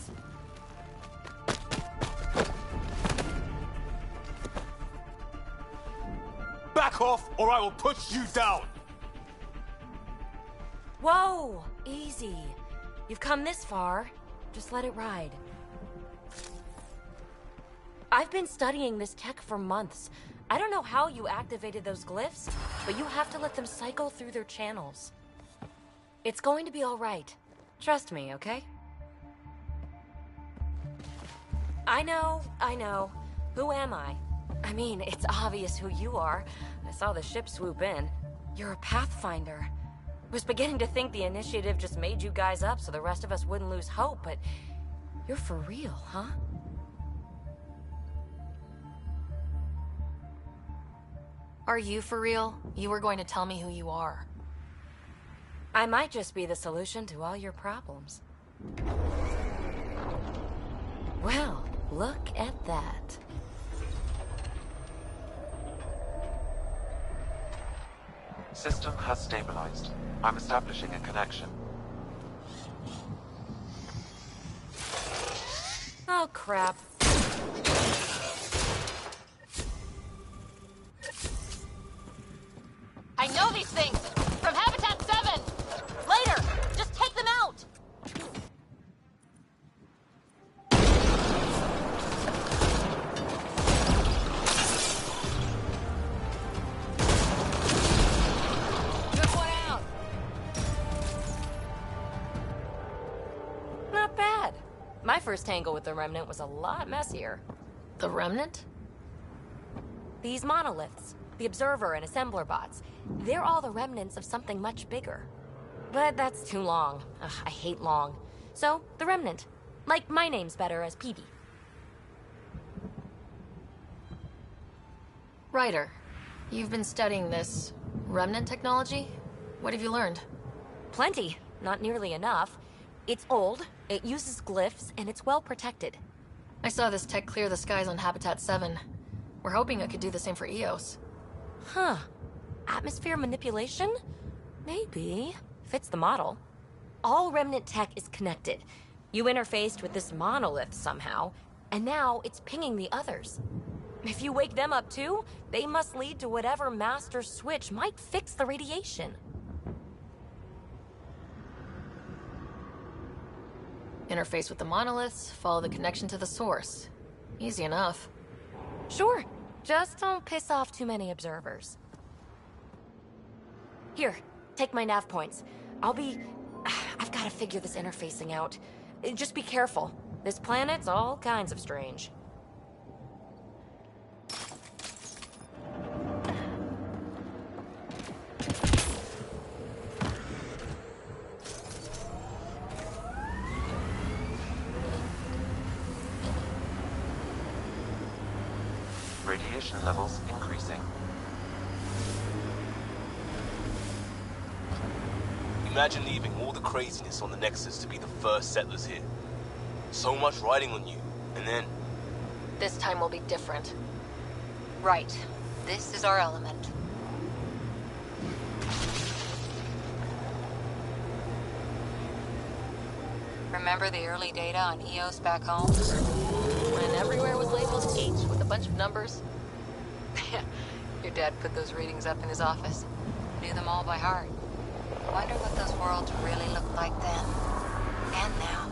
Back off, or I will push you down! Whoa! Easy. You've come this far. Just let it ride. I've been studying this tech for months. I don't know how you activated those glyphs, but you have to let them cycle through their channels. It's going to be all right. Trust me, okay? I know. Who am I? I mean, it's obvious who you are. I saw the ship swoop in. You're a Pathfinder. Was beginning to think the initiative just made you guys up so the rest of us wouldn't lose hope, but you're for real, huh? Are you for real? You were going to tell me who you are. I might just be the solution to all your problems. Well, look at that. System has stabilized. I'm establishing a connection. Oh, crap. I know these things! From Habitat 7! Later! Just take them out! Took one out. Not bad. My first tangle with the Remnant was a lot messier. The Remnant? These monoliths, the Observer and Assembler bots, they're all the remnants of something much bigger. But that's too long. Ugh, I hate long. So, the Remnant. Like, my name's better as Peavy. Ryder, you've been studying this Remnant technology? What have you learned? Plenty. Not nearly enough. It's old, it uses glyphs, and it's well protected. I saw this tech clear the skies on Habitat 7. We're hoping it could do the same for EOS. Huh. Atmosphere manipulation? Maybe. Fits the model. All Remnant tech is connected. You interfaced with this monolith somehow, and now it's pinging the others. If you wake them up too, they must lead to whatever master switch might fix the radiation. Interface with the monoliths, follow the connection to the source. Easy enough. Sure. Just don't piss off too many observers. Here, take my nav points. I've got to figure this interfacing out. Just be careful. This planet's all kinds of strange. Radiation levels increasing. Imagine leaving all the craziness on the Nexus to be the first settlers here. So much riding on you, and then... This time will be different. Right. This is our element. Remember the early data on EOS back home? When everywhere was labeled H with a bunch of numbers? Your dad put those readings up in his office. Knew them all by heart. Wonder what those worlds really looked like then. And now.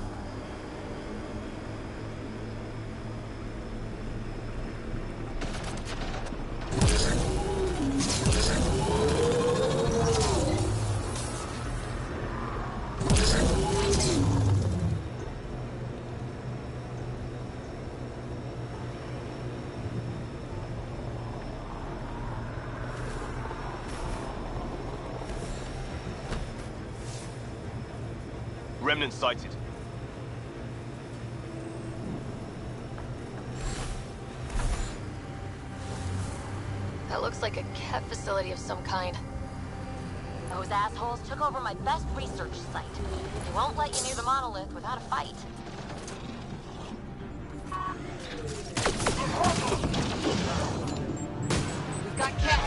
Remnant sighted. That looks like a cat facility of some kind. Those assholes took over my best research site. They won't let you near the monolith without a fight. We've got Cat.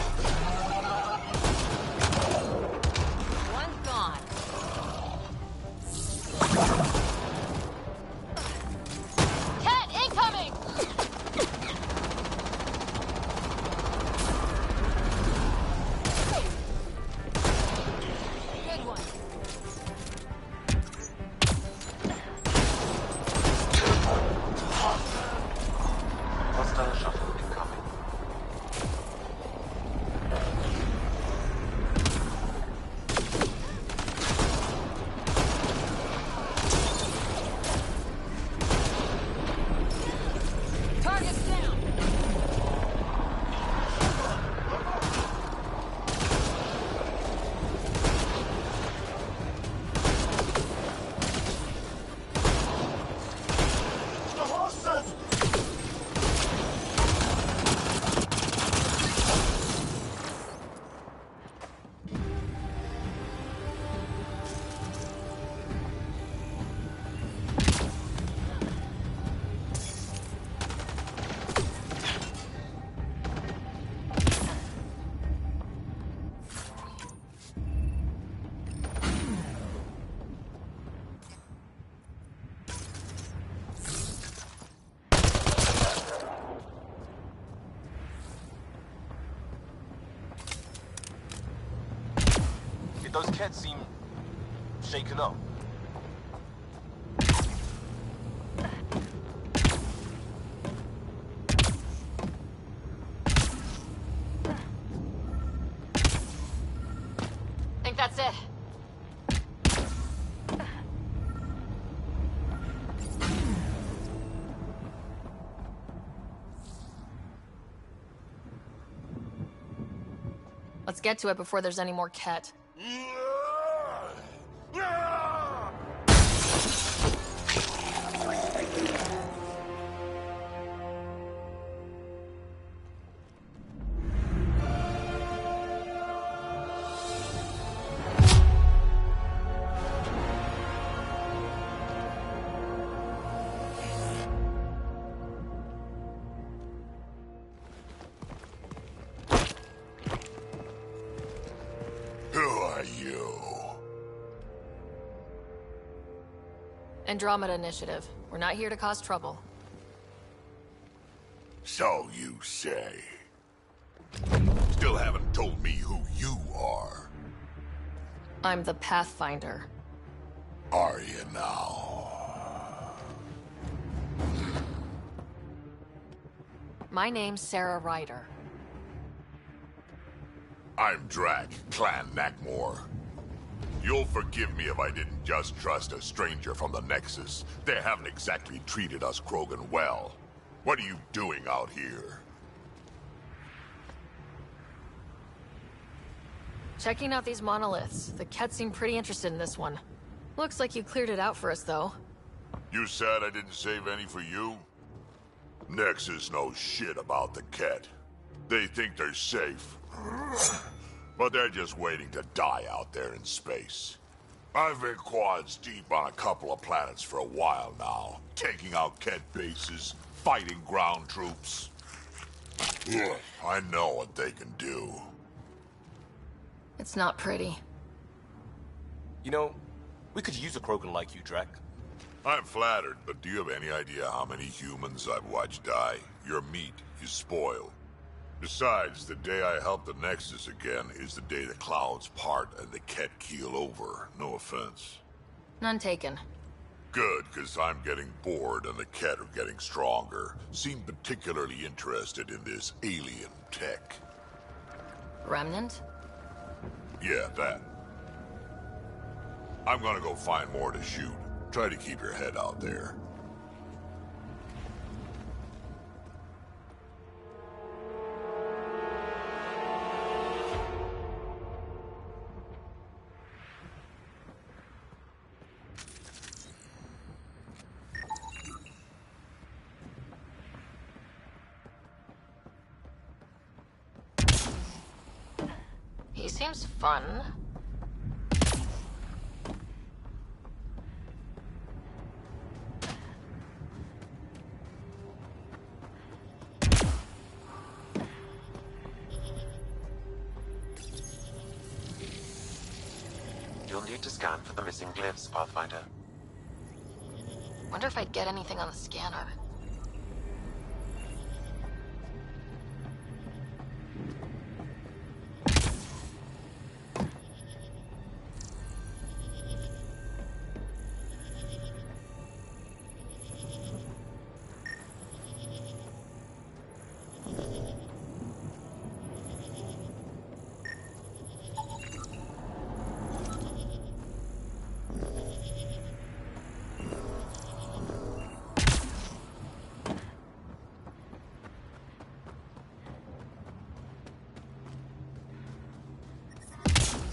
One gone. Cat incoming! Good one. Hostile shuttle incoming. Target's down. Did those cats seem... shaken up? Think that's it. Let's get to it before there's any more Ket. you? Andromeda Initiative. We're not here to cause trouble. So you say. Still haven't told me who you are. I'm the Pathfinder. Are you now? My name's Sarah Ryder. I'm Drac, Clan Nakmor. You'll forgive me if I didn't just trust a stranger from the Nexus. They haven't exactly treated us Krogan well. What are you doing out here? Checking out these monoliths. The Ket seemed pretty interested in this one. Looks like you cleared it out for us, though. You said I didn't save any for you? Nexus knows shit about the Ket. They think they're safe. But they're just waiting to die out there in space. I've been quads deep on a couple of planets for a while now, taking out Ket bases, fighting ground troops. I know what they can do. It's not pretty. You know, we could use a Krogan like you, Drac. I'm flattered, but do you have any idea how many humans I've watched die? Your meat is spoiled. Besides, the day I help the Nexus again is the day the clouds part and the Ket keel over. No offense. None taken. Good, because I'm getting bored and the Ket are getting stronger. Seem particularly interested in this alien tech. Remnant? Yeah, that. I'm gonna go find more to shoot. Try to keep your head out there. He seems fun. You'll need to scan for the missing glyphs, Pathfinder. Wonder if I'd get anything on the scanner.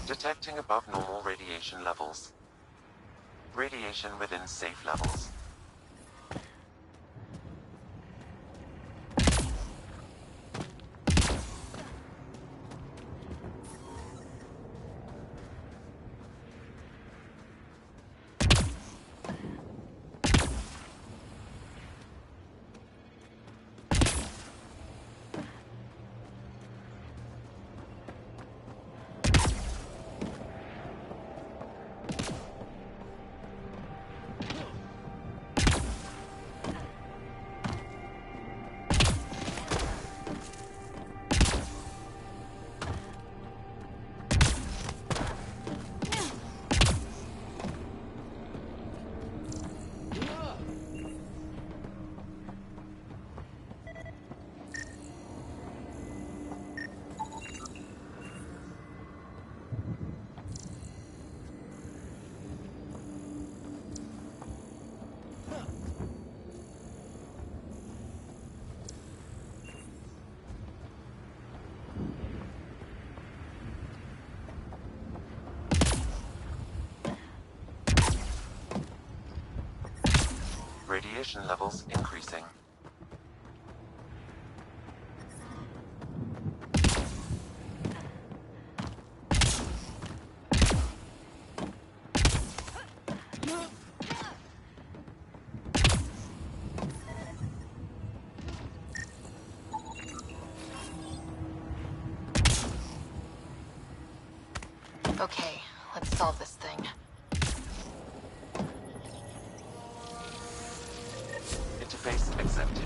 Detecting above normal radiation levels. Radiation within safe levels. Radiation levels increasing. Okay, Let's solve this thing. Interface accepted.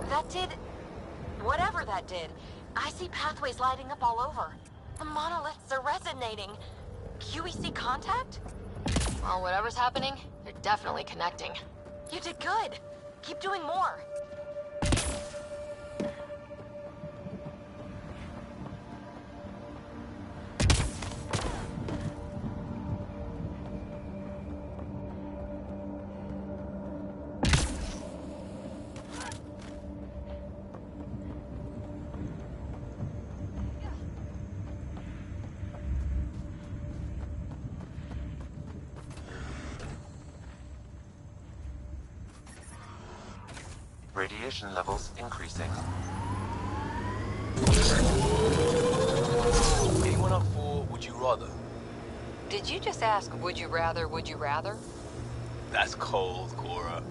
That did... whatever that did. I see pathways lighting up all over. The monoliths are resonating. QEC contact? Well, whatever's happening, they're definitely connecting. You did good. Keep doing more. Radiation levels increasing. Anyone up for Would You Rather? Did you just ask, would you rather, would you rather? That's cold, Cora.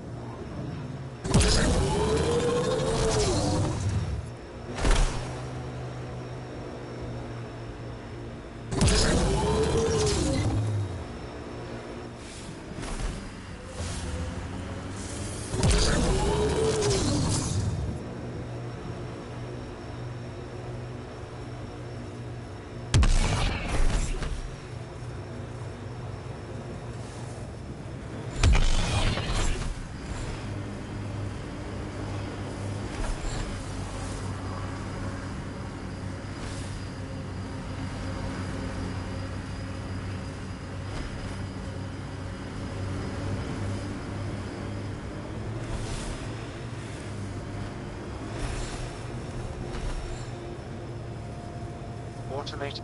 Automate.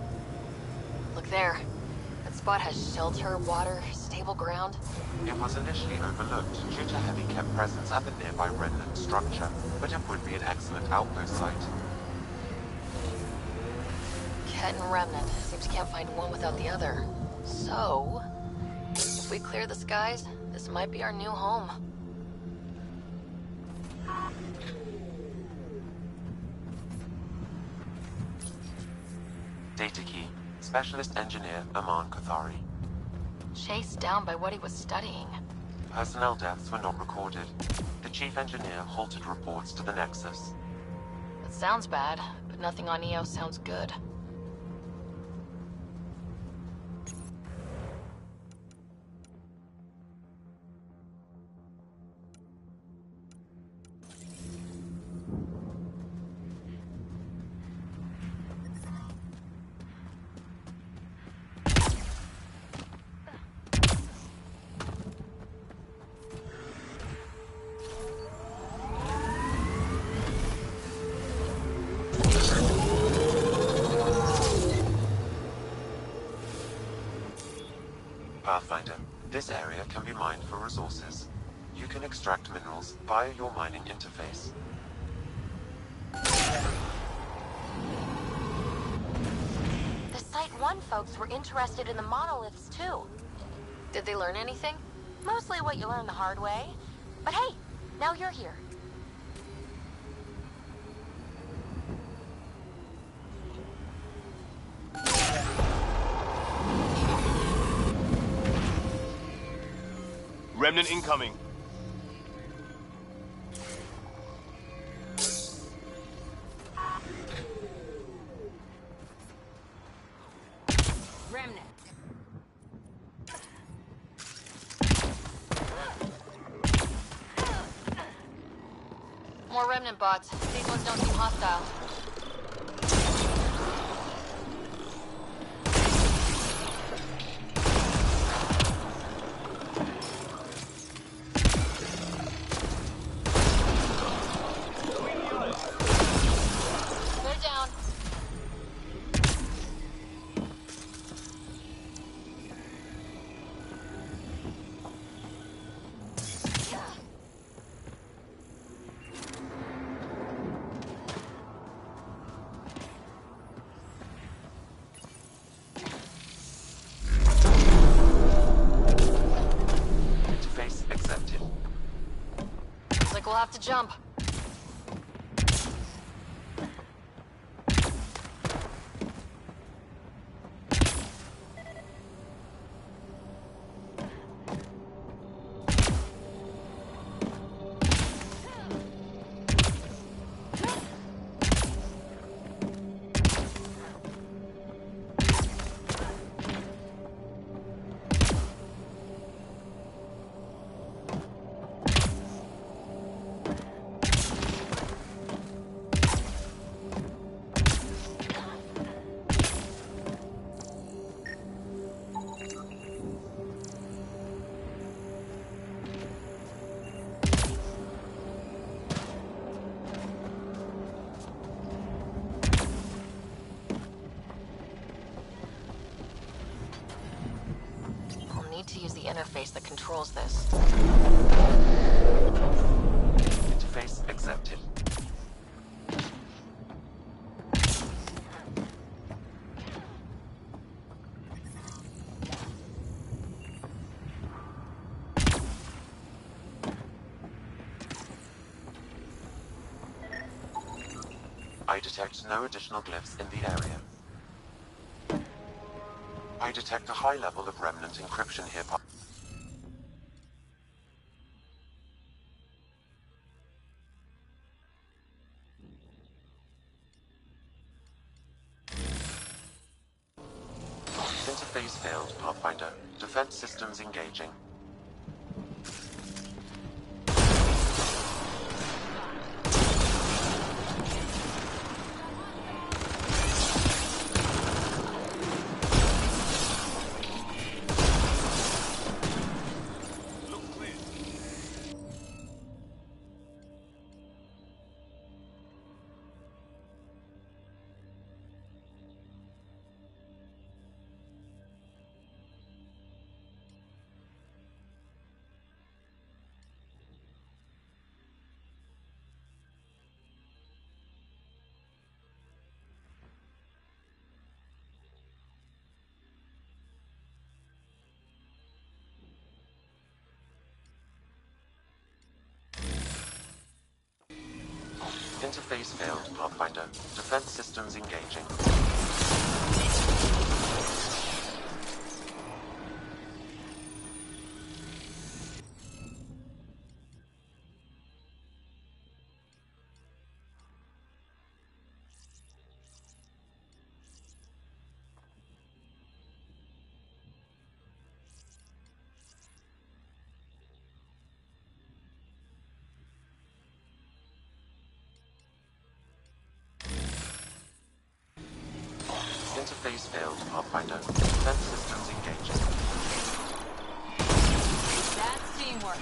Look there. That spot has shelter, water, stable ground. It was initially overlooked due to heavy kept presence at the nearby remnant structure, but it would be an excellent outpost site. Ket and Remnant. Seems can't find one without the other. So, if we clear the skies, this might be our new home. Data key. Specialist engineer Aman Kothari. Chased down by what he was studying. Personnel deaths were not recorded. The chief engineer halted reports to the Nexus. That sounds bad, but nothing on EOS sounds good. Pathfinder, this area can be mined for resources. You can extract minerals via your mining interface. The Site 1 folks were interested in the monoliths, too. Did they learn anything? Mostly what you learn the hard way. But hey, now you're here. Remnant incoming. Remnant. More Remnant bots. These ones don't seem hostile. They're down. Interface accepted. Looks like we'll have to jump. controls this? Interface accepted. I detect no additional glyphs in the area. I detect a high level of remnant encryption here. Interface failed, Pathfinder. Defense systems engaging. Interface failed, Pathfinder. Defense systems engaging. Interface failed, Pathfinder. Defense systems engaging. That's teamwork.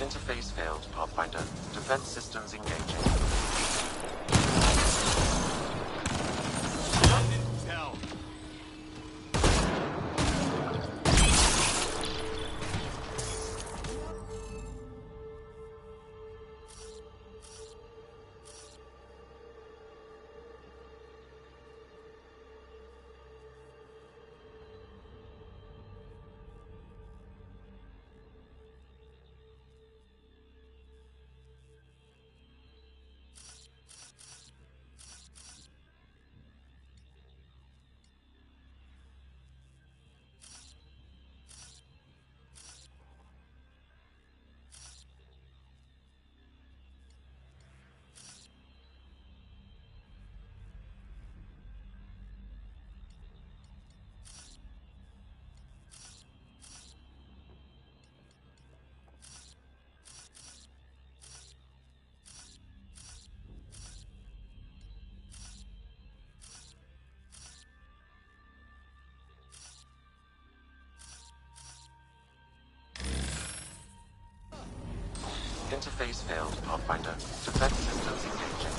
Interface failed, Pathfinder. Defense systems engaging. Tell. Interface failed, Pathfinder. Defense systems engaging.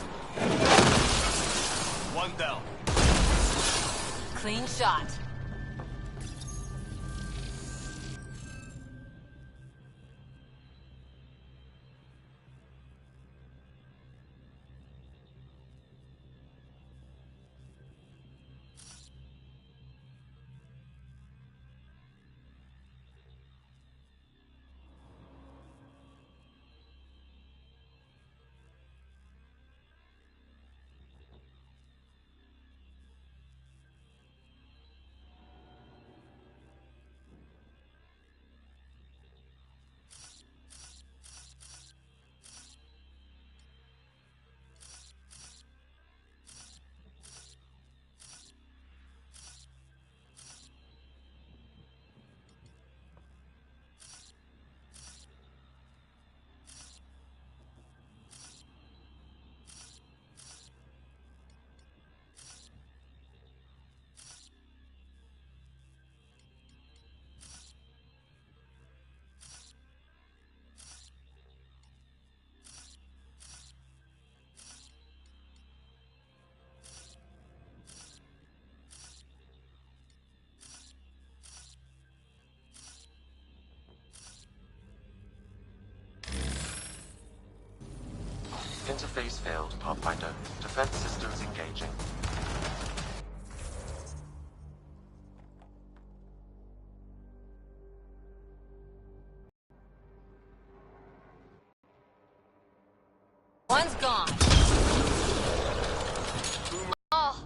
One down. Clean shot. Interface failed, Pathfinder. Defense systems engaging. One's gone. Oh.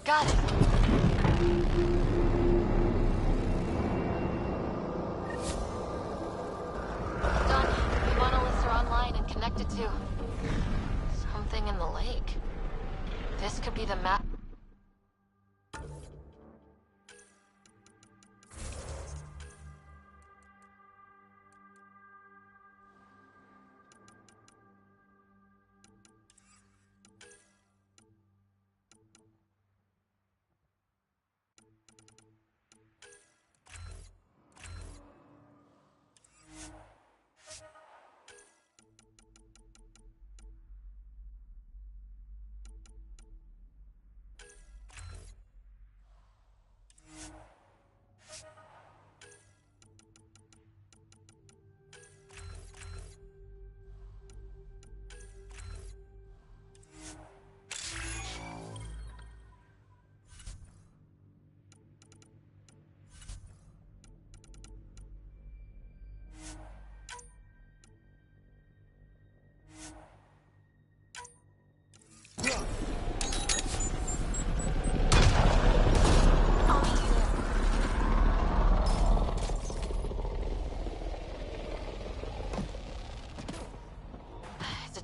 Got it. Done. The monoliths are online and connected to something in the lake. This could be the map.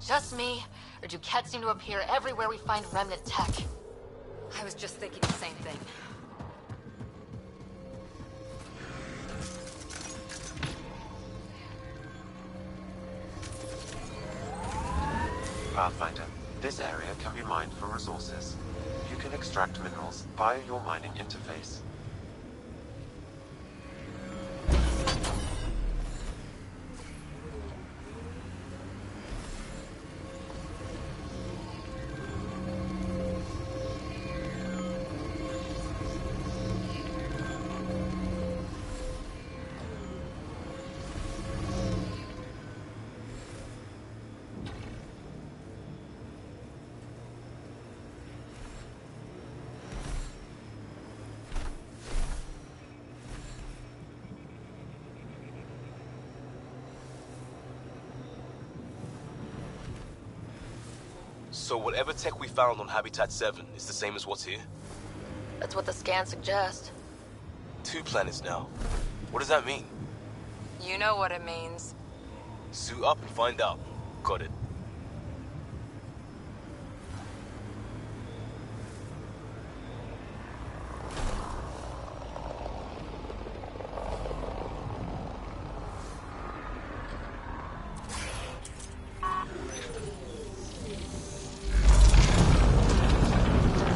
Just me, or do Kett seem to appear everywhere we find remnant tech? I was just thinking the same thing. Pathfinder, this area can be mined for resources. You can extract minerals via your mining interface. So whatever tech we found on Habitat 7 is the same as what's here? That's what the scans suggest. 2 planets now. What does that mean? You know what it means. Suit up and find out. Got it.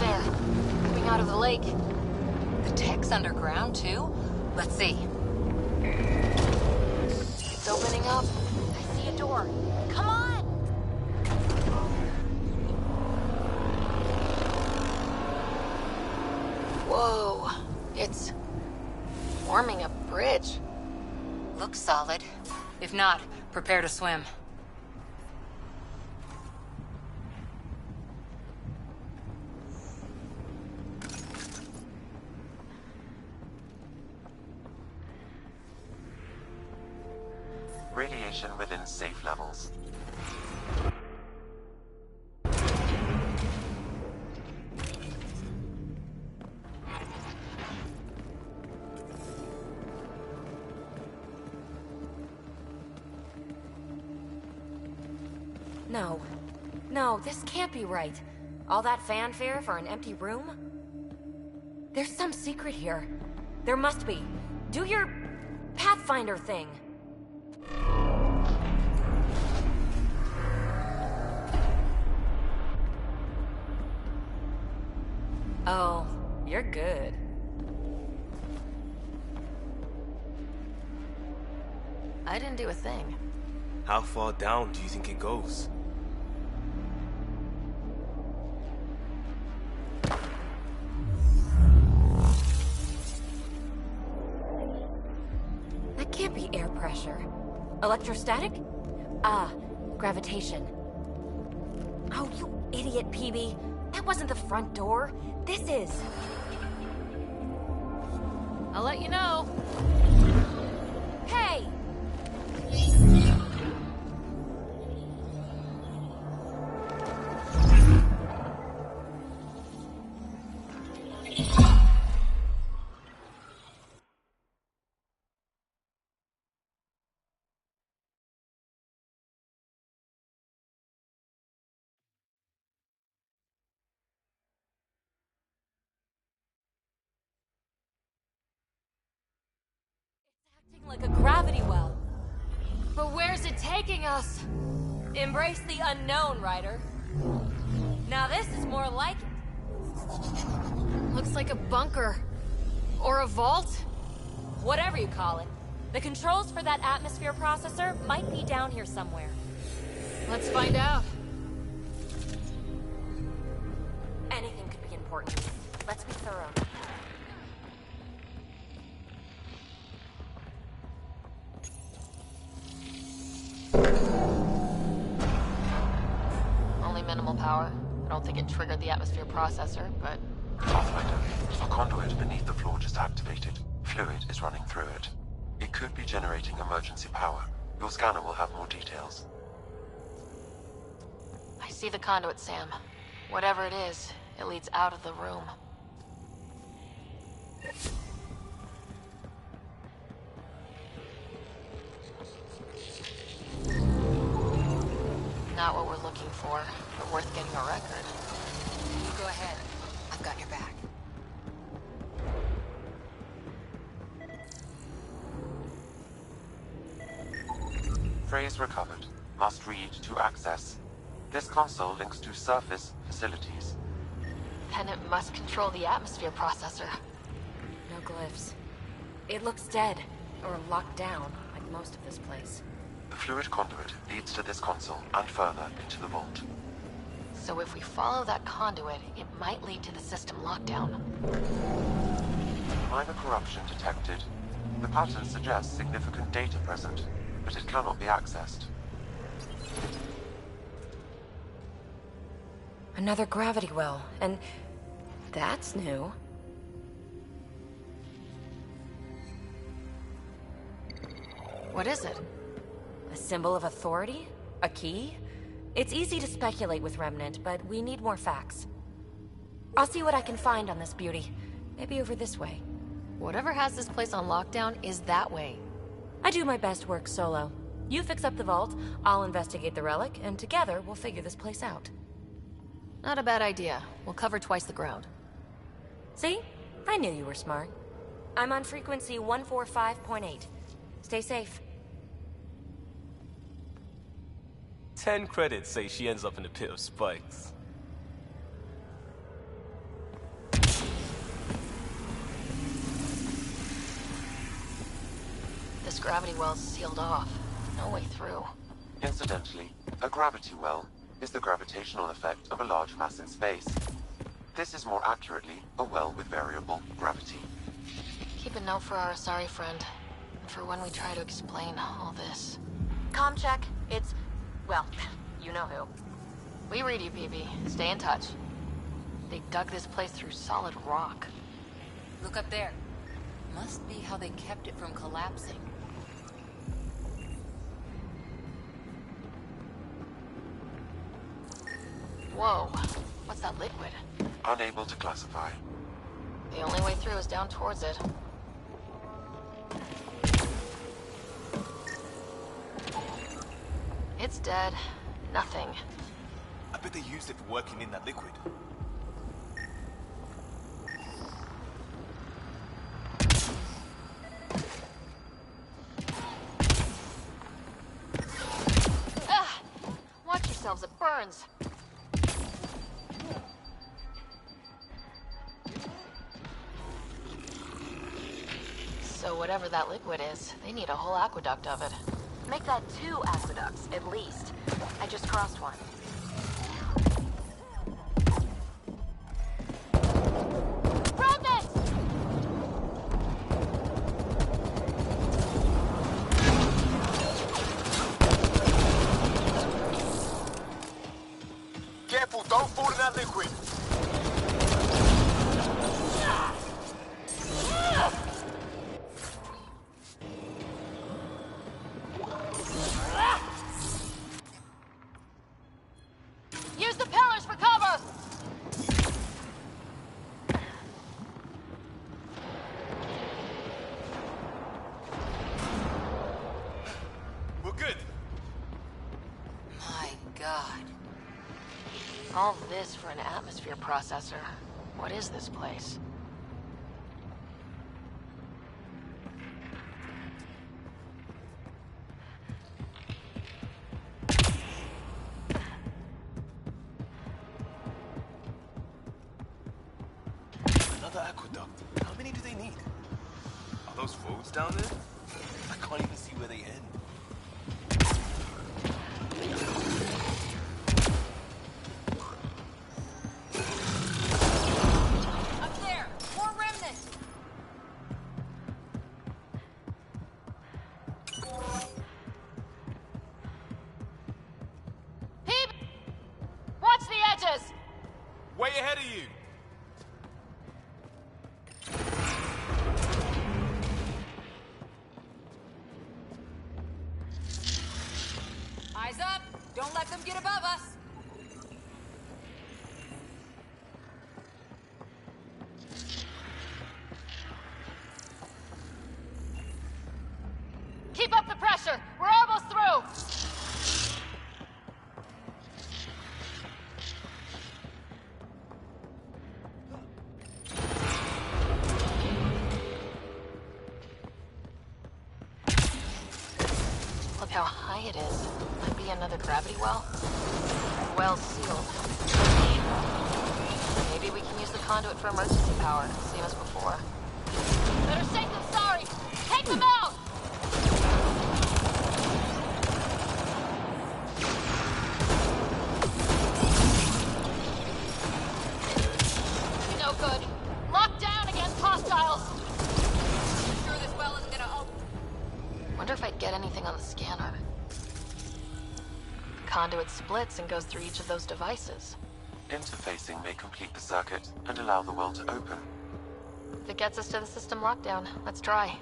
There. Coming out of the lake. The tech's underground, too? Let's see. It's opening up. I see a door. Come on! Whoa. It's forming a bridge. Looks solid. If not, prepare to swim. Radiation within safe levels. No. No, this can't be right. All that fanfare for an empty room? There's some secret here. There must be. Do your Pathfinder thing. Oh, you're good. I didn't do a thing. How far down do you think it goes? That can't be air pressure. Electrostatic? Ah, gravitation. Oh, you idiot, PB. That wasn't the front door. This is. I'll let you know. Hey! Like a gravity well. But where's it taking us? Embrace the unknown, Ryder. Now this is more like it. Looks like a bunker. Or a vault? Whatever you call it. The controls for that atmosphere processor might be down here somewhere. Let's find out. Anything could be important. Let's be thorough. Only minimal power. I don't think it triggered the atmosphere processor, but... Pathfinder, a conduit beneath the floor just activated. Fluid is running through it. It could be generating emergency power. Your scanner will have more details. I see the conduit, Sam. Whatever it is, it leads out of the room. Not what we're looking for, but worth getting a record. You go ahead. I've got your back. Phrase recovered. Must read to access. This console links to surface facilities. Then it must control the atmosphere processor. No glyphs. It looks dead, or locked down, like most of this place. The fluid conduit leads to this console and further into the vault. So if we follow that conduit, it might lead to the system lockdown. Minor corruption detected. The pattern suggests significant data present, but it cannot be accessed. Another gravity well, and that's new. What is it? A symbol of authority? A key? It's easy to speculate with Remnant, but we need more facts. I'll see what I can find on this beauty. Maybe over this way. Whatever has this place on lockdown is that way. I do my best work solo. You fix up the vault, I'll investigate the relic, and together we'll figure this place out. Not a bad idea. We'll cover twice the ground. See? I knew you were smart. I'm on frequency 145.8. Stay safe. 10 credits say she ends up in a pit of spikes. This gravity well's sealed off. No way through. Incidentally, a gravity well is the gravitational effect of a large mass in space. This is more accurately a well with variable gravity. Keep a note for our Asari friend, and for when we try to explain all this. Comm check. It's... well, you know who. We read you, PB. Stay in touch. They dug this place through solid rock. Look up there. Must be how they kept it from collapsing. Whoa. What's that liquid? Unable to classify. The only way through is down towards it. It's dead. Nothing. I bet they used it for working in that liquid. Ah! Watch yourselves, it burns. So whatever that liquid is, they need a whole aqueduct of it. Make that 2 aqueducts, at least. I just crossed one. Careful, don't fall in that liquid. Use the pillars for cover! We're good. My God. All this for an atmosphere processor. What is this place? Another aqueduct. How many do they need? Are those roads down there? I can't even see where they end. Up there! More remnants! Peep! Watch the edges! Way ahead of you! Eyes up! Don't let them get above us! Keep up the pressure! We're almost through! Look how high it is. Might be another gravity well. Well sealed. Maybe we can use the conduit for emergency power, same as before. Better safe than sorry! Take them out! No good. Locked down against hostiles! I'm sure this well isn't gonna open. Wonder if I'd get anything on the scanner. The conduit splits and goes through each of those devices. Interfacing may complete the circuit and allow the well to open. If it gets us to the system lockdown, let's try.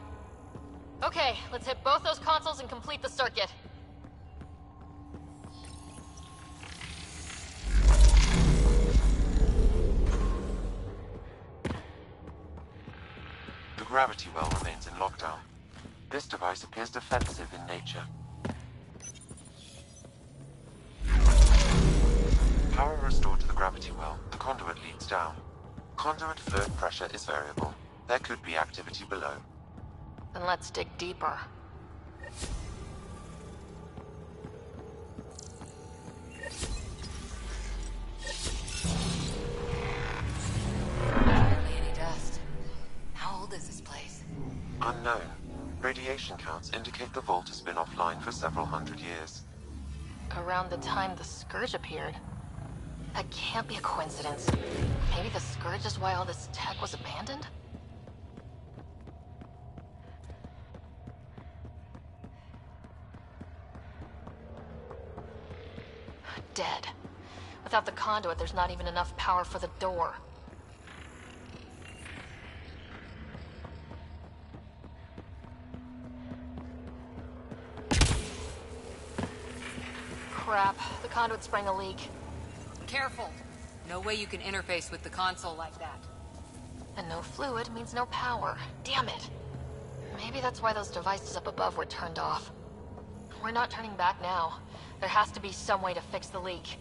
Okay, let's hit both those consoles and complete the circuit. gravity well remains in lockdown. This device appears defensive in nature. Power restored to the gravity well. The conduit leads down. Conduit fluid pressure is variable. There could be activity below. Then let's dig deeper. Hardly any dust. How old is this place? Unknown. Radiation counts indicate the vault has been offline for several hundred years. Around the time the Scourge appeared. That can't be a coincidence. Maybe the Scourge is why all this tech was abandoned? Dead. Without the conduit, there's not even enough power for the door. Crap. The conduit sprang a leak. Careful. No way you can interface with the console like that. And no fluid means no power. Damn it. Maybe that's why those devices up above were turned off. We're not turning back now. There has to be some way to fix the leak.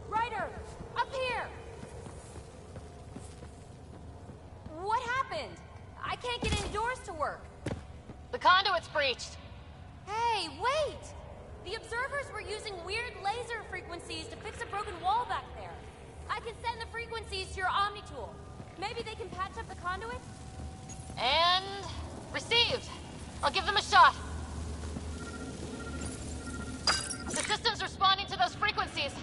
Ryder! Up here! What happened? I can't get indoors to work. The conduit's breached. Hey, wait! The observers were using weird laser frequencies to fix a broken wall back there. I can send the frequencies to your Omni tool. Maybe they can patch up the conduit? And... received. I'll give them a shot. The system's responding to those frequencies.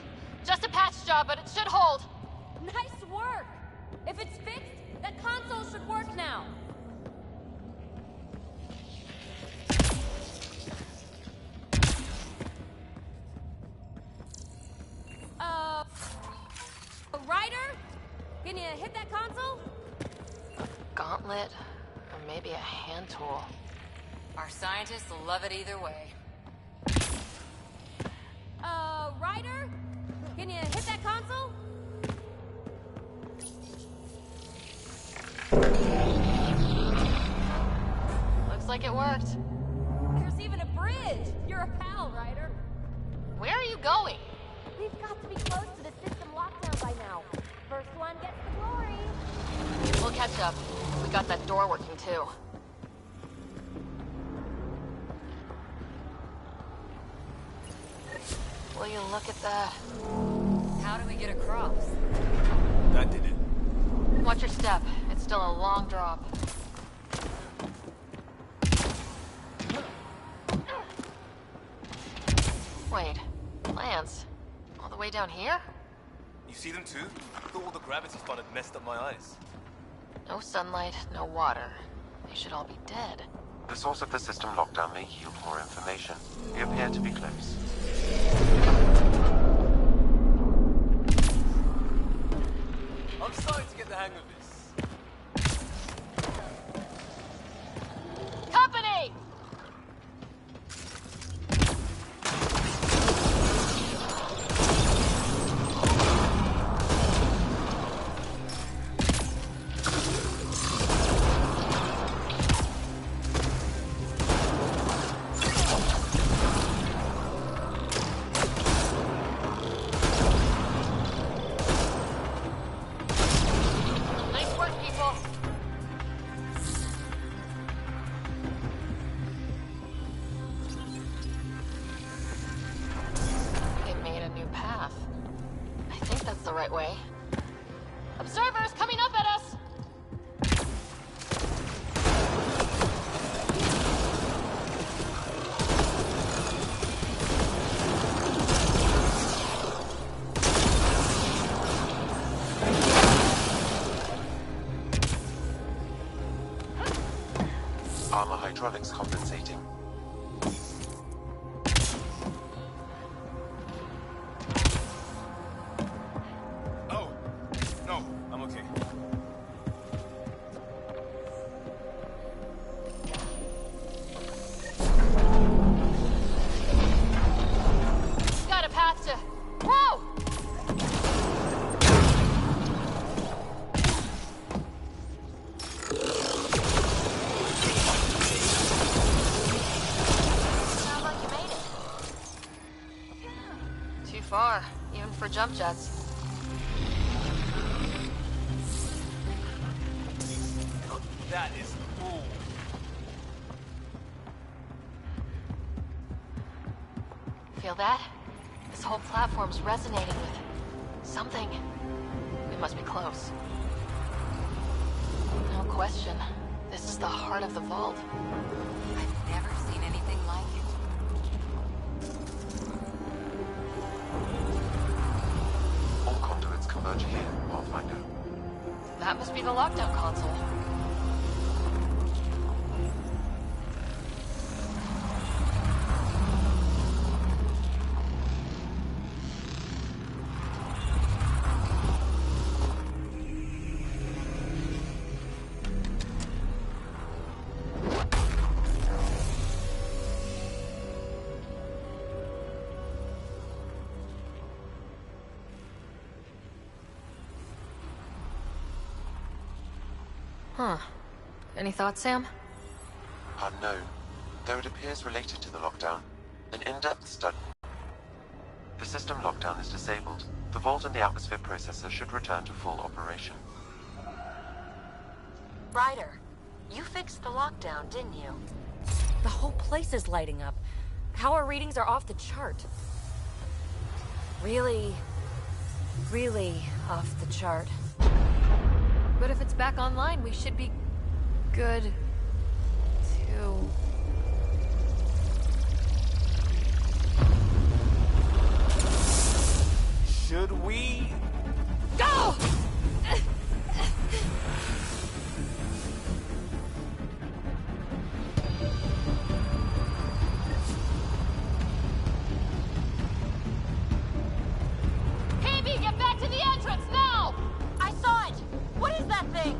Just a patch job, but it should hold. Nice work! If it's fixed, that console should work now. Ryder? Can you hit that console? Gauntlet, or maybe a hand tool. Our scientists will love it either way. Ryder? Can you hit that console? Looks like it worked. There's even a bridge. You're a pal, Ryder. Where are you going? We've got to be close to the system lockdown by now. First one gets the glory. We'll catch up. We got that door working too. Will you look at that? How do we get across? That did it. Watch your step. It's still a long drop. Wait, Lance, all the way down here? You see them too? I thought all the gravity fun had messed up my eyes. No sunlight, no water. They should all be dead. The source of the system lockdown may yield more information. We appear to be close. I'm starting to get the hang of this. Company! Nice work, people. They made a new path. I think that's the right way. Observers coming up at us! Armor hydraulics compensating. Oh, no, I'm okay. Got a path to... Whoa! far, even for jump jets. That is cool. Feel that? This whole platform's resonating with something. We must be close. No question. This is the heart of the vault. I've never seen anything like it. All conduits converge here, Pathfinder. That must be the lockdown console. Huh. Any thoughts, Sam? Unknown, though it appears related to the lockdown. An in-depth study. The system lockdown is disabled. The vault and the atmosphere processor should return to full operation. Ryder, you fixed the lockdown, didn't you? The whole place is lighting up. Power readings are off the chart. Really off the chart. But if it's back online, we should be good to... Should we? Go! Phoebe, get back to the entrance now! I saw it! What is that thing?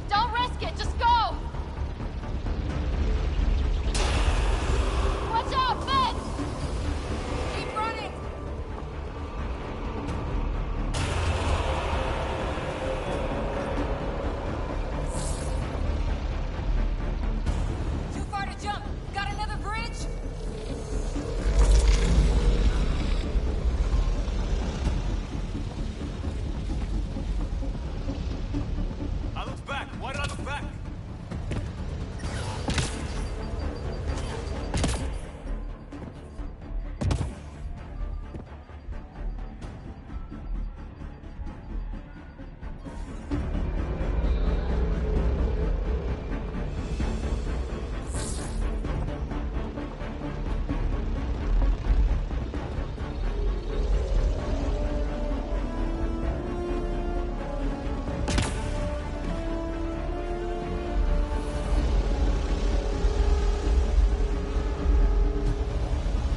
Don't risk it, just go! Watch out, Finn! Keep running! Too far to jump. Got another bridge? I look back. Why did I look back?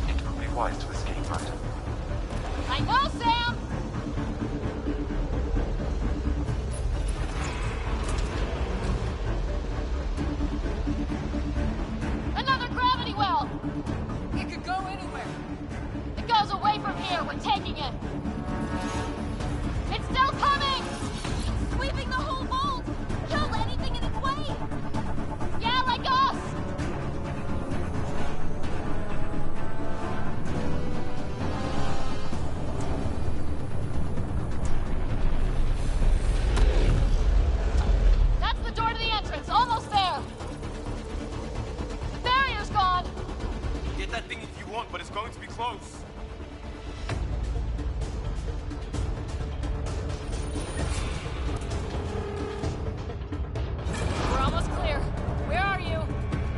It would be wise to escape, right? I know, Sam! Another gravity well! It could go anywhere. It goes away from here, we're taking it! It's still coming! Sweeping the whole vault! Kill anything in its way! Yeah, like us! That's the door to the entrance, almost there! The barrier's gone! Get that thing if you want, but it's going to be close. We're almost clear. Where are you?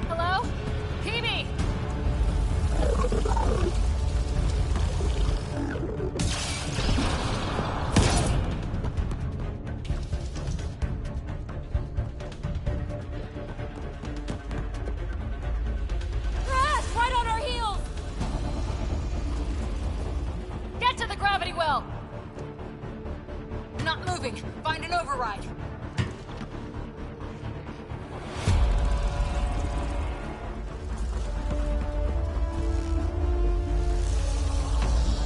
Hello? Phoebe! Crash! Right on our heels! Get to the gravity well! Not moving. Find an override.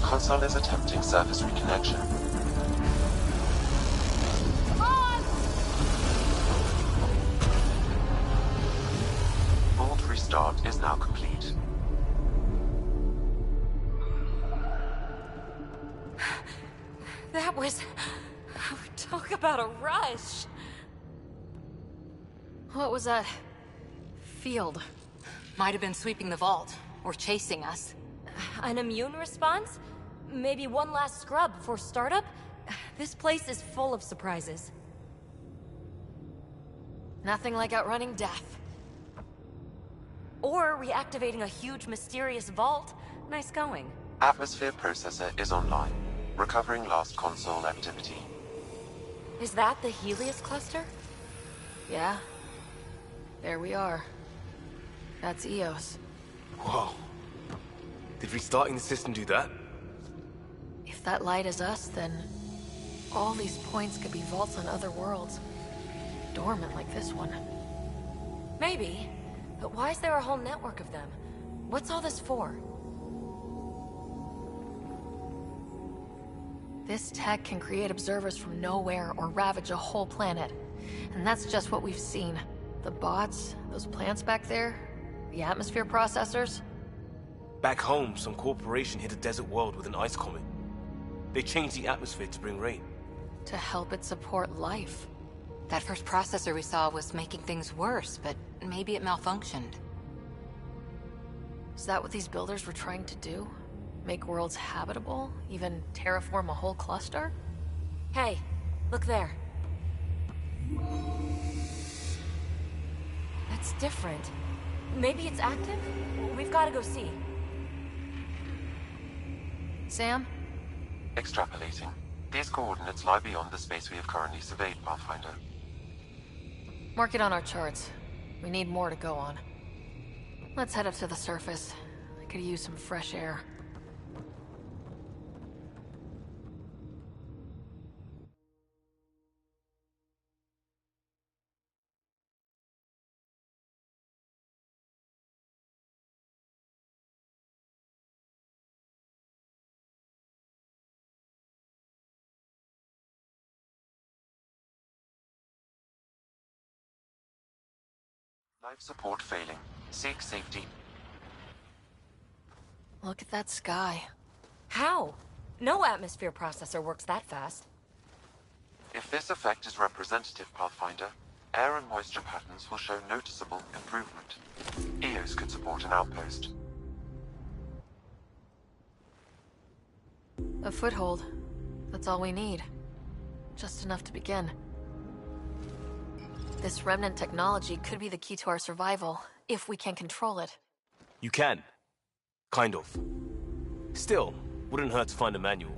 Console is attempting surface reconnection. Come on! Vault restart is now complete. That was... Talk about a rush. What was that? Field. Might have been sweeping the vault, or chasing us. An immune response? Maybe one last scrub before startup? This place is full of surprises. Nothing like outrunning death. Or reactivating a huge mysterious vault. Nice going. Atmosphere processor is online. Recovering last console activity. Is that the Helios cluster? Yeah. There we are. That's Eos. Whoa. Did restarting the system do that? If that light is us, then all these points could be vaults on other worlds. Dormant like this one. Maybe. But why is there a whole network of them? What's all this for? This tech can create observers from nowhere or ravage a whole planet. And that's just what we've seen. The bots, those plants back there, the atmosphere processors. Back home, some corporation hit a desert world with an ice comet. They changed the atmosphere to bring rain. To help it support life. That first processor we saw was making things worse, but maybe it malfunctioned. Is that what these builders were trying to do? Make worlds habitable? Even terraform a whole cluster? Hey, look there. That's different. Maybe it's active? We've got to go see. Sam? Extrapolating. These coordinates lie beyond the space we have currently surveyed, Pathfinder. Mark it on our charts. We need more to go on. Let's head up to the surface. I could use some fresh air. Life support failing. Seek safety. Look at that sky. How? No atmosphere processor works that fast. If this effect is representative, Pathfinder, air and moisture patterns will show noticeable improvement. Eos could support an outpost. A foothold. That's all we need. Just enough to begin. This remnant technology could be the key to our survival, if we can control it. You can. Kind of. Still, wouldn't hurt to find a manual.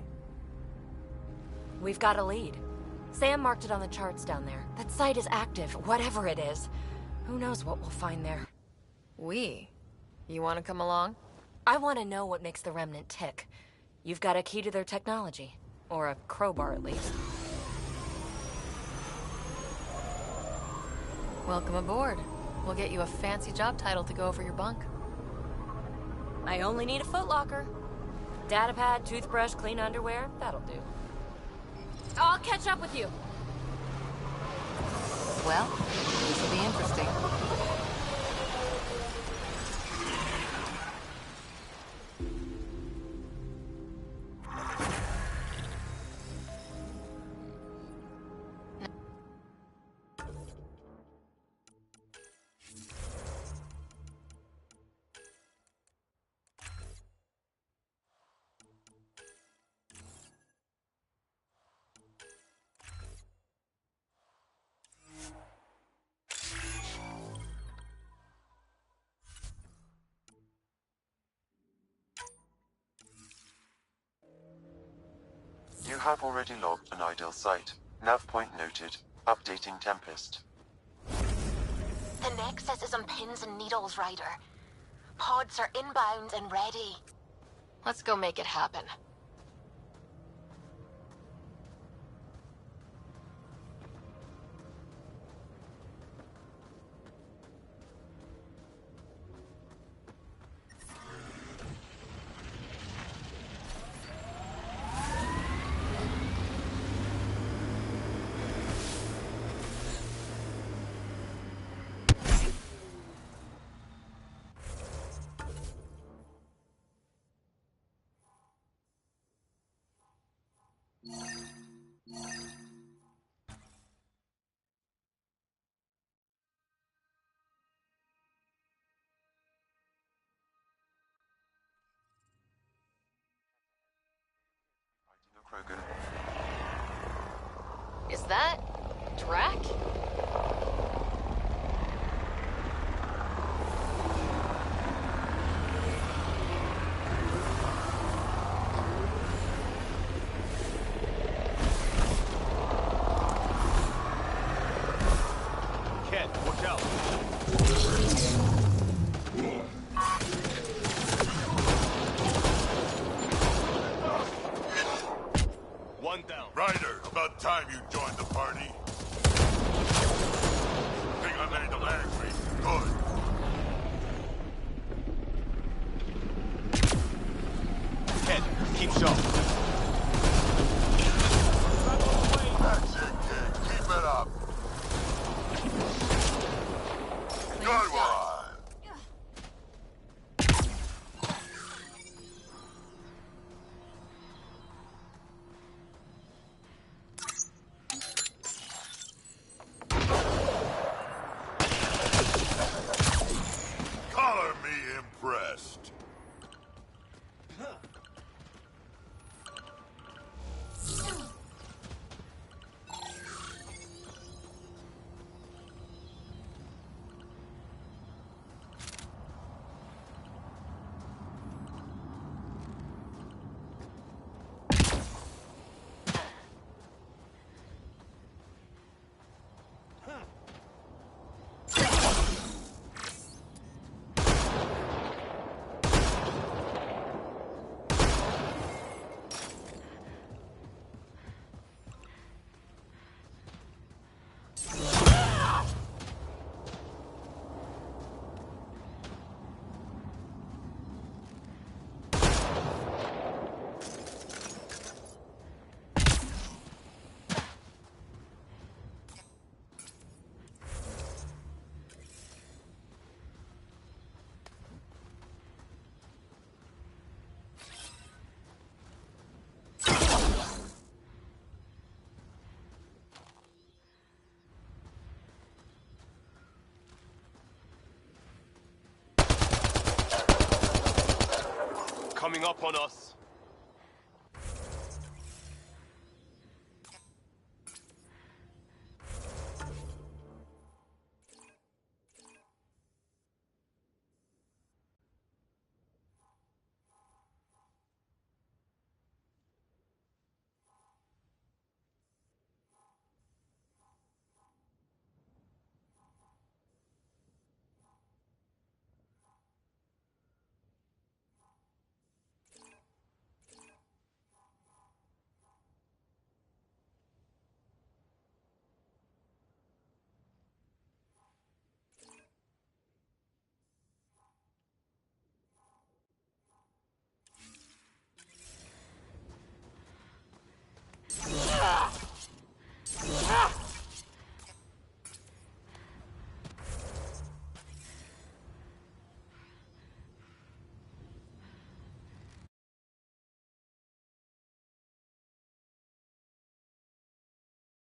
We've got a lead. Sam marked it on the charts down there. That site is active, whatever it is. Who knows what we'll find there. We? You want to come along? I want to know what makes the remnant tick. You've got a key to their technology. Or a crowbar, at least. Welcome aboard. We'll get you a fancy job title to go over your bunk. I only need a footlocker. Datapad, toothbrush, clean underwear, that'll do. I'll catch up with you. Well, this will be interesting. You have already logged an ideal site. Nav point noted. Updating Tempest. The Nexus is on pins and needles, Ryder. Pods are inbound and ready. Let's go make it happen. that Drac? Ken, watch out. One down. Ryder, about time you joined the party. Think I made them angry. Good. Ken, keep sharp. That's it, kid. Keep it up. Good one. Color me impressed. Coming up on us.